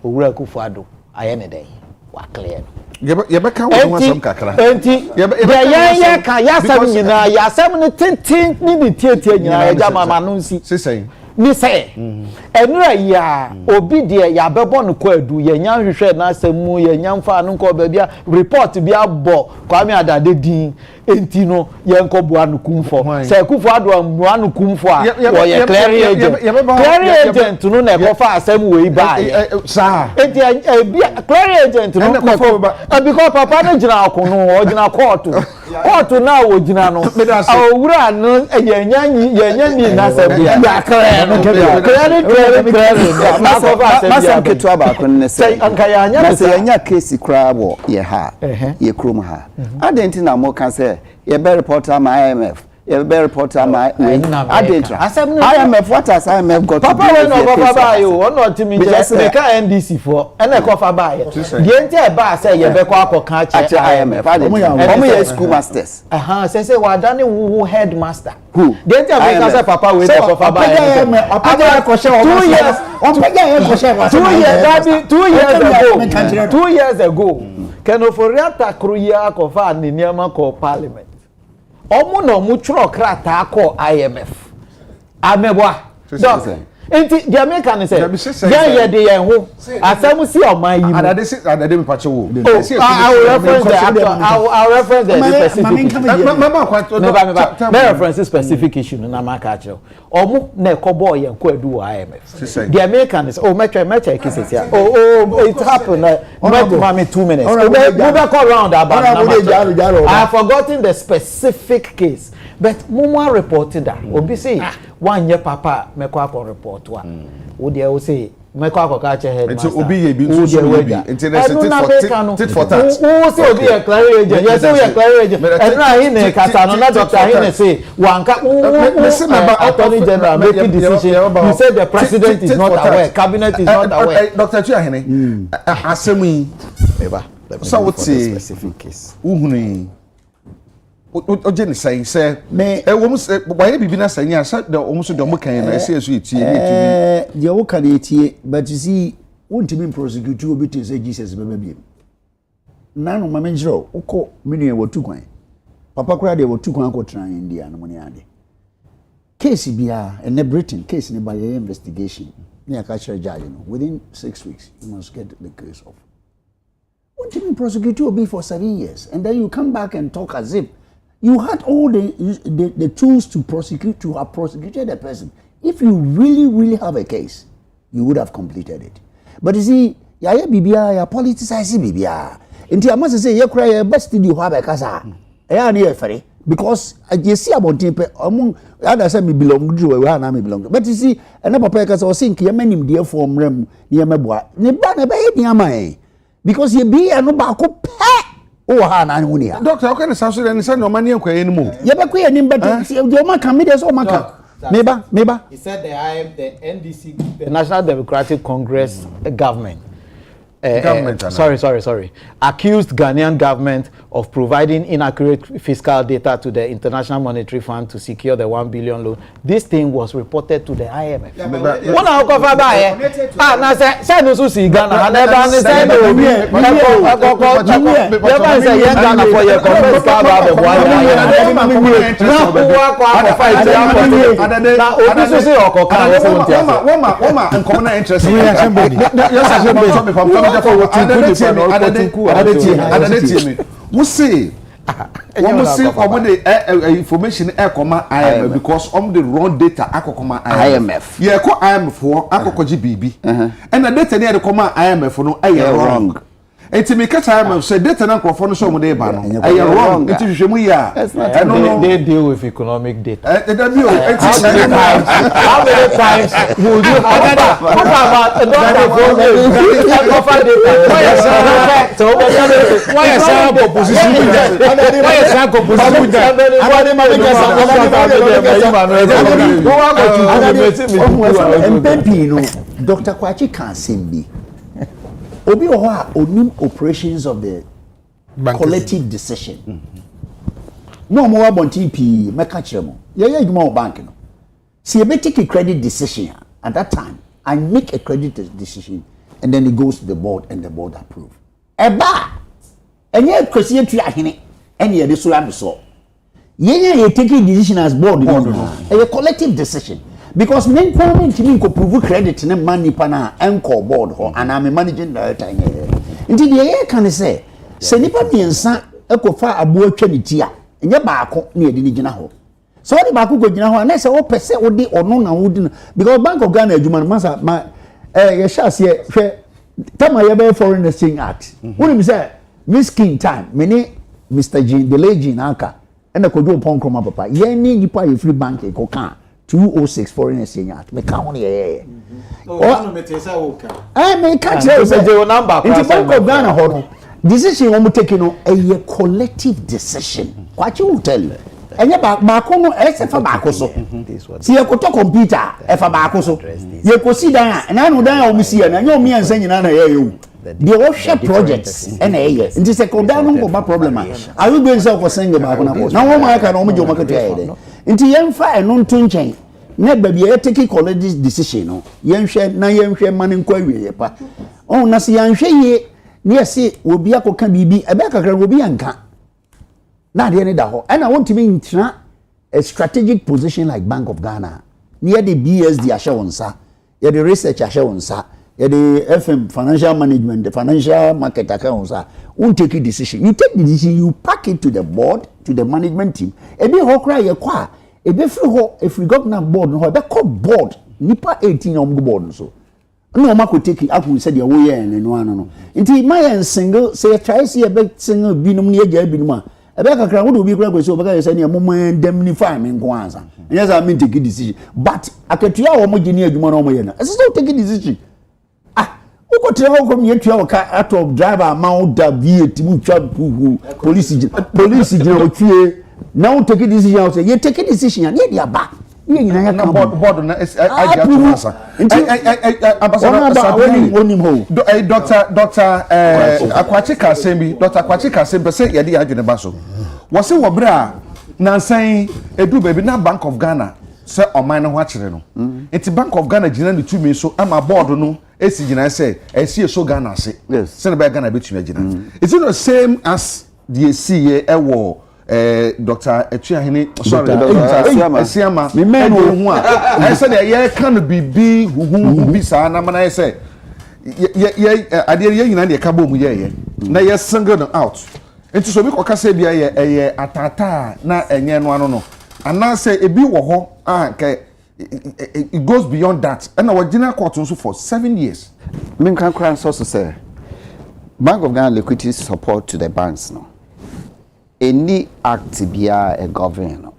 owura Kufuado aye ne dey wa clear ye be kan wo asam kakra enti ye kan ya sam nyina ya sam ne tintin ni tietie nyina ya jama manu nsi sesai ni say enura ya obi de ya bebo no kwadu ye nya hwehwe na asemu ye nya mfa no ko ba bia report bia bo Kwame Adade din enti no ye nko bua no kumfo say Kufuado amua no kumfo a wo ye clear agent no na ko fa asem we ba sa enti clear agent no ko because papa no gina akono o gina court na wo gina no awura no ye nya ni na se bia clear masam ketua ba kon ne say anka ya nya se ya nya case kra bo ye ha ye krom ha adenti na mo kan say ye be reporter my IMF ye be reporter my adenti IMF what has IMF got papa we no go ba you o no timi je me ka NDC for ene ko fa ba ye de enti e ba say ye be ko akoka che IMF omo ye school masters say wa dani who headmaster who de enti e be say papa we no ko fa ba ye apega ko she o 2 years apega ye ko she 2 years ago Kenoforiata Kruya ko fa ni niama ko parliament omu no mu twro krata ko IMF amebwa Enti the American say yeah dey ho asem si o man yi adade me pache wo I will reference the actual I will reference the specific me reference specific issue na ma ka che omo na ekobo ye nko adu wo IMF the American is mecha kisses here it happened me 2 minutes we back around about I have forgotten the specific case but mumwa reported that obi say one year papa meko akọ report wa wo de wo say meko akọ ka che head master obi ye bi so bi internet tit for tat wo say obi ye clear agent yes say we clear agent and na he ne kasa no na doctor he ne say wanka attorney general making decision you say the president is not aware cabinet is not aware Dr. Tuahene asemi eba so what say specific case uhunu oje ni say wo mu why bibi na say nya say o mu so do mo kan na say so etie je wo kan etie but you see won't be prosecute obi to say Jesus baba bi nanu mama njiro uko minu wo tu kwan papa kura de wo tu kwan ko tran India no ne ade case bia in Britain case ni by investigation ni aka chere judge no within 6 weeks you must get the case off. Won't be prosecute obi for 7 years and then you come back and talk as if you had all the tools to prosecute, to have prosecuted the person. If you really have a case, you would have completed it. But you see, ya bibia, ya politicize bibia. Inti I must say, you cry your best you have a casa. Ya ni efere because you see about tempe among others say me belong to where na me belong. But you see, and papa casa o think ye manim dear form rem ni meboa. Ne ba na ba ye ama because ye be no ba ko pe. Oh, ha na hu ni ha. Doctor, how can say then say no money enko ye nimu. Ye be ko ye nim but the man can me there so man can. Meba. He said the NDC, the National Democratic Congress government. Sorry. Accused Ghanaian government of providing inaccurate fiscal data to the International Monetary Fund to secure the 1 billion loan. This thing was reported to the IMF. One how cover by na say no so see Ghana and never say no we never say yen Ghana for your conference about the one na obi so say okoka woma nkomo na interest we say information IMF because the wrong data akokoma IMF ye ko IMF for akokoji bibi and the data near the comma IMF no wrong. Enti me catch IMF say data na crofo no so mo dey ba no wrong. Enti hwehwemu ya they deal with economic data. How many times would you have about Dr. Kwachi can sing Obi Oha onim operations of the collective decision. No more about TP, meka chemo. Yeah, you more bank no. See, you take a credit decision at that time. I make a credit decision and then it goes to the board and the board approve. Eba! And you question to ahine and you so am so. You take a decision as board. A collective decision. Because men parliament mean ko prove credit na money pana enko board ho and I'm a managing director nti the year can say nipa biensa ekofa abo atwa ne ti a enye baako na yedi ni gina ho so the baako go gina ho na say wo pese wo de ono na wo di because Bank of Ghana adwuma masa ma ye sha se hwe tama ye be Foreign Exchange Act woni mi say miskin time many Mr. Jean the legend aka and the kojo pon kroma papa ye ni nipa ye free bank e ko kan 206 Foreign Exchange Act. Me count here. Oh, me tell you me catch you. Say number. It's Bank of Ghana hold. Decision we take no a collective decision. What you will tell you. Enye ba ko no e se fa ba ko so. Si e ko to computer e fa ba ko so. Ye ko si dan na no dan o mi si na nye o mi ansa nyina na ye yo. The offshore projects and a nti se ko dan no go ba problem a. Are you going to say sing ba ko na ko. Na wo ma ka no mo je o ma ka tell nti yemfa eno nto nchen na ba bia take collective decision no yemhwe mane nkwa wiye pa na se yanhwe ye na yesi obi akoka bibi ebe kakra obi anka na de ne da ho and I want to be in a strategic position like Bank of Ghana near the BSD assurance ye the research ahye wonsa ye the FM financial management the financial market ahye wonsa won't take a decision you take the decision you pack it to the board to the management team e be ho kra ye kwa e be free ho if we governor board no be call board nipa 18 on board so no ma ko take aku said ye wo ye no ano no nti my single say try see e be single binum ne agya binum a e be kakra wo do bi kra ko so be ka say ne mo indemnify me nko ansa yes I mean take a decision but akatua wo mo gini adwuma no mo ye na so take a decision uko tire ho kom yetua wo ka atop driver amount da VAT mu twa police gina otwie now take a decision say you take a decision and ye aba ye nyina ya kan board na Agya Kwabena ambassador onim ho Dr. Akwachi Kasembi Dr. Akwachi Kasembi say ye dey adwene ba so wo se wo bra na nsan edu baby na Bank of Ghana say oman no ho akere no enti Bank of Ghana gina ne tumi so ama board no esi gina say esi so Ghana se say na ba Ghana betumi gina is it the same as the CA ewo Dr. Etuahene sorry Dr. Asiama me men ho a I said ye can be hu bi sa na mana say ye ade ye nyina de ka bo mu ye na ye single them out enti so bi ko kasa bia ye atata na enye no ano no ana say ebi wo ho it goes beyond that and our general court also for 7 years me kan kran so say Bank of Ghana liquidity support to the banks no any act bia a governor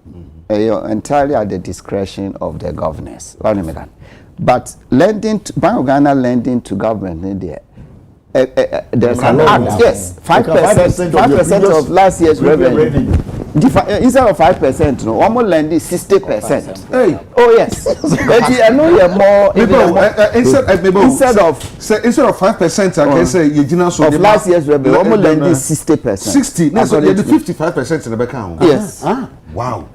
entirely at the discretion of the governors but lending to Bank of Ghana lending to government in there there's an act yes 5% of last year's revenue instead of 5% no one more lending 60%. Hey. Oh yes. But I know you're more instead of 5% I can say you didn't so of last year's revenue one more lending 60%. 60 no so you 55% in the account. Yes. Wow.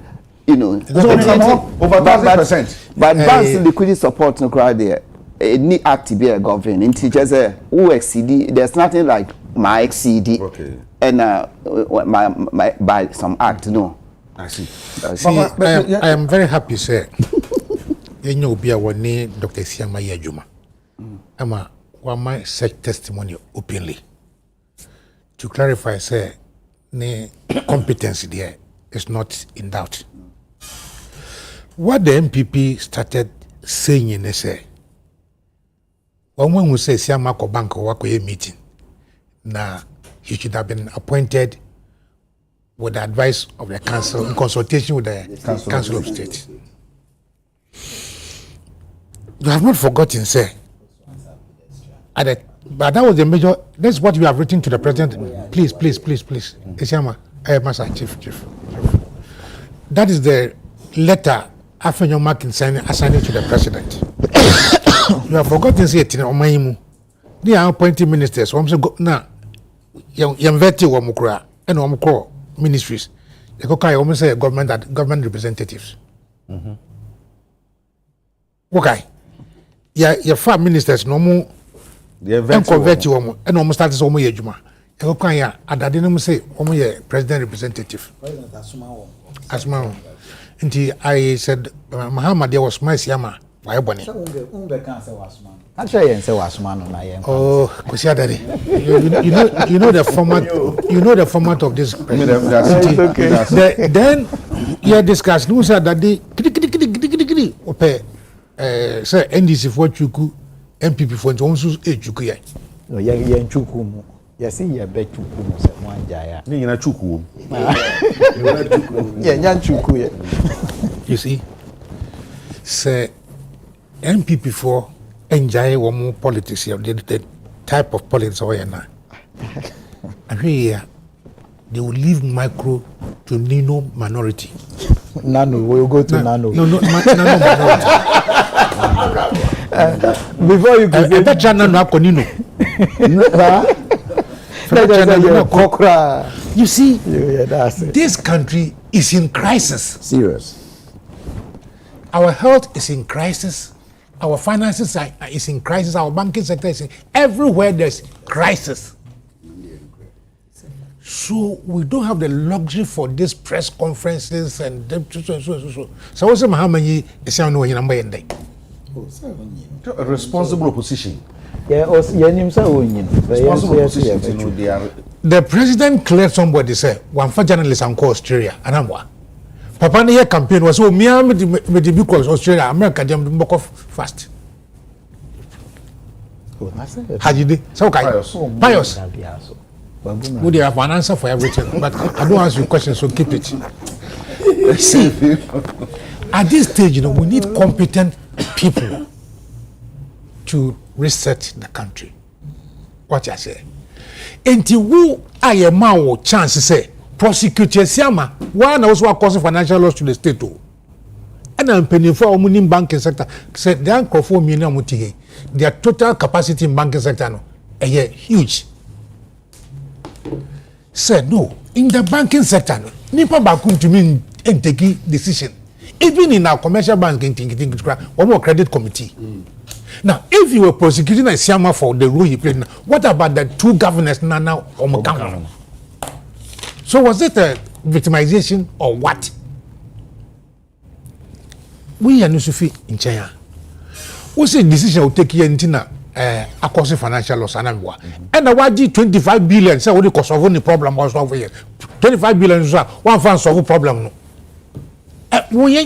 You know over 1000%. But banks liquidity support no crowd there any act to be a government in just who exceed there's nothing like my exceed and my by some act no I see. I am very happy sir you know be our name Dr. Siama Yajuma ama one my such testimony openly to clarify say ne competence there is not in doubt. What the MPP started saying in say when we say Siama ko bank wako ye meeting na he should have been appointed with the advice of the council in consultation with the council of state. You have not forgotten, sir. But that was the major. That's what we have written to the president. Please. Esiama, Master Chief. That is the letter after your mark assigning to the president. You have forgotten, say it in Omaimu. They are appointing ministers. Now, young veti wa mukura and omukro ministries. They go almost say government representatives. Okay. Your five ministers no more. And convert you and almost start so much juma. You go ya adadinum say president representative. Asma. Until I said Muhammad there was my Siama. Why bonny? Actually, say Wasman na yen. Oh, Kusiadari. You know the format. You know the format of this. Then you discuss. No said that they okay. Say NDC for Chuku, MPP for Johnson Chuku ya. No, yen Chuku mu. Yes, ye be Chuku mu se mo anjaya. Ni na Chuku. Yen Chuku ye. You see, say MPP for enjoy one more politics here, the type of politics over here now. And here, they will leave micro to nano minority. Nano, we'll go to nano. No, nano minority. Before you could say that channel no konino. You see, this country is in crisis. Serious. Our health is in crisis. Our finances is in crisis. Our banking sector is in everywhere. There's crisis. So we don't have the luxury for these press conferences and so. So what's the Mahamani is saying no number in day. A responsible opposition. Responsible opposition. The president cleared somebody say one for journalists and call Australia and I'm what. Papa ne campaign was so me the because Australia America dem boko fast. Hajide so pious. Would you have an answer for everything? But I don't answer your question, so keep it. See, at this stage, we need competent people to reset the country. What I say. Until who I am now chance to say prosecute Siama, one also causing financial loss to the state too. And I'm paying for money in banking sector. Said they are 4 million muti. Their total capacity in banking sector no, huge. Said no, in the banking sector, no, nipa bakum to me and take decision. Even in our commercial banking, one more credit committee. Now, if you were prosecuting a Siama for the role he played, what about the 2 governors now on So was it a victimization or what? We are Nusufi in China. What's the decision will take here in Tina? Across financial loss and and the YG 25 billion. So what the cost of the problem was over here. 25 billion is one fan solve problem. No. We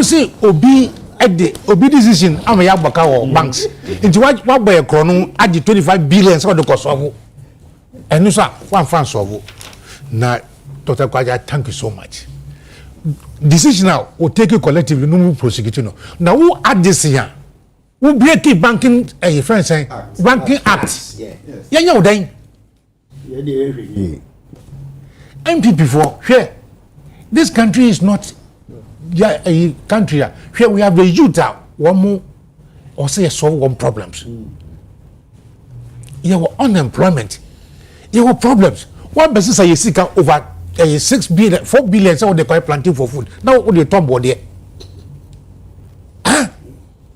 see Obi at the Obi decision. I'm a Yabaka or banks. Into what by a chrono at the 25 billion. So the cost of and you saw one fan solve. Now, Dr. Kwaja, thank you so much. Decision now will take you collectively, no prosecute. Now, who add this here? Who break it banking a friend saying banking act? Yeah, you then. MPP for here. This country is not a country where we have the youth out one more or say solve one problems. You have unemployment. You have problems. One person say you seek over 6 billion, 4 billion, so they call planting for food. Now what they talk about there?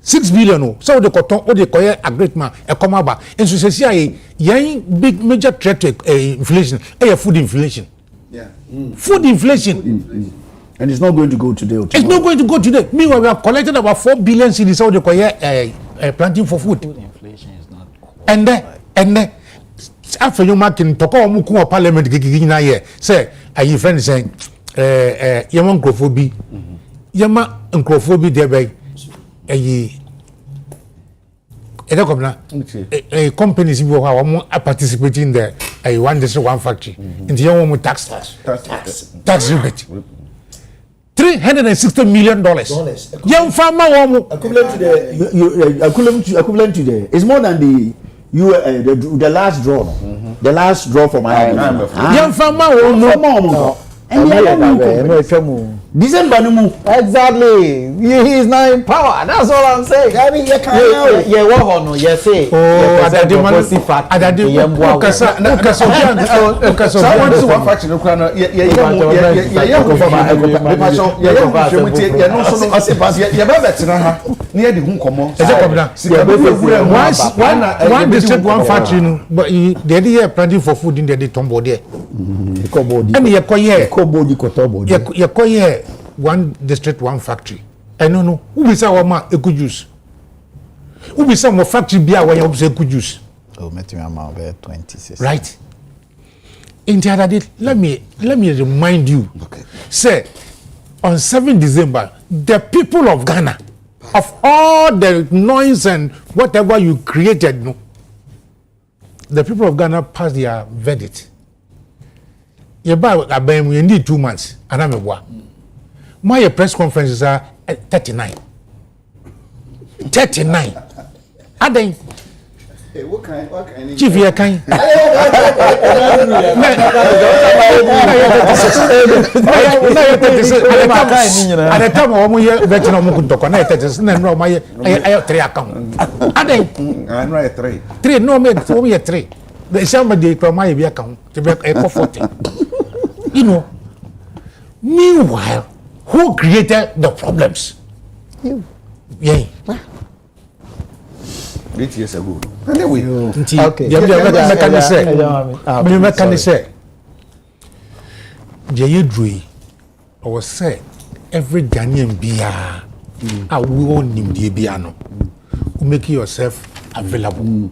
6 billion, so they call a great man, a come back. And so say, big major threat to inflation, food inflation. Yeah. Food inflation. And it's not going to go today. It's not going to go today. Meanwhile, we have collected about 4 billion cedis, so they call planting for food. Food inflation is not. And then. After you marking to call Muku Parliament Gigina here, say, are you friend saying, Yaman Crophobia, Yama and Crophobia, thereby a companies who are participating in the one district, one factory, in the young tax rebate. $360 million. Young farmer equivalent to the it's more than the last draw. The last draw for my young farmer no. December Exactly. He is not in power. That's all I'm saying. I mean, say. One district, one factory, but they did planting for food in the tombo there. And you one district, one factory. I don't know who is our man a good use. Who is some factory beer where you say good use. Oh, met me amount 26. Right. In the other day, let me remind you. Okay. Say on 7 December, the people of Ghana, of all the noise and whatever you created, no, the people of Ghana passed their verdict. You need 2 months, and I'm a my press conferences are 39. 39. Are they? What kind? Chief, you can. At the time, I'm here, veteran of Mukunto, and I know my 3 account. Are they? I know 3. 3, no, me, 3. The somebody from my account to be a 40. You know, meanwhile, who created the problems? You. Yeah. 8 years ago. Anyway. Okay. Say, I was say every Ghanaian bia we all nim the bia no who make yourself available.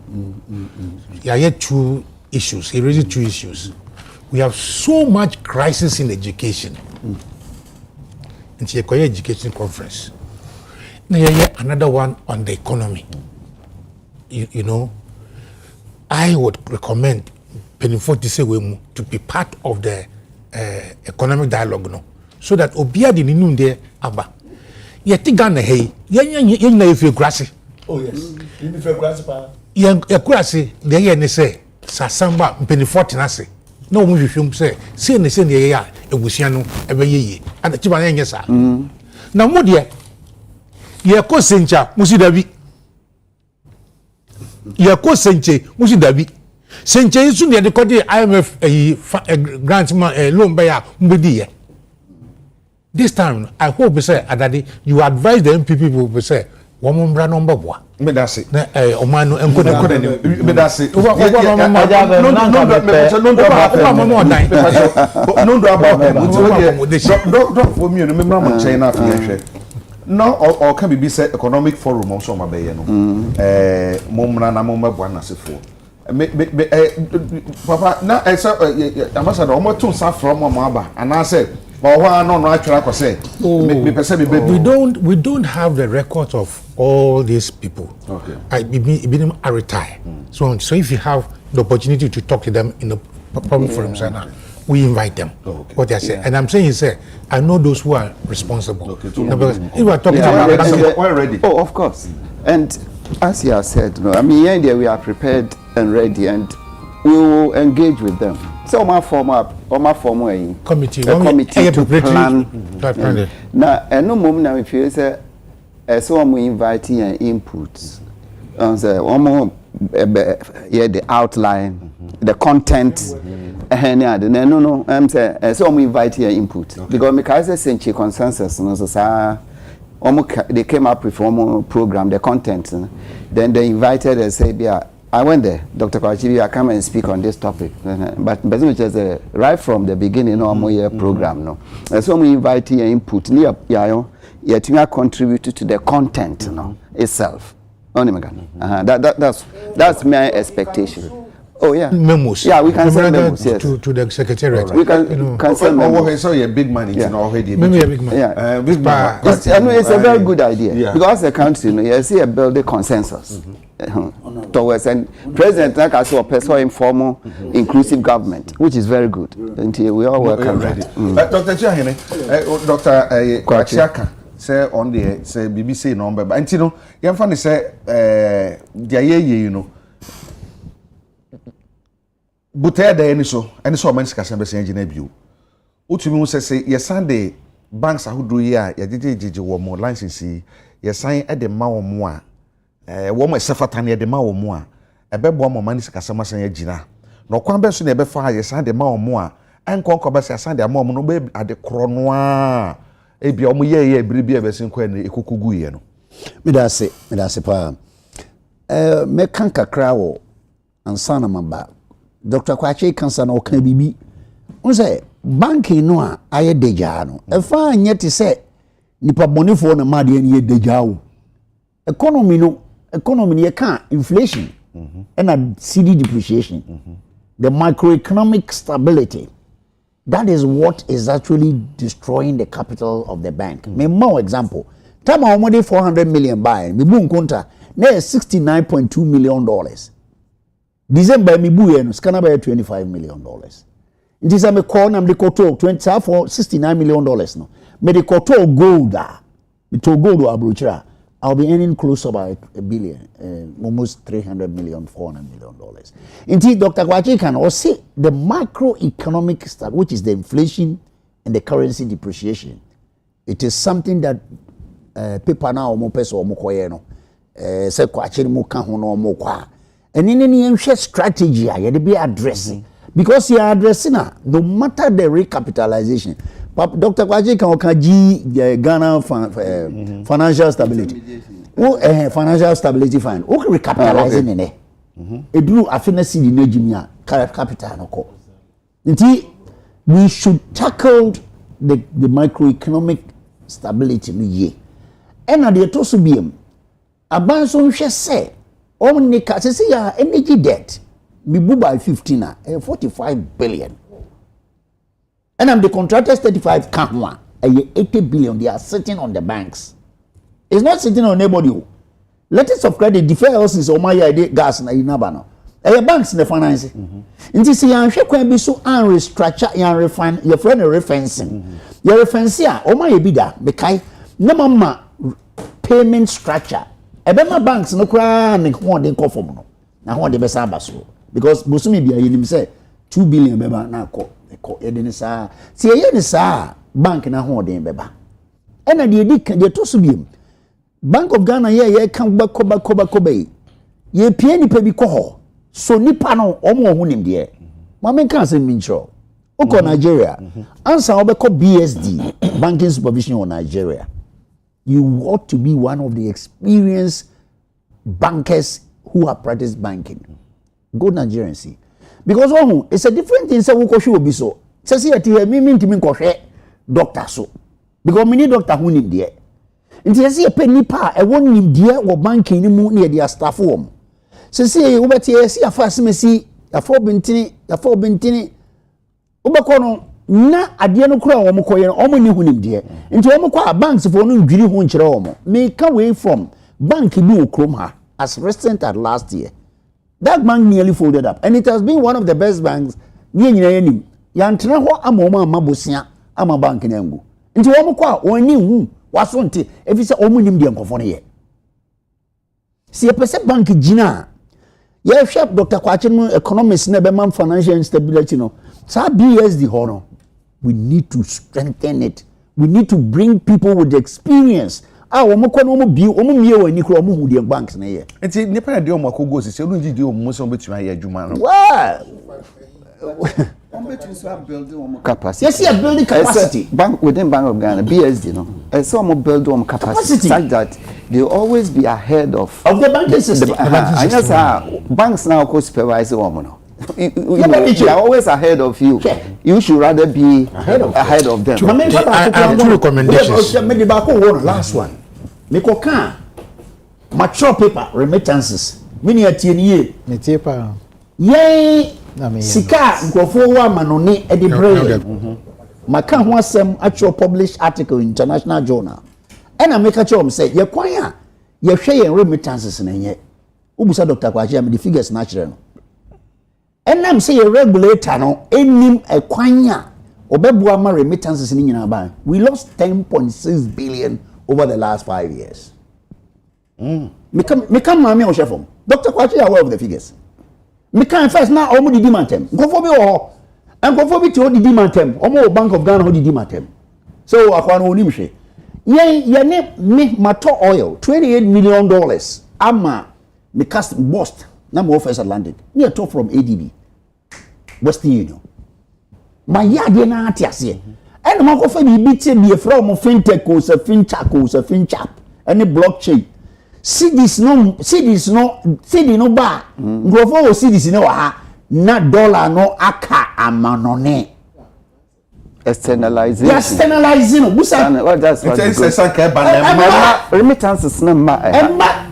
Yeah, here two issues. He raises two issues. We have so much crisis in education. It's a education conference. Now another one on the economy. You know, I would recommend Penifo to be part of the economic dialogue, no, so that Obia di ninu there aba. Yeti Ghana hey, yen na if you grassy. Oh yes, you prefer grassy pa. Yen grassy, the yen say Sasamba Penifo tenase. No mu hwehwem say ne se ne ya ebusua no ebe yeye and chiba na enye sa na mo de ye ko sencha musi dabi ye ko senche musi dabi senche isu ne de kodi IMF grant loan by ya mbedi ye this time I hope say adade you advise the MPP people say woman bra number boa me da se na omano enkoda me da se no for me no me mra mo chain na afia no or can be say economic forum also ma be ye no mo mra na mo mabua na sefo papa na ambassador o mo tun sa from mo aba ana say we don't have the records of all these people. Okay. I retire. So if you have the opportunity to talk to them in the public forum center, we invite them. Okay. What they say, and I'm saying is, I know those who are responsible. Okay. Because if we are talking about we're ready. Oh, of course. And as you have said, no, I mean, in India we are prepared and ready, and we will engage with them. So my former committee to plan. Now, and no moment now if you say, so I'm inviting inputs, and say, the outline, the content, and no, I'm saying, so I'm inviting input because because I say consensus, no, so they came up with one program, the content, then they invited and said, yeah. I went there, Dr. Kwachibi, I come and speak on this topic. But which is right from the beginning of my program. No, and so we invite your input. You contribute to the content, itself. That's my expectation. Oh yeah, memos. Yeah, we can send memos. Yes. To the secretariat. We can send memos. So you're big money. Maybe a big man. Yeah, big man. It's a very good idea because the country, you see, build a consensus. Towards and President like I saw personal informal inclusive government, which is very good. Until we all welcome that. Dr. Chahine, Dr. Kwachiaka say on the say BBC number, but until no, you find say you know. But any so man can be saying you. Utumi say yes Sunday banks are who do ya did more license yes sign at the mao more. Woman sefatane de ma wo mu a ebebo mo mani sikasama san agina no kwan be so na ebe fa ye san de ma wo mu a enkonko be san de ma wo no be ade kro no a e bia omo ye biribi e be sin kwa ne ekukugu ye no me da se pa me kan kakra wo ansa na maba Dr. Kwache kansa na o kan bibi on say banking no a aye deja no e fa anye te se nipa bonifo na ma de ne deja wo economy you can't inflation and CD depreciation, the macroeconomic stability. That is what is actually destroying the capital of the bank. More example, time I money 400 million buy, me boom konta, now $69.2 million. December me buy scanner by $25 million. In December call na me koto 20 for $69 million no. Me de koto gold me to gold abrochira. I'll be earning close to about $1 billion, almost $300 million, $400 million. Indeed, Dr. Kwachi can also see the macroeconomic stuff, which is the inflation and the currency depreciation. It is something that people now more person more koyeno. Say Kwachi mo kan ho no mo kwa. And in any strategy, you be addressing because you are addressing no matter the recapitalization. Dr. Kwachi can Ghana financial stability. Financial stability fund. Okay, recapitalizing in there. It do affinity in Nigeria capital no. We should tackle the microeconomic stability no ye ena de to so biem aban so nhwe se omni ka se ya energy debt bi bu by 15 45 billion and I'm the contractors 35 ka ho a 80 billion they are sitting on the banks. It's not sitting on anybody. Letters of credit deferrals is on my idea gas na inaba no banks in the finance nti se yan hwe kwan bi so an restructure yan refine your friend refinancing your refinancing a o ma ye bi da be kai na mama payment structure ebema banks no kra ne ho de nkofom no na ho de be sa baso because bosumi bia yenim say 2 billion beba na ko e de ne sa se ye ne sa bank na ho de beba ena de to so biem Bank of Ghana ye kan ba koba ye pie nipa bi ko ho so nipa no omo ho nim de ma men kan say mincho uko Nigeria answer obeko BSD banking supervision in Nigeria you ought to be one of the experienced bankers who have practiced banking go Nigerian see because it's a different thing say we ko hwe obi so say say me ntimi ko hwe doctor so because me need doctor who nim de nti yesi e pe nipa e won nim de wo banking ni mu na ye staff wo sisi ubeti yesi afa simesi afo bintini ubeko no na ade no kura wo mkoye no omo ni hunim de nti wo mkwa banks fo no ndwiri hu nkire wo mo me can way from bank bi okrom ha as recent as last year that bank nearly folded up and it has been one of the best banks ni nyina yanim ya ntena ho ama mabosia ama bank na ngu nti wo mkwa oni hu waso nti efise omo nim de nkofo no ye si e pese bank jina yeah, chef Dr. Kwachim economics never man financial instability no. So BSD hono. We need to strengthen it. We need to bring people with experience. Omo kwa no bi omo mie wani kro omo hu de banks na ye. Enti nipa na de omo akogo sisi onu ji de omo so betuma ye adwuma no. Wow. Capacity. Yes, yeah, building capacity. Bank within Bank of Ghana, BSD, no. Some build capacity such that they always be ahead of the banking system. Banks now co supervise woman. They are always ahead of you. You should rather be ahead of them. I have two recommendations. Last one. Meko kan mature paper remittances. Mini atienie. Me paper. Yay. Sika nkofo wa manoni e de brain maka ho asem actual published article in international journal and I make a sure say ye kwan a ye hwe ye remittances na nye ubusa Dr. Kwachia me the figures natural no enam say ye regulator no enim e kwan a obebua ma remittances ni nyina ba we lost 10.6 billion over the last 5 years me come mama o chefom Dr. Kwachia aware of the figures. Me can first now omo didi mantem. Nkofo bi wo. Nkofo bi ti o didi mantem. Omo Bank of Ghana ho didi mantem. So akwa no onim hwe. Ye ne me mato oil $28 million ama me cast bust na me office landed. Near top from ADB. Western Union. Ma yade na atiase. And ma kofa bi tie bi from fintech ko se finchap any blockchain. CD no ba ngrofo o CD no ha na dollar no aka amanone externalization. Yeah, externalizing. What that's what remittances na ma.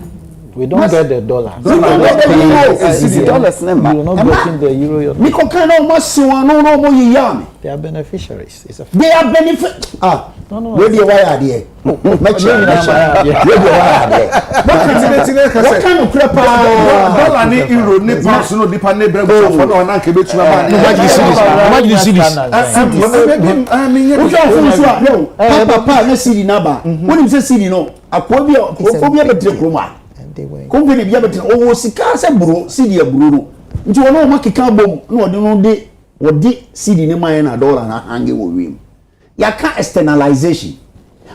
We don't get the dollar. We don't get the euro. Dollars na ma. You are not getting the euro. Me ko kan no mo siwa no mo yiyam. They are beneficiaries. It's a They are benefit. no. Where the wire there? Make sure where the wire there. What kind of crap? Dollar ni euro ni pounds no dipa ne brego for no na ke betuma ba. Imagine cities. Papa na CD na ba. When you say CD no, akobia betre kroma. Company bia betre o sika se bro CD bro no. Nti wono makeka bom na ode no de wodi CD ni man na dollar na hange wo wiem. Ya ka externalization.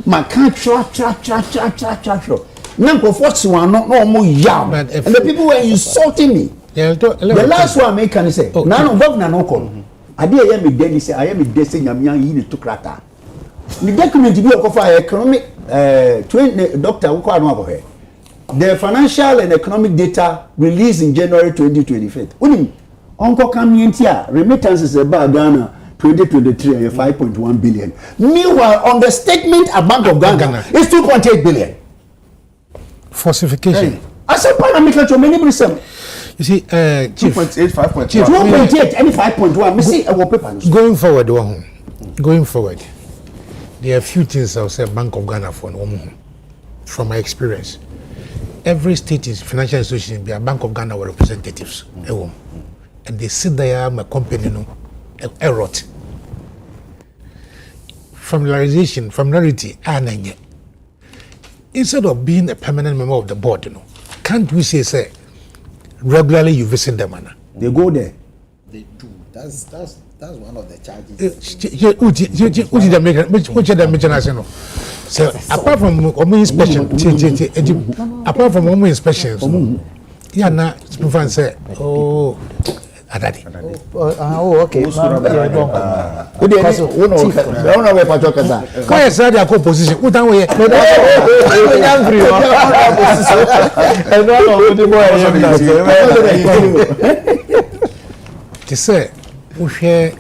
Ma ka tra. Now for 41 no more yam. And the people were insulting me. The last one I can say, no governor no call. I did hear me daddy say I am a desi nyamya yi to krata. The document be of economic Dr. Ukwa no here. The financial and economic data released in January 2025. Unim Uncle Kamientia remittances about Ghana 2023 5.1 billion. Meanwhile, on the statement at Bank of Ghana, it's 2.8 billion. Falsification. I said, parameter many percent. You see, Chief. 2.8, 5.1. 2.8 and 5.1. We see our papers. Going forward, there are a few things I'll say Bank of Ghana for from my experience. Every state is financial institution, there are Bank of Ghana representatives, and they sit there, my company, a rot. Familiarity, and instead of being a permanent member of the board, can't we say regularly you visit them, Anna? They go there. They do. That's one of the charges. Which of them national? So apart from inspection, yeah, now Stefan say, oh, Adadi. Oh, okay. Why is that your position? What are we? To say, we share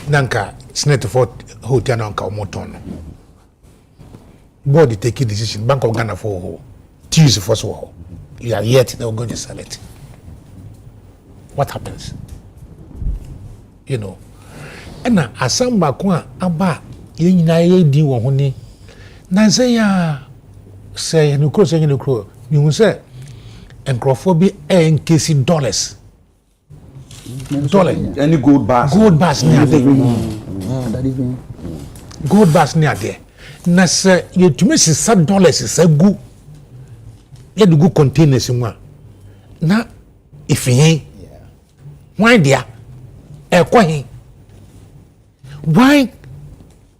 Nanka, Snetford Hotel Nanka Moton. Board take a decision, Bank of Ghana for Tuesday first of all. You are yet they're going to sell it. What happens? And now asamba kwa aba yenyina yedi wo hone na say ya say no cross you say enkrofo bi enkesi dollars any gold bars near there. Gold bars near there. Na say you to me say dollars is a good you go containers in one na if why there why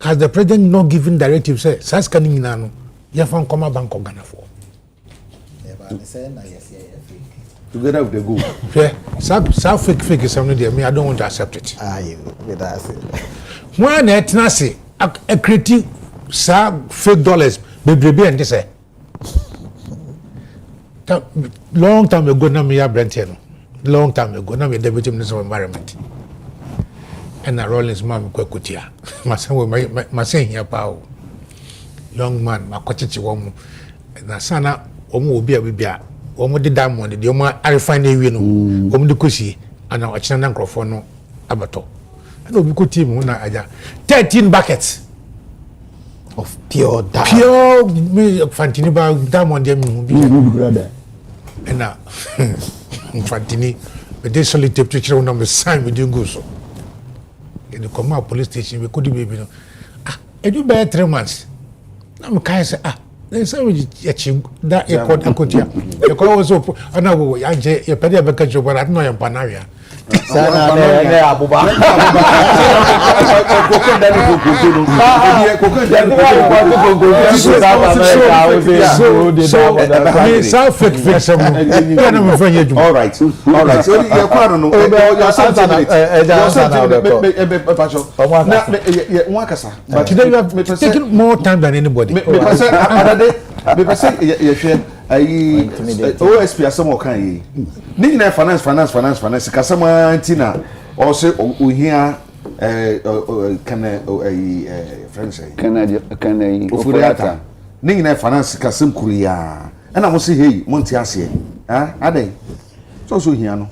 has the president not given directive say SAS scanning nano you found come Bank of Ghana for together with the gold so fake is something there me I don't want to accept it why net say a creative fake dollars baby and this long time ago na me Brentino long time ago na me deputy minister of environment and Rollins mom kwekutia my saying here pa young man makochichi womu na sana omu obi abibia omu de diamond de omu refine ewie no omu de kosi ana ochina na nkrofo no abato and obi ko team na aja 13 buckets of pure Fantini ba diamond dem bi and now Fantini but they solely tape to children number sign we didn't go so in the command police station we couldn't be and you buy 3 months I'm kind say there's so that you called Akotia you call also and I will your pedia job but I know your panaria all right so you quite no but today you have taken more time than anybody OSP asamo kan yi ni na finance kasama antina o se ohia kana friends kana ofurata ni na finance kasam kuriya na mo se hey mo nti ase adai so hia no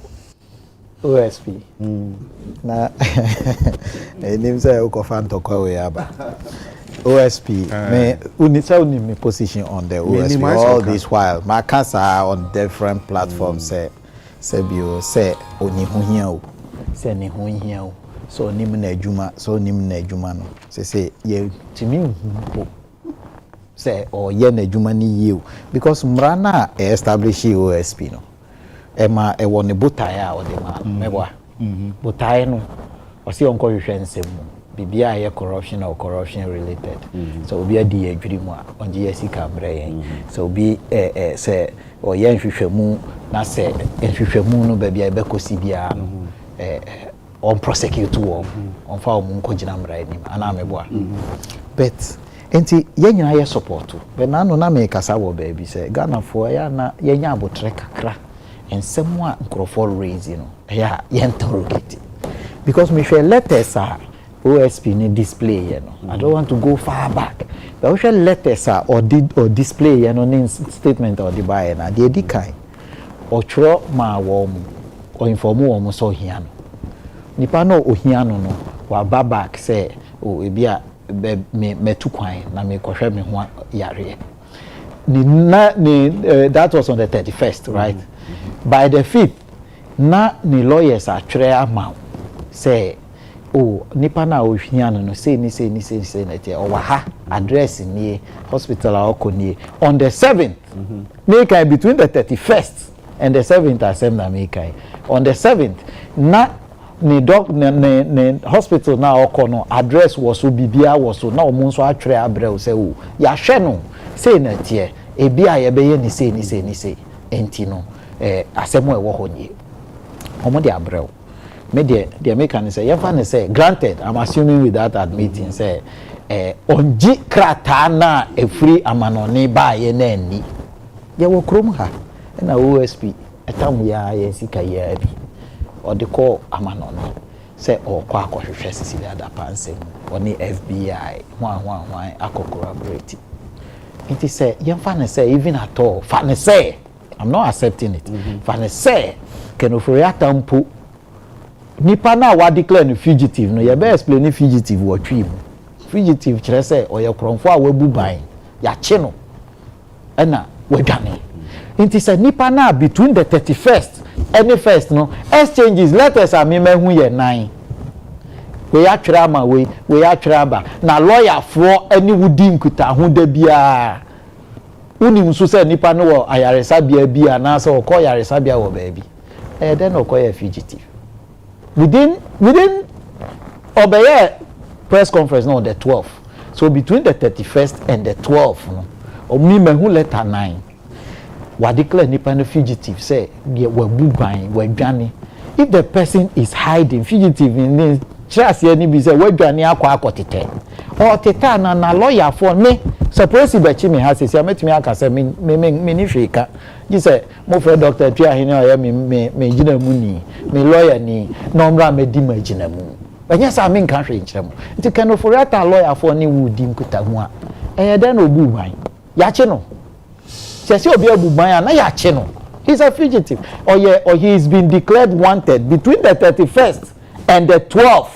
OSP na enim say o ko fan to kwa we aba OSP me unisa me position on the OSP all this while my cancer on different platforms say bio say oni ho hia o say ni ho hia o so nim na adwuma no say ye timi hu say o ye na adwuma ni ye because mrana establish OSP no ema e woni botae a o de ma meboa botae no o se onko hwehwe nsem bibia ya corruption or corruption related so obi adi adwiri mu a onje yasika brɛ so obi say o ye nhwehwɛmu na say nhwehwɛmu no ba bia be kosi bia no on prosecute on fa omu nkogina mra anim ana meboa but enti yanyina ye support be na no na me kasa wo ba bi say Ghana for ya na yanya abotre kakra ensem a nkrofo raise no ya interrogate because me hwe letters a OSP ni display you know. I don't want to go far back. But we shall letters or display you know in statement or the buy na the edikai or tro ma wo mu or inform wo mu so hia no. Nipa no ohia no no wa back say o ebia me tu kwan na me kohwe me ho yare. That was on the 31st, right? By the 5th, na ni lawyers are try amount say oh nipa na ohia no say ni na tie o wa ha address ni hospital a okoni on the 7th make between the 31st and the 7th asem na make on the 7th na ni hospital na okono address was so bibia was so na omo so atwere abrel say o ya hwe no say na tie ebia ye be ye ni say enti no asem e wo ho ni omo de abrel me de make an say yefa ne say granted I'm assuming with that admitting say onji krata na efri amanoni ba ye na ani ye wo krom ha na OSP etam ya ye sika ya bi or the call amanono say or kwa hwehwe sisi da pansem oni FBI hwan akocorroborate it is say yefa ne say even at all fa ne say I'm not accepting it fa ne say kenofori atampo nipa na wa declare no fugitive no ye be explain fugitive wo twim fugitive kire say oye kronfo a wabu ban ya che no na wadwane it is a nipa na between the 31st and the first no exchanges letters are me hu ye 9 we atwere ama we atwere aba na lawyer for any wudi nkuta ho da bia unim so say nipa no wo ayaresa bia na say okọ yaresa bia wo baabi then okọ ye fugitive within obey press conference no on the 12th so between the 31st and the 12th no omi mehu letter 9 wa declare nipa no fugitive say wabu ban wadwane if the person is hiding fugitive in chase any be say wadwane akotete or teta na lawyer for me suppose be chi me ha say ametimi aka say me ni hweka ji say mo fre doctor twa hene oya me gina mu ni me lawyer ni no mra me di ma gina mu anya sa me nka hwe nkyerem nti kano for that lawyer for ni wudi nkuta ho a den obu ban ya che no se obi abu ban na ya che no he's a fugitive or he's been declared wanted between the 31st and the 12th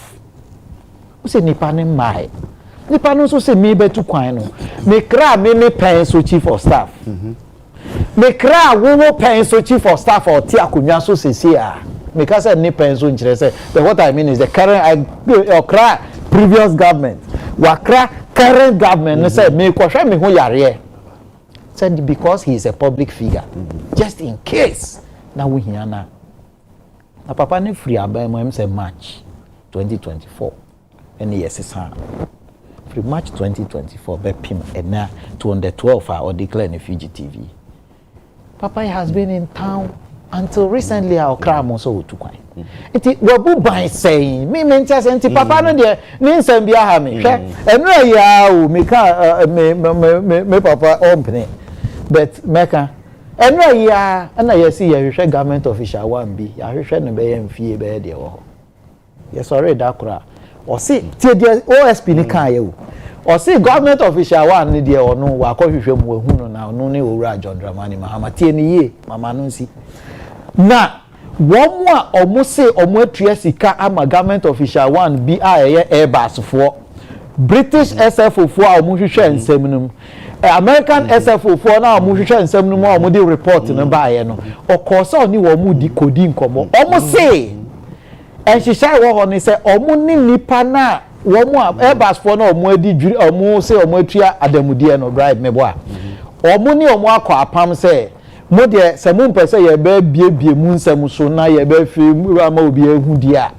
who say nipa ne mai nipa no so say me betu kwan no me kra me pen so chief of staff me kra wo pen so chief of staff or ti akonwa so sesi a me ka say ni pen so nkyere say but what I mean is the current kra previous government wa kra current government no say me kwhwe me ho yare said because he is a public figure just in case na wo hia na papa ne free aban mo say March 2024 and yes is from March 2024 be pim and now to on the 12th or declare a fugitive. Papa has been in town until recently our crime also to kwai. Iti wabu by saying me mentia senti papa no de ni nsem bia ha me hwe enra ya o me ka me papa ompene but meka enra ya na yesi ya hwe government official one bi ya hwe no be yemfie be de wo yes already that kura o see tie de OSP ni kan ye o see government official one ni de ono wa ko hwehwe mu ehu no na ono ne owura John Dramani Mahama tie ni ye mama no si na womu a omo se omo atua sika ama government official one bi a ye Airbus for British SFO for a omo hwehwe nsem num American SFO for na omo hwehwe nsem num a omo di report no ba ye no okoso ni wo mu di kodi nkomo omo se enhyehyai wo ho ni se omo ni nipa na womu a Airbus for na omo adi omo se omo atua adamudie no bribe mebo a omo ni omo akọ apam se mo de se mo mpese ye ba biebie mu nsam so na ye ba fi ama obi ehu dia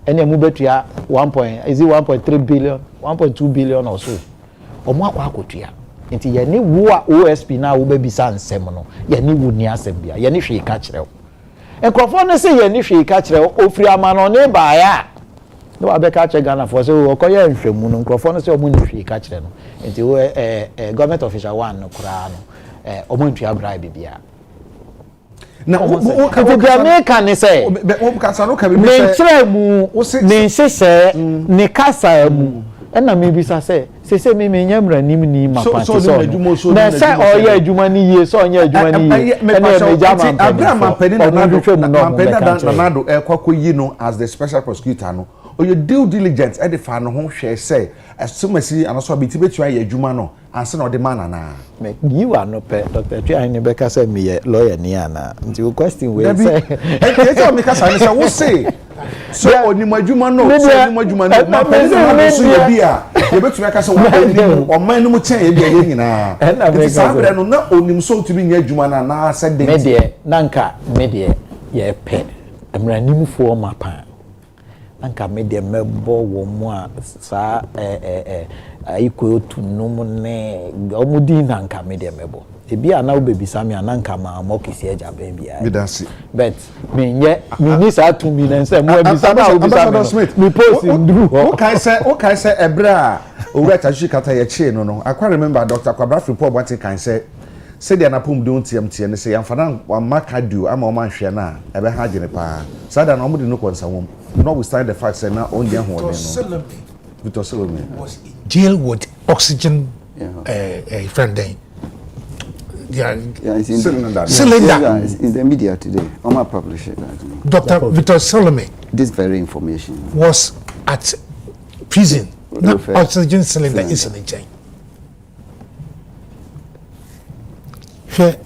ene mu betua 1.3 billion 1.2 billion or so omo akọ akotua nti ye ni wo a OSP na wo ba bisa nsem no ye ni wo ni asem bia ye ni hwe ka kirew enkrofo no se ye ni hwe ka kirew ofri ama no ne ba ya no abeka che Ghana for so okoye nhwemu no enkrofo no se omo ni hwe ka kire no nti wo government official one no kura no omo ntua bribe bia na o ka America ne say o kasa no ka bi say mentre mu ne nhyehyɛ ne kasa mu ɛna me bisa say me nyamra nim ni mapa so na say oye adwuma ni yie so onye adwuma ni yie ɛna me jama Abraham Penny na do kwakoyi no as the special prosecutor no o your due diligence e de fa no ho hwɛ say asomasi anaso abiti betua ye adwuma no anse na o de man na you are no pe Dr. Tui ne be ka say me lawyer ni ana nti o question we say e say me ka say wo say so oni madwuma no so oni madwuma no ma Penny na so ye bia ye betuma ka say o man no mu chen ye bia ye nyina e say abre no na onim so tumi nya adwuma na say de me de nanka me de ye pe amranimfo mapa anka me de mebo wo mu a sa ayiko tunum ne omudi nanka me de mebo ebi ana wo bebisa me ananka ma mokisi eja ba bia but me ni sa tumi na nse mo ebisa na wo bisa me post ndru ho o kai say ebra owura tashi kata ye che no I quite remember Dr. Kwabena report what kan say dia na pom don tiamtie ne say yamfana wa maka du ama o man hwe na ebe ha gene pa sada na o de no konsa wom no we stand the fact say na on dia ho no Victor Salome was in jail with oxygen friend then it's in cylinder. It's in the media today. Oma published it. Dr. Victor Salome This very information was at prison. Now oxygen cylinder is in the chain.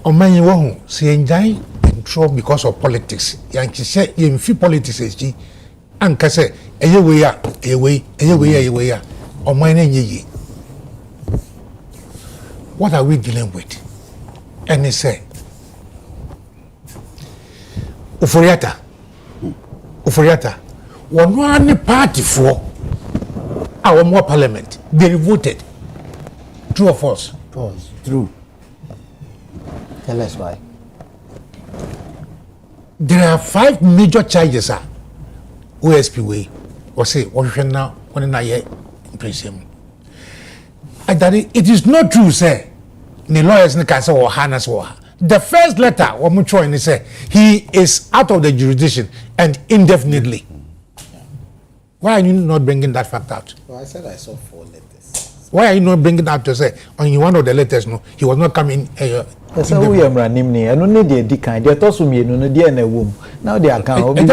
Omanyi wo hu se enjai control because of politics. Yanchi say you fi politics eji anka say eye we ya omanyi enyi. What are we dealing with? And he say Uforiata one party for our more parliament they voted true or false? False. True. Tell us why. There are 5 major charges OSP way or say one now one na ye prison. It is not true say the lawyers in the castle or harness war. The first letter what much and say he is out of the jurisdiction and indefinitely. Why are you not bringing that fact out? Well, I said I saw 4 letters. Why are you not bringing out to say on one of the letters no he was not coming so we am ranim ni eno ne de kan de to so me no de na wom now they account obi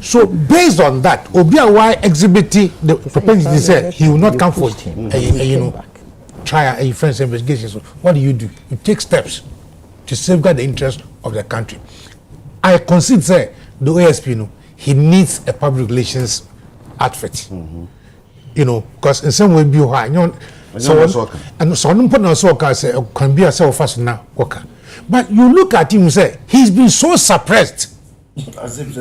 so based on that obia why exhibit the propensity say he will not come for try a friend's investigation. So what do? You take steps to safeguard the interest of the country. I consider say the OSP he needs a public relations outfit. Because in some way be so can be a self fast now worker. But you look at him and say he's been so suppressed. As if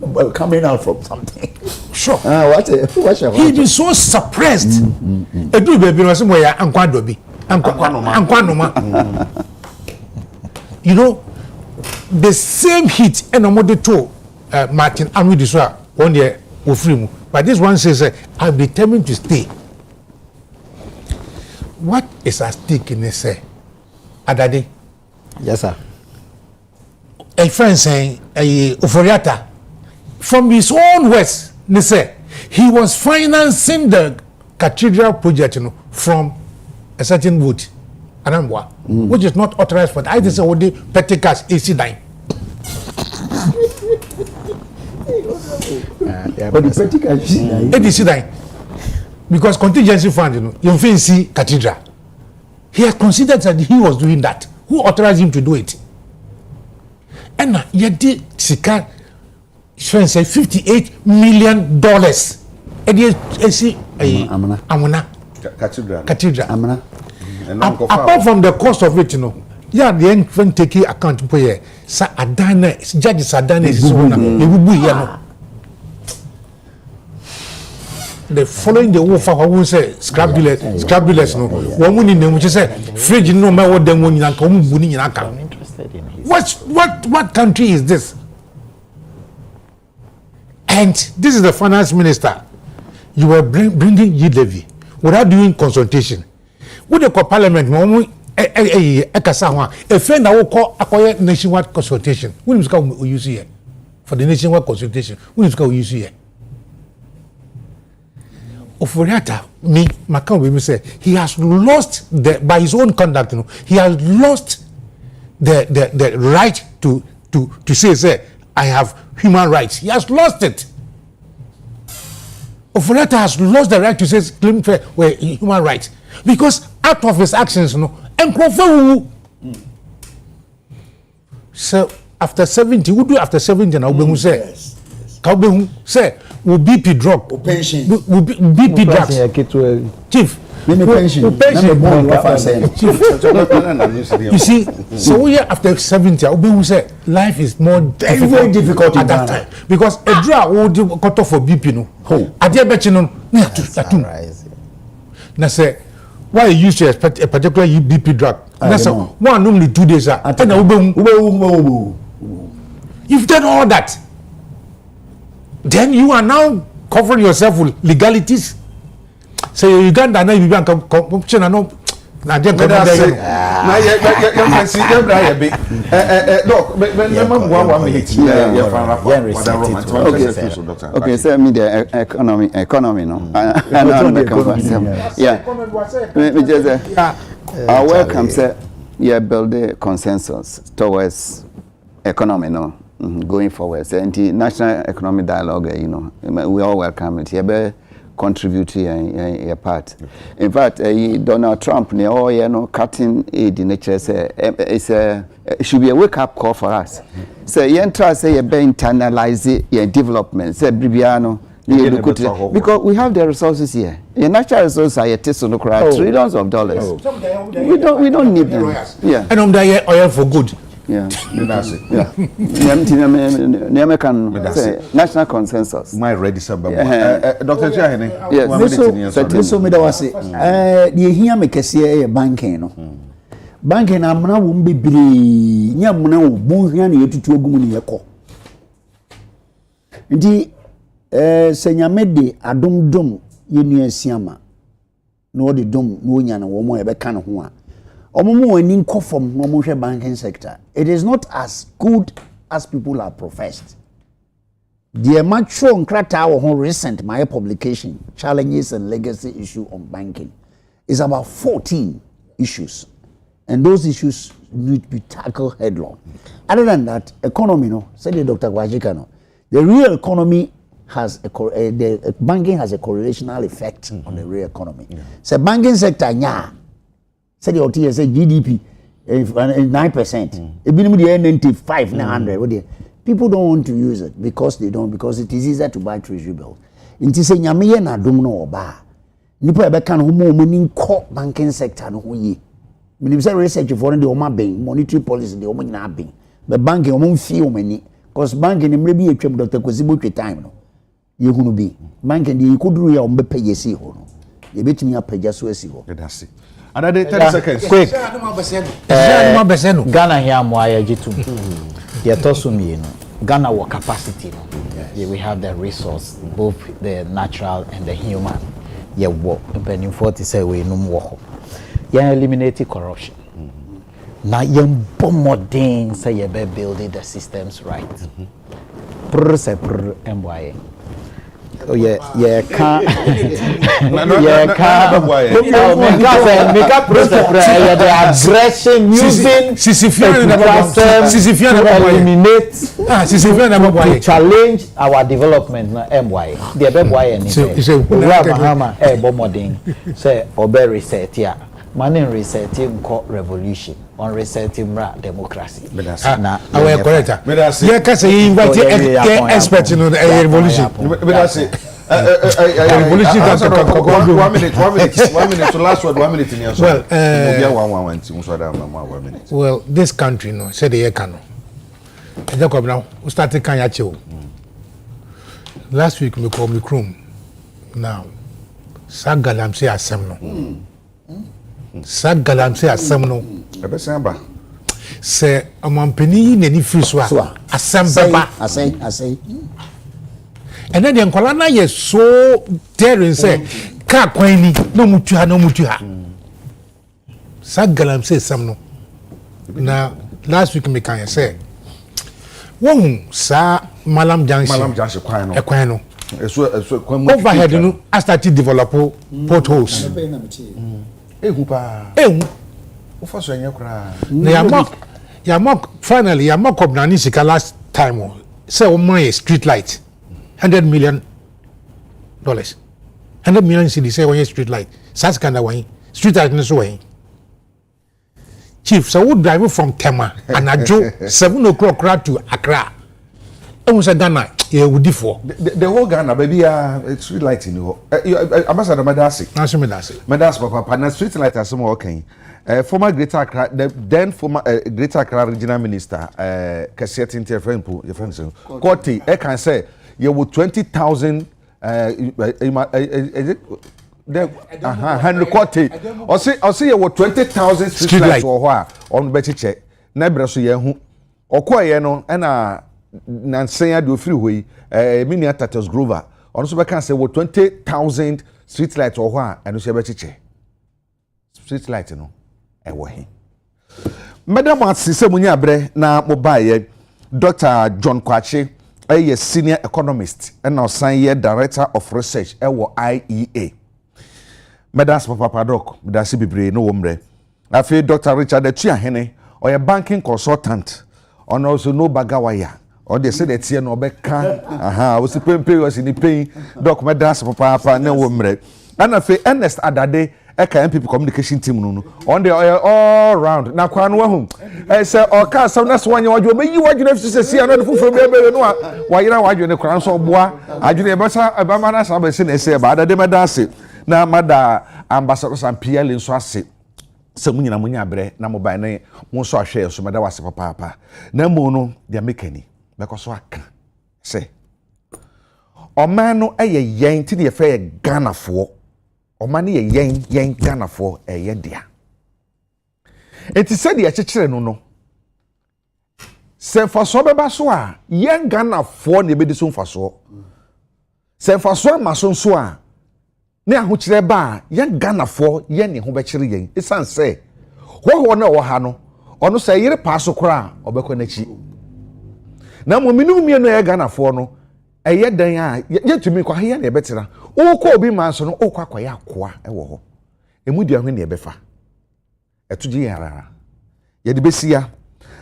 well, coming out from something. Sure. What's your he's been so suppressed. A do baby was somewhere and quadobi. The same heat and a mother to Martin and with this one year will free. But this one says I'm determined to stay. What is at stake in this Adade? Yes, sir. A friend saying a Uforiata from his own words, they say he was financing the cathedral project from a certain wood, Anambwa, which is not authorized for that. I just say petty cash AC9. But the petty cash AC9 because contingency fund, you see cathedral. He has considered that he was doing that. Who authorized him to do it? And yet did Sika say $58 million. And you see Amana Cathedral. Amana. Apart from the cost of it, yeah, the end when taking account for here. Sa Adana, Judge Sadana is his owner. The following the wolf who say scrabulous no one winning them which say fridge no matter what them winning and come winning in account. What country is this? And this is the finance minister. You were bringing yield levy without doing consultation. With the parliament, ekasa ho a efe na wo kɔ akɔyɛ nationwide consultation when you come use here for the nationwide consultation when you come use here Oforiata me Macau will say he has lost by his own conduct, you know, he has lost the right to say I have human rights. He has lost it. Oforiata has lost the right to say claim for human rights because out of his actions, you know, and so after 70, we do after 70 now we say say will BP drop pension will BP drugs chief you see so we after 70 we say life is more very difficult at that time because a drug will cut off for BP no at the bet no na say why you use a particular BP drug that's one only 2 days you've done all that. Then you are now covering yourself with legalities. So Uganda na you bank corruption and no. Na dem come there. Na you can see them there be. Look, one minute. Okay, so me the economy no. Yeah. Me just I welcome say yeah build a consensus towards economy no. Going forward, so the national economic dialogue, you know, we all welcome it. You contribute to your part. In fact, Donald Trump, cutting aid in nature, it should be a wake-up call for us. So you try say you internalize your development. Say Bibiano, because we have the resources here. Your natural resources are trillions of dollars. We don't need them. Yeah. And I'm there oil for good. Yeah. National consensus. My ready sir. Dr. Chahene. Yes. So me da wase. The here me kese banking no. Banking amna wo mbibiri. Nya amna wo bonhia na yetutu ogum ne yekọ. Nti senyame de adomdom yenu asiama. No de dom no nya na wo mo yebeka ne ho a. Banking sector. It is not as good as people are professed. The mature recent my publication, Challenges and Legacy Issue on Banking, is about 14 issues. And those issues need to be tackled headlong. Other than that, economy, no, said Dr. Gwajika, no, the real economy has the banking has a correlational effect on the real economy. So banking sector, yeah. Said the OTA said GDP 9%. It been 95, 900. People don't want to use it because it is easier to buy treasury bills. Inti say nyame na dom no oba. Nipa e be kan ho mo mani ko banking sector no ho yi. Minim say research for the oma ben, monetary policy the oma nyina ben. But banking oma fie o mani because banking mre bi etwam Dr. Kwesibo twe time no. Ye hunu bi. Banking the ikuduru ya ombe pay yesi ho no. Ye betimi apagya so asi ho. That's it. Another 30 seconds. Quick. Ghana here moya jitu. Ye tosu mi no. Ghana wa capacity no. Yeah, we have the resource, both the natural and the human. Yeah, wo benin 40 say we no wo. Yeah, eliminate corruption. Na yem bomodin say ye be building the systems right. MYA. Oh yeah, can make up the aggression using to challenge our development. MY the MY say obe reset here. Money resetting revolution on resetting democracy. Now, I correct. Yeah, because he invited experts in the revolution. Revolution. 1 minute. So last word, 1 minute. Well, this country, no, said the Ekano. Agya Kwabena, we started Kanyacho. Last week we called me Krum. Now, Sagalam say Asemno. Sagalam say Asemno. Say Amampeni Neni Fuswa. Asembaba. I say. And then the Nkolana is so daring say, Ka Kwani, no mutuha. sa galamsey sam no na last week me kan say won sa malam junction kwan no overhead no I started develop potholes ehu pa ufa so enye kra na ya finally ya mock na ni sika last time say o my street light $100 million 100 million cedi say one street light sas kind of one street light no so one chief so we drive from Tema and ajo 7 o'clock to Accra and say Ghana e wudi for the whole Ghana baby street light in ho ambassador Madasi papa na street light asem okay former Greater Accra the then former Greater Accra regional minister Kasiet Interfempo your friend say Kotti e can say you with 20,000 Henry Kotti or say you with 20,000 street lights or what on better check na breso ye hu okoye no na nansenya do free way mini Tatus Grover on so be can say with 20,000 street lights or what and so better check street light no e wo he madam asise munya bre na mobile Dr. John Kwache a senior economist and osan ye director of research ewo IEA medas papa doc medasi bibre no womre afi Dr. Richard Etuahene or a banking consultant on also no bagawaya or they say that here no beka was the pay was in the pay doc medas papa no womre and afi Ernest Adade eka MPP communication team no on the all round na kwa no hu say o ka sam na so wanye wadwo meyi wadwo na fi se na fufu bebe no wa yira wadwo ne kran so boa adwo be sa ba ma na sa be se na se ba da medase na mada ambassador Sampiele nso ase se munyina munya bre na mobile ne mo so ahwe so meda wase papa na mo no dia mekani bekoso aka se o man no eye yen ti de fe Ghana fo omani ye yen Ghana for ye dia enti se de akekere no se faso beba so a yen Ghana for ne bedi so faso se faso ma so a ne ahokire ba yen Ghana for yen ne ho be kire yen isan se ho na wo ha no ono se yire pa so kora obekọ na chi na mo minu mie no ye Ghana for no eye dan a yetumi kwa he na ebetira ukọ obi manso no ukọ akwaya akoa ewo ho emudi ahwe na ebefa etuji yarara ye de besia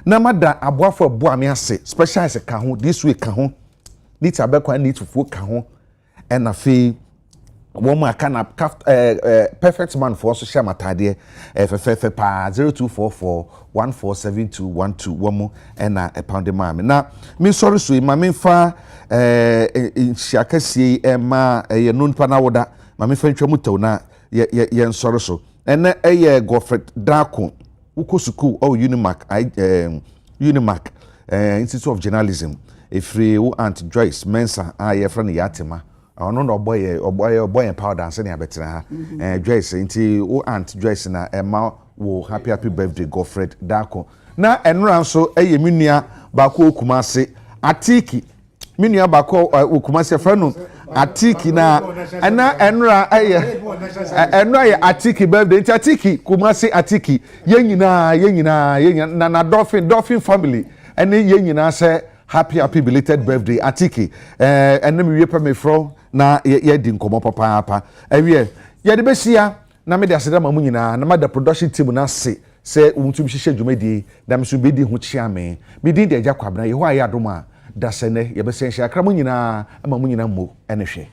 na mada aboafo abo ame ase specialize ka ho this week ka ho niti abekwa niti fuo ka ho na fe wo mu aka na perfect man for so share matade fefe pa 0244147212 wo mu na pound mame na me sorry so ma me fa nsiakasie ma ye nunpa na woda ma me fa ntwa mutaw na ye nsoro so ene eye Godfred Dako uko school o Unimac Institute of Journalism efri wo Aunt Joyce Mensa ye fra ne Yatima ono no boy powder dance ne abetra ha Joyce nti wo Aunt Joyce na ema wo happy birthday Godfred Dako na enra nso eye menua ba ko Kumase Atiki menua ba ko Kumase fra no Atiki na enra eye Atiki birthday nti Atiki Kumase Atiki yenyina na Dolphin family ene yenyina se happy belated birthday Atiki enem wie pa me fro na ye di nkomo papa ewie ye de besia na me de aseda mamu nyina na mada production team na se untum hihye dwumadi da me so be di ho chia me be din de Agya Kwabena ye ho aye adoma da se ne ye be se nhia kra mu nyina mamu nyina mo ene hwe